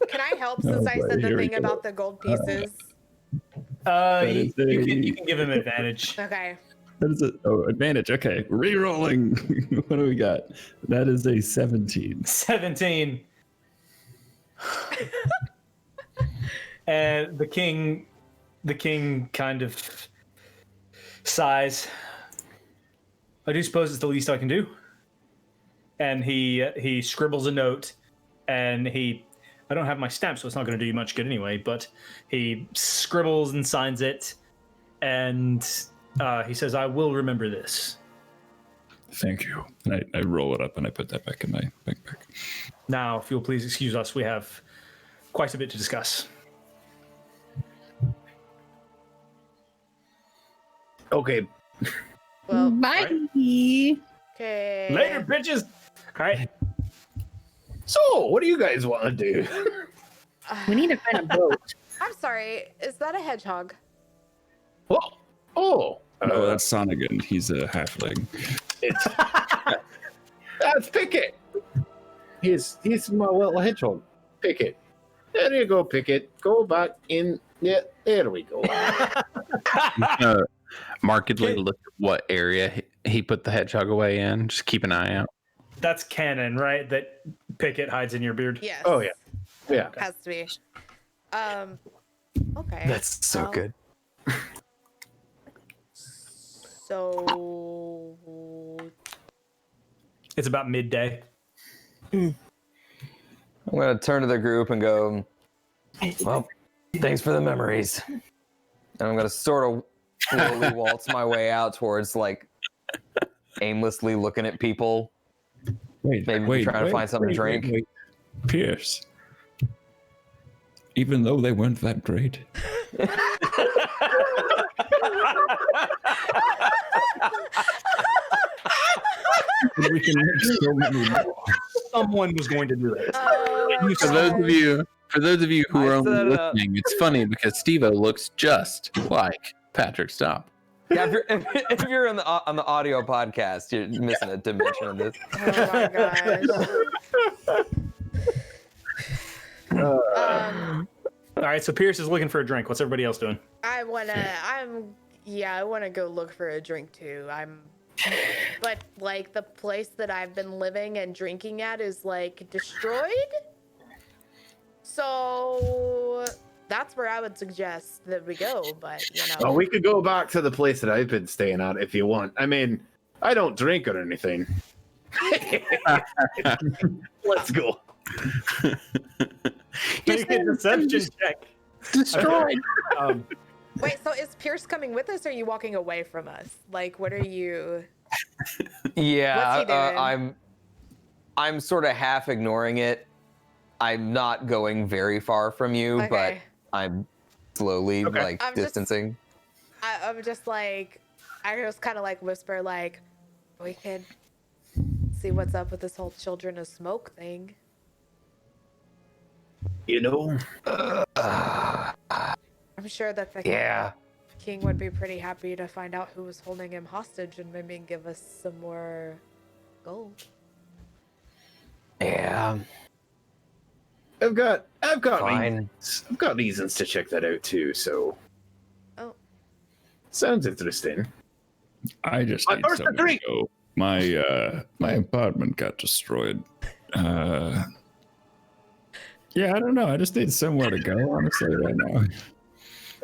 Can I help since I said the thing about the gold pieces? You can give him advantage. Okay. That is advantage. Okay, re-rolling. What do we got? That is a 17. 17. And the king kind of sighs. "I do suppose it's the least I can do." And he scribbles a note, and I don't have my stamp, so it's not going to do you much good anyway, but he scribbles and signs it, and he says, "I will remember this." Thank you. And I roll it up and I put that back in my backpack. Now, if you'll please excuse us, we have quite a bit to discuss. Okay. Well, Bye. okay. Later, bitches! All right. So, what do you guys want to do? We need to find a boat. I'm sorry. Is that a hedgehog? Oh, Oh, that's Sonigan. He's a halfling. it's that's Picket. He's my little hedgehog. Picket. There you go, Picket. Go back in. Yeah, there we go. Markedly look at what area he put the hedgehog away in. Just keep an eye out. that's canon, right? That Pickett hides in your beard. Yes. Oh, yeah. Yeah. Has to be. Okay. That's so well, good. So It's about midday. I'm gonna turn to the group and go, well, thanks for the memories. And I'm gonna sort of slowly waltz my way out towards like aimlessly looking at people. Maybe trying to find something to drink. Wait. Pierce. Even though they weren't that great. We can make so many more. Someone was going to do it. For those of you who I are only set it up. listening, it's funny because Steve-O looks just like Patrick Stomp. Yeah, if you're on the audio podcast, you're missing a dimension of this. Oh my gosh. All right, so Pierce is looking for a drink. What's everybody else doing? I wanna go look for a drink too. But like the place that I've been living and drinking at is like destroyed. So that's where I would suggest that we go, but Well, we could go back to the place that I've been staying at if you want. I mean, I don't drink or anything. Let's go. Make a deception check. Destroyed. Wait, so is Pierce coming with us or are you walking away from us? Like, what are you? Yeah, What's he doing? I'm sort of half ignoring it. I'm not going very far from you, but Okay. I'm slowly Okay. like I'm just- distancing. I'm just like, I just kind of like whisper like, we could see what's up with this whole children of smoke thing. You know, I'm sure that the Yeah. king would be pretty happy to find out who was holding him hostage and maybe give us some more gold. Yeah. I've got Fine. I've got reasons to check that out too. So, Oh. sounds interesting. I just My need first somewhere drink. to go. My apartment got destroyed. Yeah, I don't know. I just need somewhere to go, honestly, right now.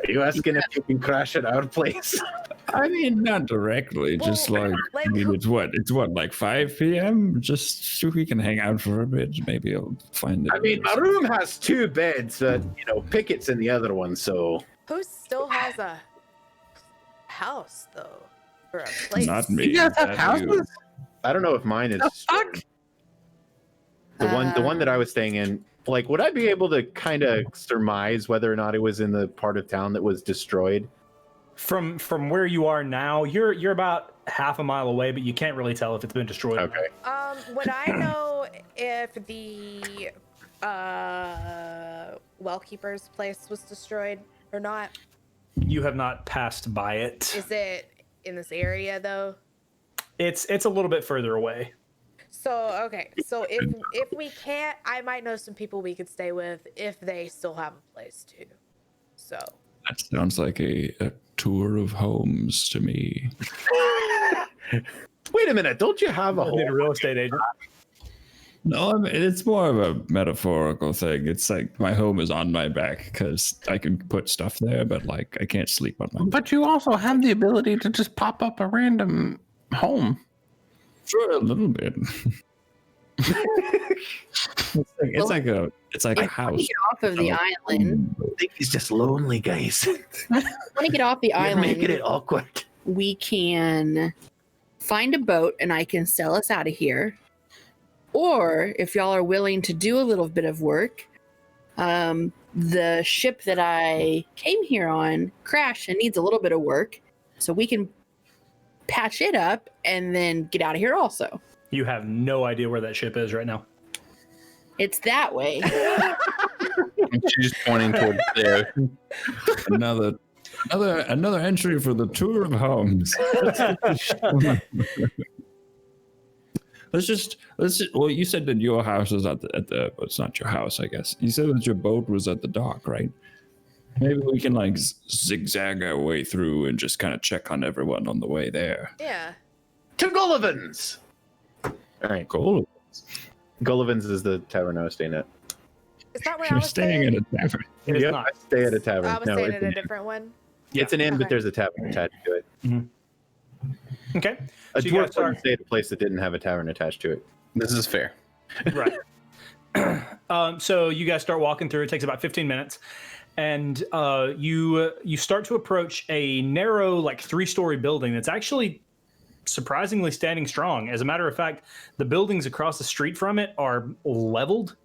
Are you asking if you can crash at our place? I mean, not directly, just Well, like, like I mean, who- it's what, like 5 p.m. Just so we can hang out for a bit. Maybe I'll find it. I mean, my room has 2 beds, but Pickett's in the other one, so Who still has a house though, or a place? Not me. You guys have That's you. houses? I don't know if mine is Fuck. the one that I was staying in. Like, would I be able to kind of surmise whether or not it was in the part of town that was destroyed? From where you are now, you're about half a mile away, but you can't really tell if it's been destroyed. Okay. Would I know if the well-keeper's place was destroyed or not? You have not passed by it. Is it in this area though? It's a little bit further away. So okay, so if we can't, I might know some people we could stay with if they still have a place too. So That sounds like a tour of homes to me. Wait a minute! Don't you have a I need a whole? real estate agent. No, I mean, it's more of a metaphorical thing. It's like my home is on my back because I can put stuff there, but like I can't sleep on my But you also have the ability to just pop up a random home. for a little bit. It's like a If you house. want to get off of the island, I think he's just lonely, guys. want to get off the You're island, making it awkward. we can find a boat and I can sell us out of here. Or if y'all are willing to do a little bit of work, the ship that I came here on crashed and needs a little bit of work. So we can patch it up and then get out of here also. You have no idea where that ship is right now. It's that way. She's just pointing towards there. another entry for the tour of homes. let's well, you said that your house is at the well, it's not your house, I guess. You said that your boat was at the dock, right? Maybe we can like zigzag our way through and just kind of check on everyone on the way there. yeah, To Gullivan's. All right. Cool. Gullivan's is the tavern I was staying at. Is that where I You're was staying at a tavern. It is Yep, not. I stay at a tavern. I was No, staying it's at a an, different one. it's an inn, Okay. but there's a tavern attached to it. Okay. A So you guys dwarf start- wouldn't stay at a place that didn't have a tavern attached to it. This is fair. Right. So you guys start walking through. It takes about 15 minutes, and you start to approach a narrow, like 3-story building that's actually surprisingly standing strong. As a matter of fact, the buildings across the street from it are leveled,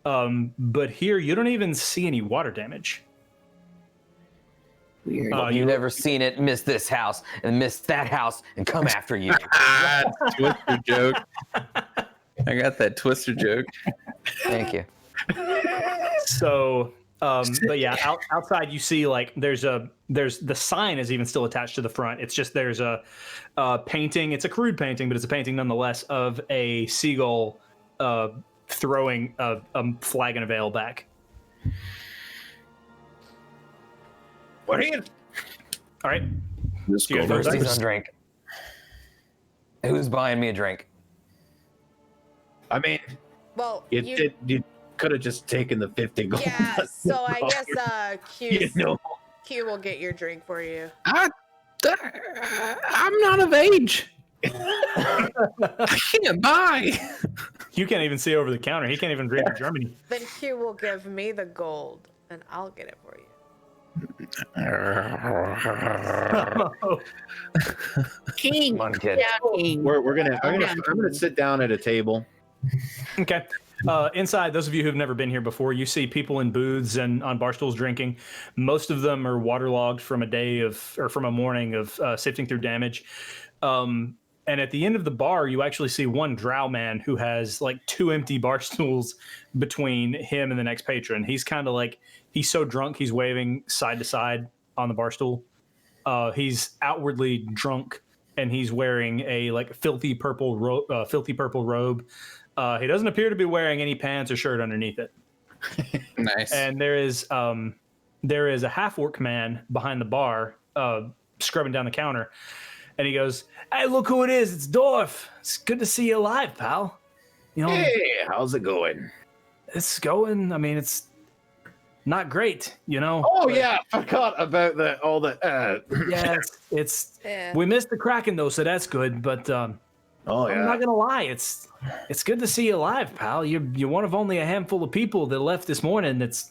but here you don't even see any water damage. Weird. You've never seen it miss this house and miss that house and come after you. Twister joke. I got that Twister joke. Thank you. So, but yeah, outside you see like there's the sign is even still attached to the front. It's just there's a painting. It's a crude painting, but it's a painting nonetheless of a seagull throwing a flag and a veil back. We're here. All right. This So you guys Goldberg- go Thirsties on drink. Who's buying me a drink? I mean, Well, you could have just taken the 50 gold. yeah. So I guess You know, Q will get your drink for you. I'm not of age. I can't buy. You can't even see over the counter. He can't even read in Germany. Then Q will give me the gold, and I'll get it for you. King. Come on, kid. Yeah, King. I'm gonna sit down at a table. Okay. Inside, those of you who've never been here before, you see people in booths and on bar stools drinking. Most of them are waterlogged from from a morning of sifting through damage. And at the end of the bar, you actually see one drow man who has like 2 empty bar stools between him and the next patron. He's kind of like, he's so drunk, he's waving side to side on the bar stool. He's outwardly drunk, and he's wearing a like filthy purple robe. He doesn't appear to be wearing any pants or shirt underneath it. Nice. And there is a half orc man behind the bar, scrubbing down the counter, and he goes, "Hey, look who it is! It's Dorf. It's good to see you alive, pal. You know, hey, how's it going? it's going. I mean, it's not great, you know. Oh but yeah, I forgot about all the. yeah, it's Yeah. we missed the Kraken though, so that's good. But Oh I'm yeah. not gonna lie, it's good to see you alive, pal. You're one of only a handful of people that left this morning that's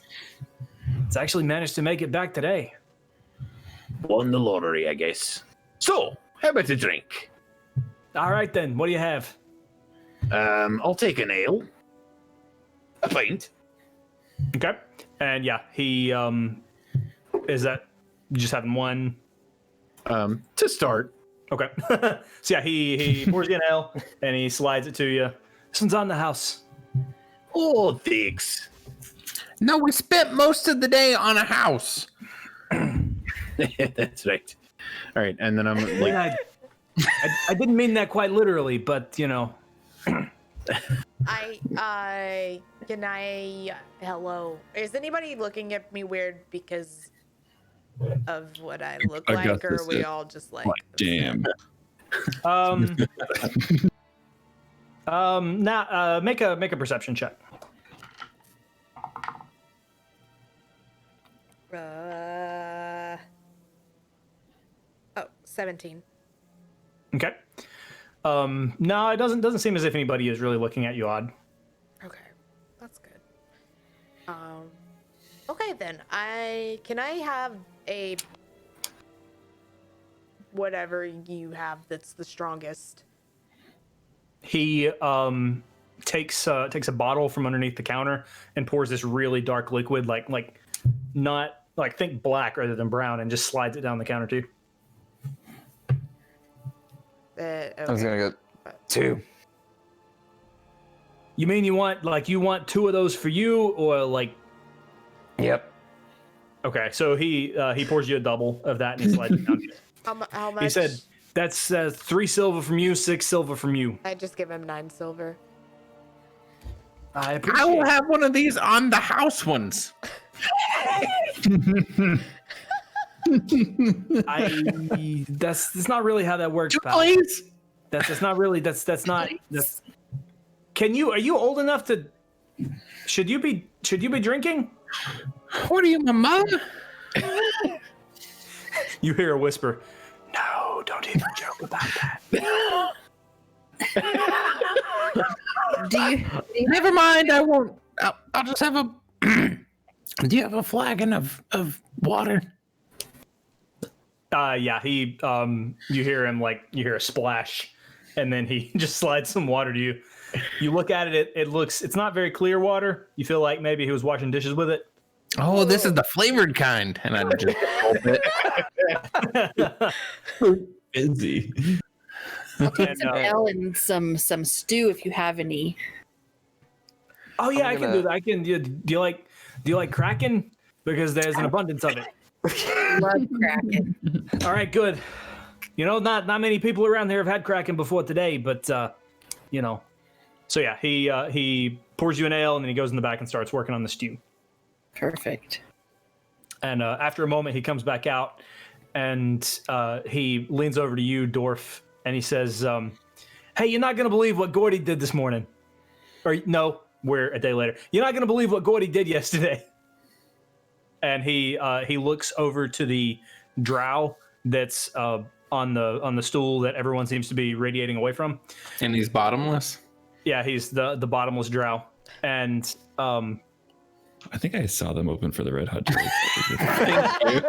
actually managed to make it back today. Won the lottery, I guess. So, how about a drink? All right then, what do you have? I'll take an ale. A pint. Okay, and yeah, he is that just having one? To start. Okay, so yeah, he pours you an ale and he slides it to you. This one's on the house. Oh, thanks. No, we spent most of the day on a house. That's right. All right, and then I'm I mean, like, I didn't mean that quite literally, but you know. Hello. Is anybody looking at me weird because of what I look I like, got or this, are we yeah. all just like, Damn. Now make a perception check. oh, 17. Okay. No, it doesn't seem as if anybody is really looking at you odd. Okay, that's good. Okay then. Can I have a whatever you have that's the strongest? He takes a bottle from underneath the counter and pours this really dark liquid, like not like think black rather than brown, and just slides it down the counter too. I was Okay. gonna go 2. You mean you want 2 of those for you, or like? Yep. Okay, so he pours you a double of that and he slides it down. How much? He said, "That's 3 silver from you, 6 silver from you." I just give him 9 silver. I I appreciate will it. have one of these on the house ones. That's not really how that works, pal. Please. That's not really. That's not. That's. Can you? Are you old enough to? Should you be drinking? What are you, my mom? You hear a whisper. No, don't even joke about that. Do you Never mind. I won't. I'll just have a. Do you have a flagon of water? Yeah. He. You hear him you hear a splash, and then he just slides some water to you. You look at it. It's not very clear water. You feel like maybe he was washing dishes with it. Oh, this is the flavored kind, and I just Busy. I'll take And, some ale and some stew if you have any. Oh yeah, I can gonna- do that. I can. Do you like Kraken? Because there's an abundance of it. Love Kraken. All right, good. Not many people around here have had Kraken before today, but So yeah, he pours you an ale and then he goes in the back and starts working on the stew. Perfect. And after a moment, he comes back out and he leans over to you, Dorf, and he says, "Hey, you're not gonna believe what Gordy did this morning." Or no, we're a day later. You're not gonna believe what Gordy did yesterday. And he looks over to the drow that's on the stool that everyone seems to be radiating away from. and he's bottomless. Yeah, he's the bottomless drow. And I think I saw them open for the Red Hot Chili Peppers.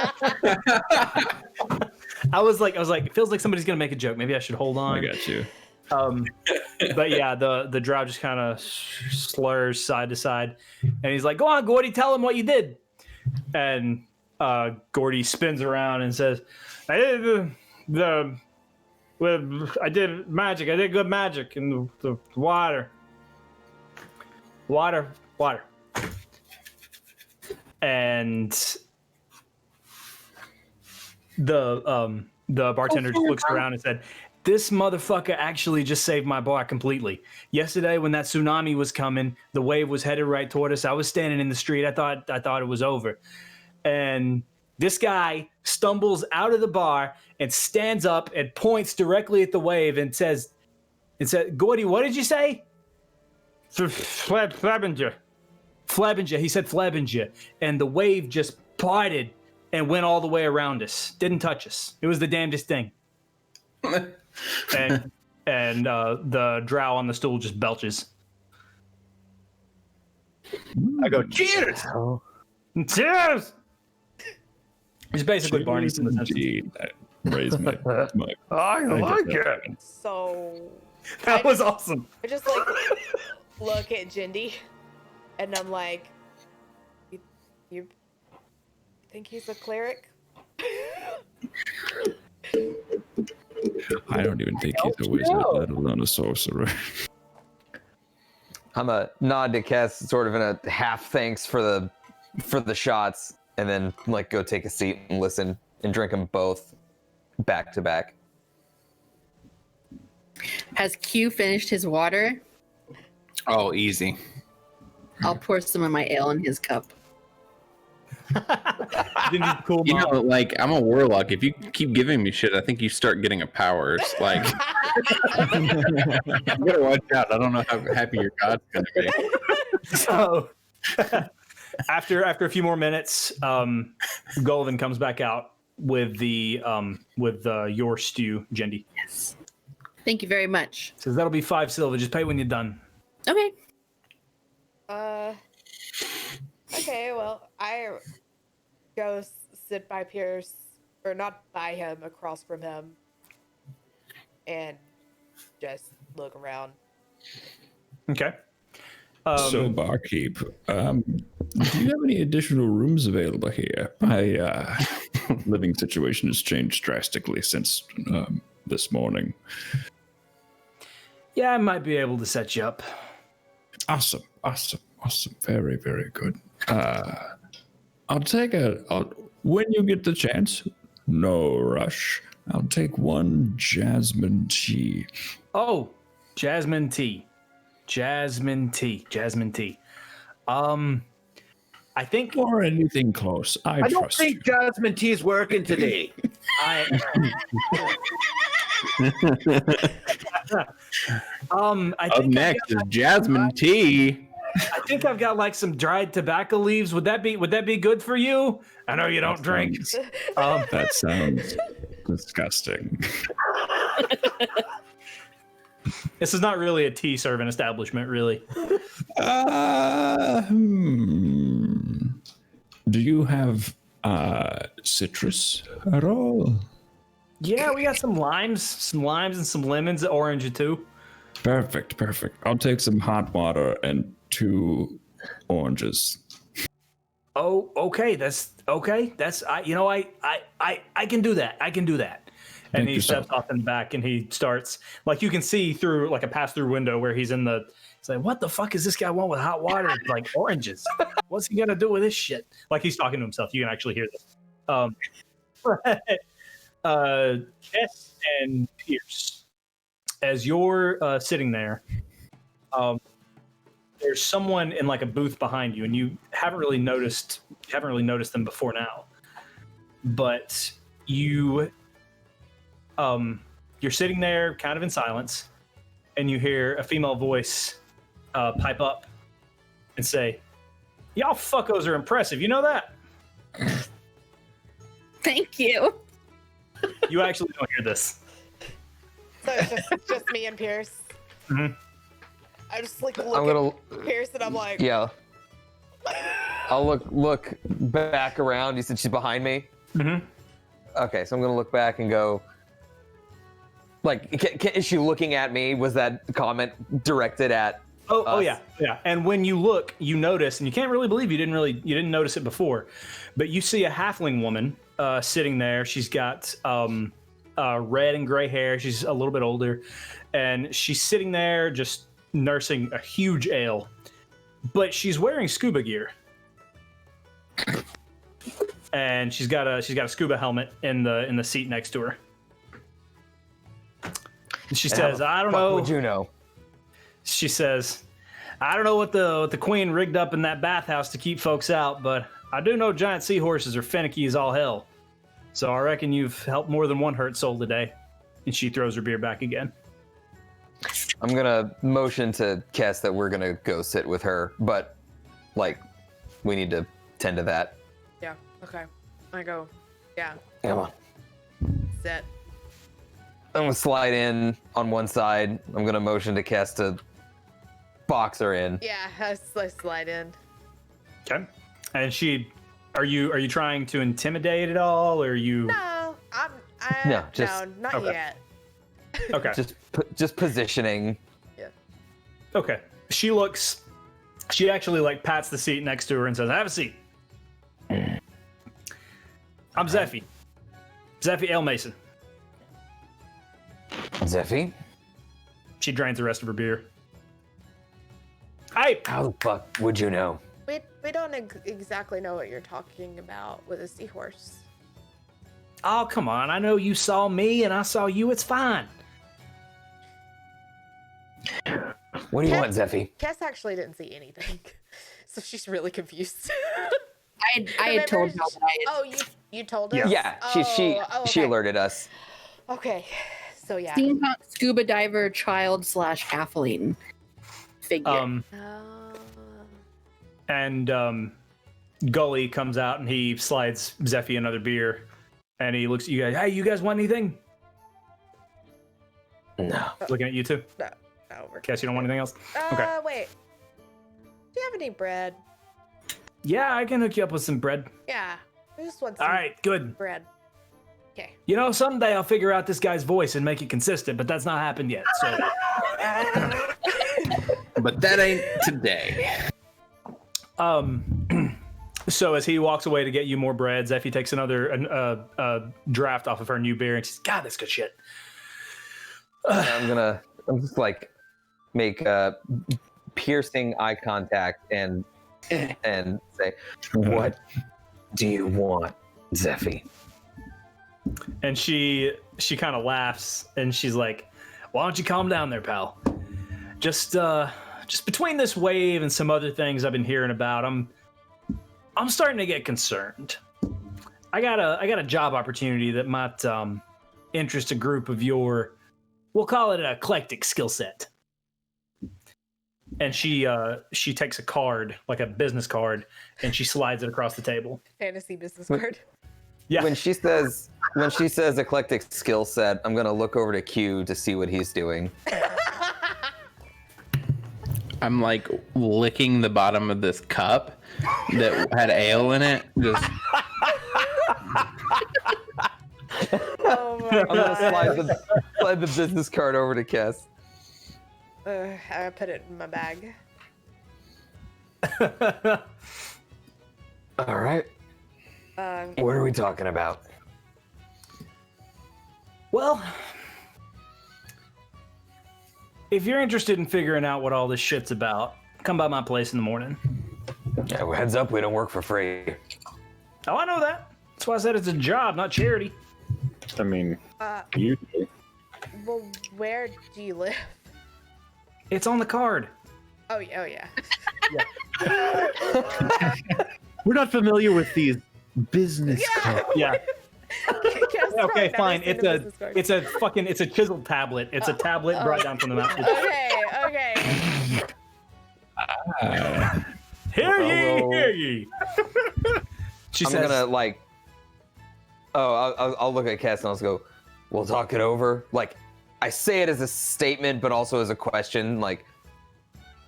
I was like, it feels like somebody's gonna make a joke. Maybe I should hold on. I got you. But yeah, the drow just kind of slurs side to side, and he's like, "Go on, Gordy, tell him what you did." And Gordy spins around and says, "I did I did magic. I did good magic in the water. And the bartender just looks around and said, "This motherfucker actually just saved my bar completely. Yesterday, when that tsunami was coming, the wave was headed right toward us. I was standing in the street. I thought it was over, and this guy stumbles out of the bar and stands up and points directly at the wave and said, Gordy, what did you say?" Flabinger. He said Flabinger. And the wave just parted and went all the way around us. Didn't touch us. It was the damnedest thing. and the drow on the stool just belches. I go, cheers! Cheers! He's basically Barney from the Simpsons. Indeed. I raise my I like get that. it. So That was awesome. I just look at Jindy, and I'm like, you think he's a cleric? I don't even think he's a wizard, let alone a sorcerer. I'm a nod to Cass, sort of in a half thanks for the shots, and then go take a seat and listen and drink them both back to back. Has Q finished his water? Oh, easy. I'll pour some of my ale in his cup. Jindy's cool, You mom. know, I'm a warlock. If you keep giving me shit, I think you start getting a power. It's like, you better watch out. I don't know how happy your god's gonna be. So after a few more minutes, Gullivan comes back out with your stew, Jindy. Yes. Thank you very much. Says that'll be 5 silver. Just pay when you're done. Okay. Okay, well, I go sit by Pierce, or not by him, across from him, and just look around. Okay. So, barkeep, do you have any additional rooms available here? My living situation has changed drastically since this morning. Yeah, I might be able to set you up. Awesome. Very, very good. I'll take when you get the chance, no rush. I'll take one jasmine tea. Oh, jasmine tea. I think Or anything close. I I don't trust think Jasmine Tea's working today. I Up think next is jasmine tea. I think I've got like some dried tobacco leaves. Would that be good for you? I know you don't drink. That sounds disgusting. This is not really a tea serving establishment, really. Do you have citrus at all? Yeah, we got some limes and some lemons, orange too. Perfect. I'll take some hot water and 2 oranges. Oh, okay. That's okay. That's I can do that. And Thank he you, steps sir. off in the back and he starts, like, you can see through like a pass-through window where he's in the. It's like, what the fuck is this guy want with hot water? Like oranges. What's he gonna do with this shit? Like he's talking to himself. You can actually hear this. Jess and Pierce, as you're sitting there, there's someone in like a booth behind you, and you haven't really noticed them before now. But you're sitting there kind of in silence, and you hear a female voice pipe up and say, "Y'all fuckos are impressive. You know that?" Thank you. You actually don't hear this. So it's just me and Pierce. Mhm. I just like I'm look gonna, at Pierce and I'm like, yeah. I'll look back around. You said she's behind me. Mm-hmm. Okay, so I'm gonna look back and go. Like, is she looking at me? Was that comment directed at? Oh us? yeah. And when you look, you notice, and you can't really believe you didn't notice it before, but you see a halfling woman sitting there. She's got red and gray hair. She's a little bit older, and she's sitting there just nursing a huge ale, but she's wearing scuba gear, and she's got a scuba helmet in the seat next to her. And she says, "I don't know." Would you know? She says, "I don't know what the queen rigged up in that bathhouse to keep folks out, but I do know giant seahorses are finicky as all hell. So I reckon you've helped more than one hurt soul today." And she throws her beer back again. I'm gonna motion to Kess that we're gonna go sit with her, but like, we need to tend to that. yeah, okay. I go, yeah, Come on. sit. I'm gonna slide in on one side. I'm gonna motion to Kess to box her in. Yeah, I slide in. Okay. And are you trying to intimidate at all, or are you? No, No, no, not okay. yet. Okay. Just positioning. Okay. She actually like pats the seat next to her and says, "Have a seat. I'm Zeffy Ale Mason." Zeffy, She drains the rest of her beer. Hey, how the fuck would you know? We don't exactly know what you're talking about with a seahorse. oh come on! I know you saw me and I saw you. It's fine. What do you want, Zeffy? Kess actually didn't see anything, so she's really confused. I had told her that Oh, you told us? Yeah, she okay. alerted us. Okay, so yeah. steampunk scuba diver child / halfling figure. Oh. And Gully comes out and he slides Zeffy another beer, and he looks at you guys. Hey, you guys want anything? No. Looking at you two. No, we're Guess you don't want anything else. Okay. Wait. Do you have any bread? Yeah, I can hook you up with some bread. Yeah, I just want some All right, good. bread. Okay. You know, someday I'll figure out this guy's voice and make it consistent, but that's not happened yet. So, But that ain't today. so as he walks away to get you more bread, Zeffy takes another draft off of her new beer, and she's, God, that's good shit. I'm just like make piercing eye contact and say, "What do you want, Zeffy?" And she kind of laughs, and she's like, "Why don't you calm down there, pal? Just between this wave and some other things I've been hearing about, I'm starting to get concerned. I got a job opportunity that might interest a group of your, we'll call it an eclectic skill set. And she takes a card, like a business card, and she slides it across the table. Fantasy business card. Yeah. When she says eclectic skill set, I'm gonna look over to Q to see what he's doing. I'm like licking the bottom of this cup that had ale in it. Just Oh my I'm gonna god. slide the business card over to Cass. I put it in my bag. All right. What are we talking about? Well, if you're interested in figuring out what all this shit's about, come by my place in the morning. Yeah, well, heads up, we don't work for free. Oh, I know that. That's why I said it's a job, not charity. I mean, Uh, usually. well, where do you live? It's on the card. Oh yeah. We're not familiar with these business cards. Yeah. Cass Okay, probably fine. never seen a business card. It's a chiseled tablet. It's a tablet brought down from the mountain. Okay. Hear ye, Hello. hear ye. She I'm says, gonna like. Oh, I'll look at Cass and I'll just go. We'll talk it over. Like, I say it as a statement, but also as a question. Like,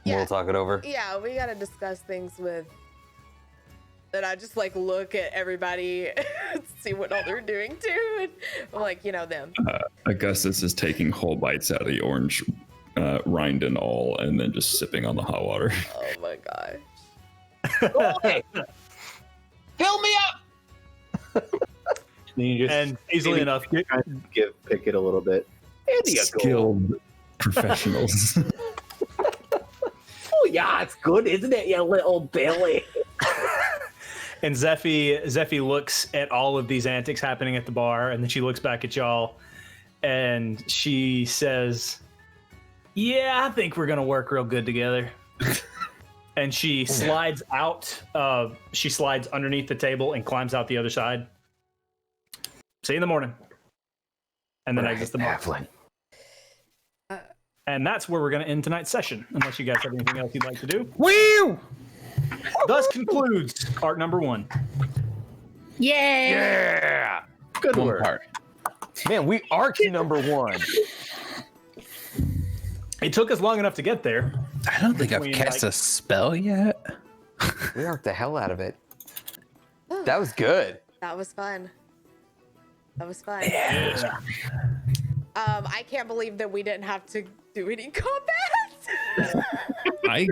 Yeah. we'll talk it over. Yeah, we gotta discuss things with. And I just like look at everybody, see what all they're doing too, and I'm like, them. Augustus is taking whole bites out of the orange rind and all, and then just sipping on the hot water. Oh my gosh. Fill me up. You just and easily enough, give Pickett a little bit. Here you go. Skilled professionals. Oh yeah, it's good, isn't it, you little Billy? and Zeffy looks at all of these antics happening at the bar, and then she looks back at y'all, and she says, "Yeah, I think we're gonna work real good together." And she slides out. She slides underneath the table and climbs out the other side. See you in the morning. And then exits the bar. Halfling. And that's where we're going to end tonight's session, unless you guys have anything else you'd like to do. woo! Thus concludes arc number 1. Yay! Yeah. Good One work. part. Man, we arced number 1. It took us long enough to get there. I don't think I've Between, cast like- a spell yet. We arced the hell out of it. That was good. That was fun. Yeah. I can't believe that we didn't have to do any combat. I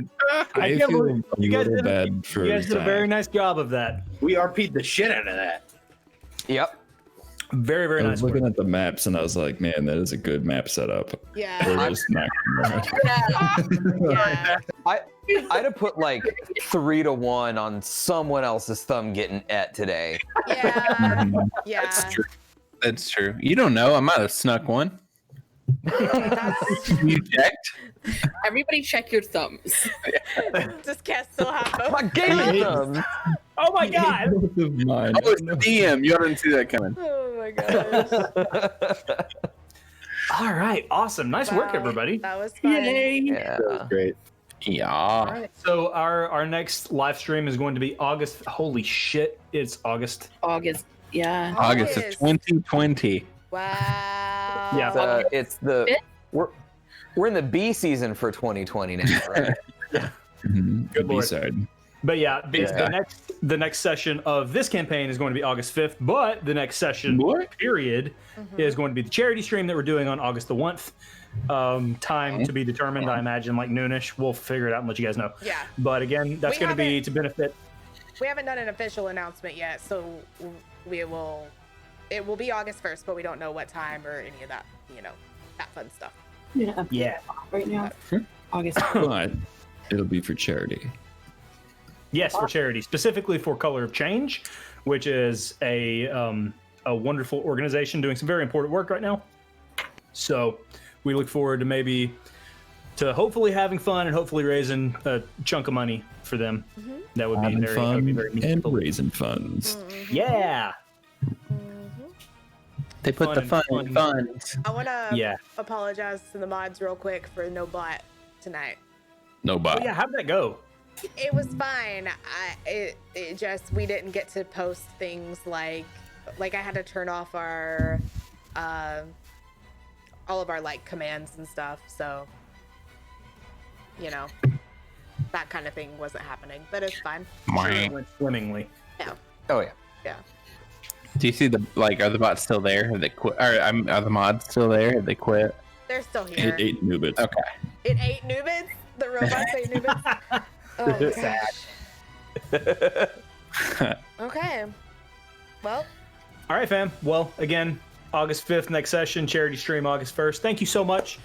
can't feel believe a you guys little did a- bad for You guys did a Zach. very nice job of that. We RP'd the shit out of that. Yep. Very, very I nice was looking work. at the maps and I was like, man, that is a good map setup. Yeah. We're just not Yeah. I'd have put like 3-1 on someone else's thumb getting et today. Yeah. Yeah. That's true. That's true. You don't know. I might have snuck one. You checked? Everybody check your thumbs. Does Cass still have them? My gaming thumb. Oh my god! Both of mine. Oh, it's the DM. You didn't see that coming. Oh my gosh. All right, awesome. Nice work, Wow. everybody. That was fun. Yay! Yeah. That was great. Yeah. All right, so our next live stream is going to be August. Holy shit, it's August. August. Yeah. August of August. 2020. Wow. Yeah. It's the we're in the B season for 2020 now, right? Mhm. Good lord. B-side. But yeah, Yeah. the next session of this campaign is going to be August 5th, but the next session period is going to be the charity stream that we're doing on August the 1st. Time to be determined, I imagine, like noonish. We'll figure it out and let you guys know. Yeah. But again, that's We going to be haven't- to benefit. We haven't done an official announcement yet, so it will be August 1st, but we don't know what time or any of that, that fun stuff. Yeah. Yeah. Right now. August. But it'll be for charity. Yes, for charity, specifically for Color of Change, which is a wonderful organization doing some very important work right now. So we look forward to hopefully having fun and hopefully raising a chunk of money for them. That would be Having very, fun that would be very and meaningful. raising funds. Yeah. They put the fun Fun in funds. I want to Yeah. apologize to the mods real quick for no bot tonight. No Oh bot. yeah, how'd that go? It was fine. It just we didn't get to post things like I had to turn off our all of our like commands and stuff. So you know that kind of thing wasn't happening, but it's fine. Sure, it went swimmingly. Oh yeah. Do you see are the bots still there? Have they quit? Or are the mods still there? Have they quit? They're still here. 8 new bits. Okay. It ate Nubits. The robots ate Nubits. Oh my gosh. Okay. Well, All right, fam. Well, again, August 5th, next session, charity stream August 1st. Thank you so much.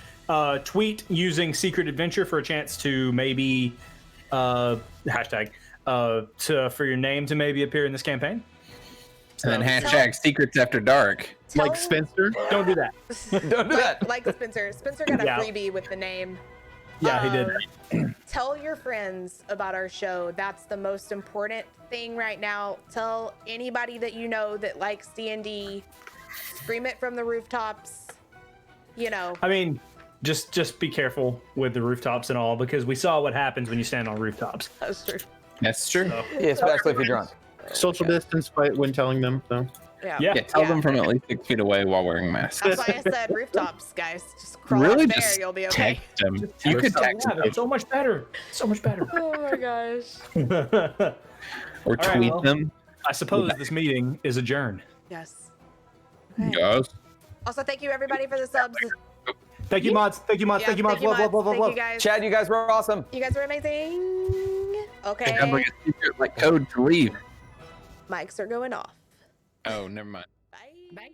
Tweet using Secret Adventure for a chance to maybe hashtag for your name to maybe appear in this campaign. And then hashtag secrets after dark. tell, Like Spencer. Don't do that. Don't do that. like Spencer. Spencer got a Yeah. freebie with the name. Yeah, he did. Tell your friends about our show. That's the most important thing right now. Tell anybody that you know that likes D&D. Scream it from the rooftops. You know. I mean, just be careful with the rooftops and all, because we saw what happens when you stand on rooftops. That's true. That's true. So, Yeah, especially if you're drunk. Social distance when telling them. So Yeah. yeah. Yeah, tell them from at least 6 feet away while wearing masks. That's why I said rooftops, guys. Just crawl Really? up there. Just You'll be okay. text them. You could text Yeah, them that's so much better. So much better. Oh my gosh. or right, tweet well. them. I suppose this meeting is adjourned. Yes. Okay. Yes. Also, thank you everybody for the subs. Thank you, mods. Thank you, mods. Yeah, Thank you, mods. Love, love, love, love, Thank love. you guys. Chad, you guys were awesome. You guys were amazing. Okay. I have like a secret code to leave. Mics are going off. Oh, never mind. Bye. Bye.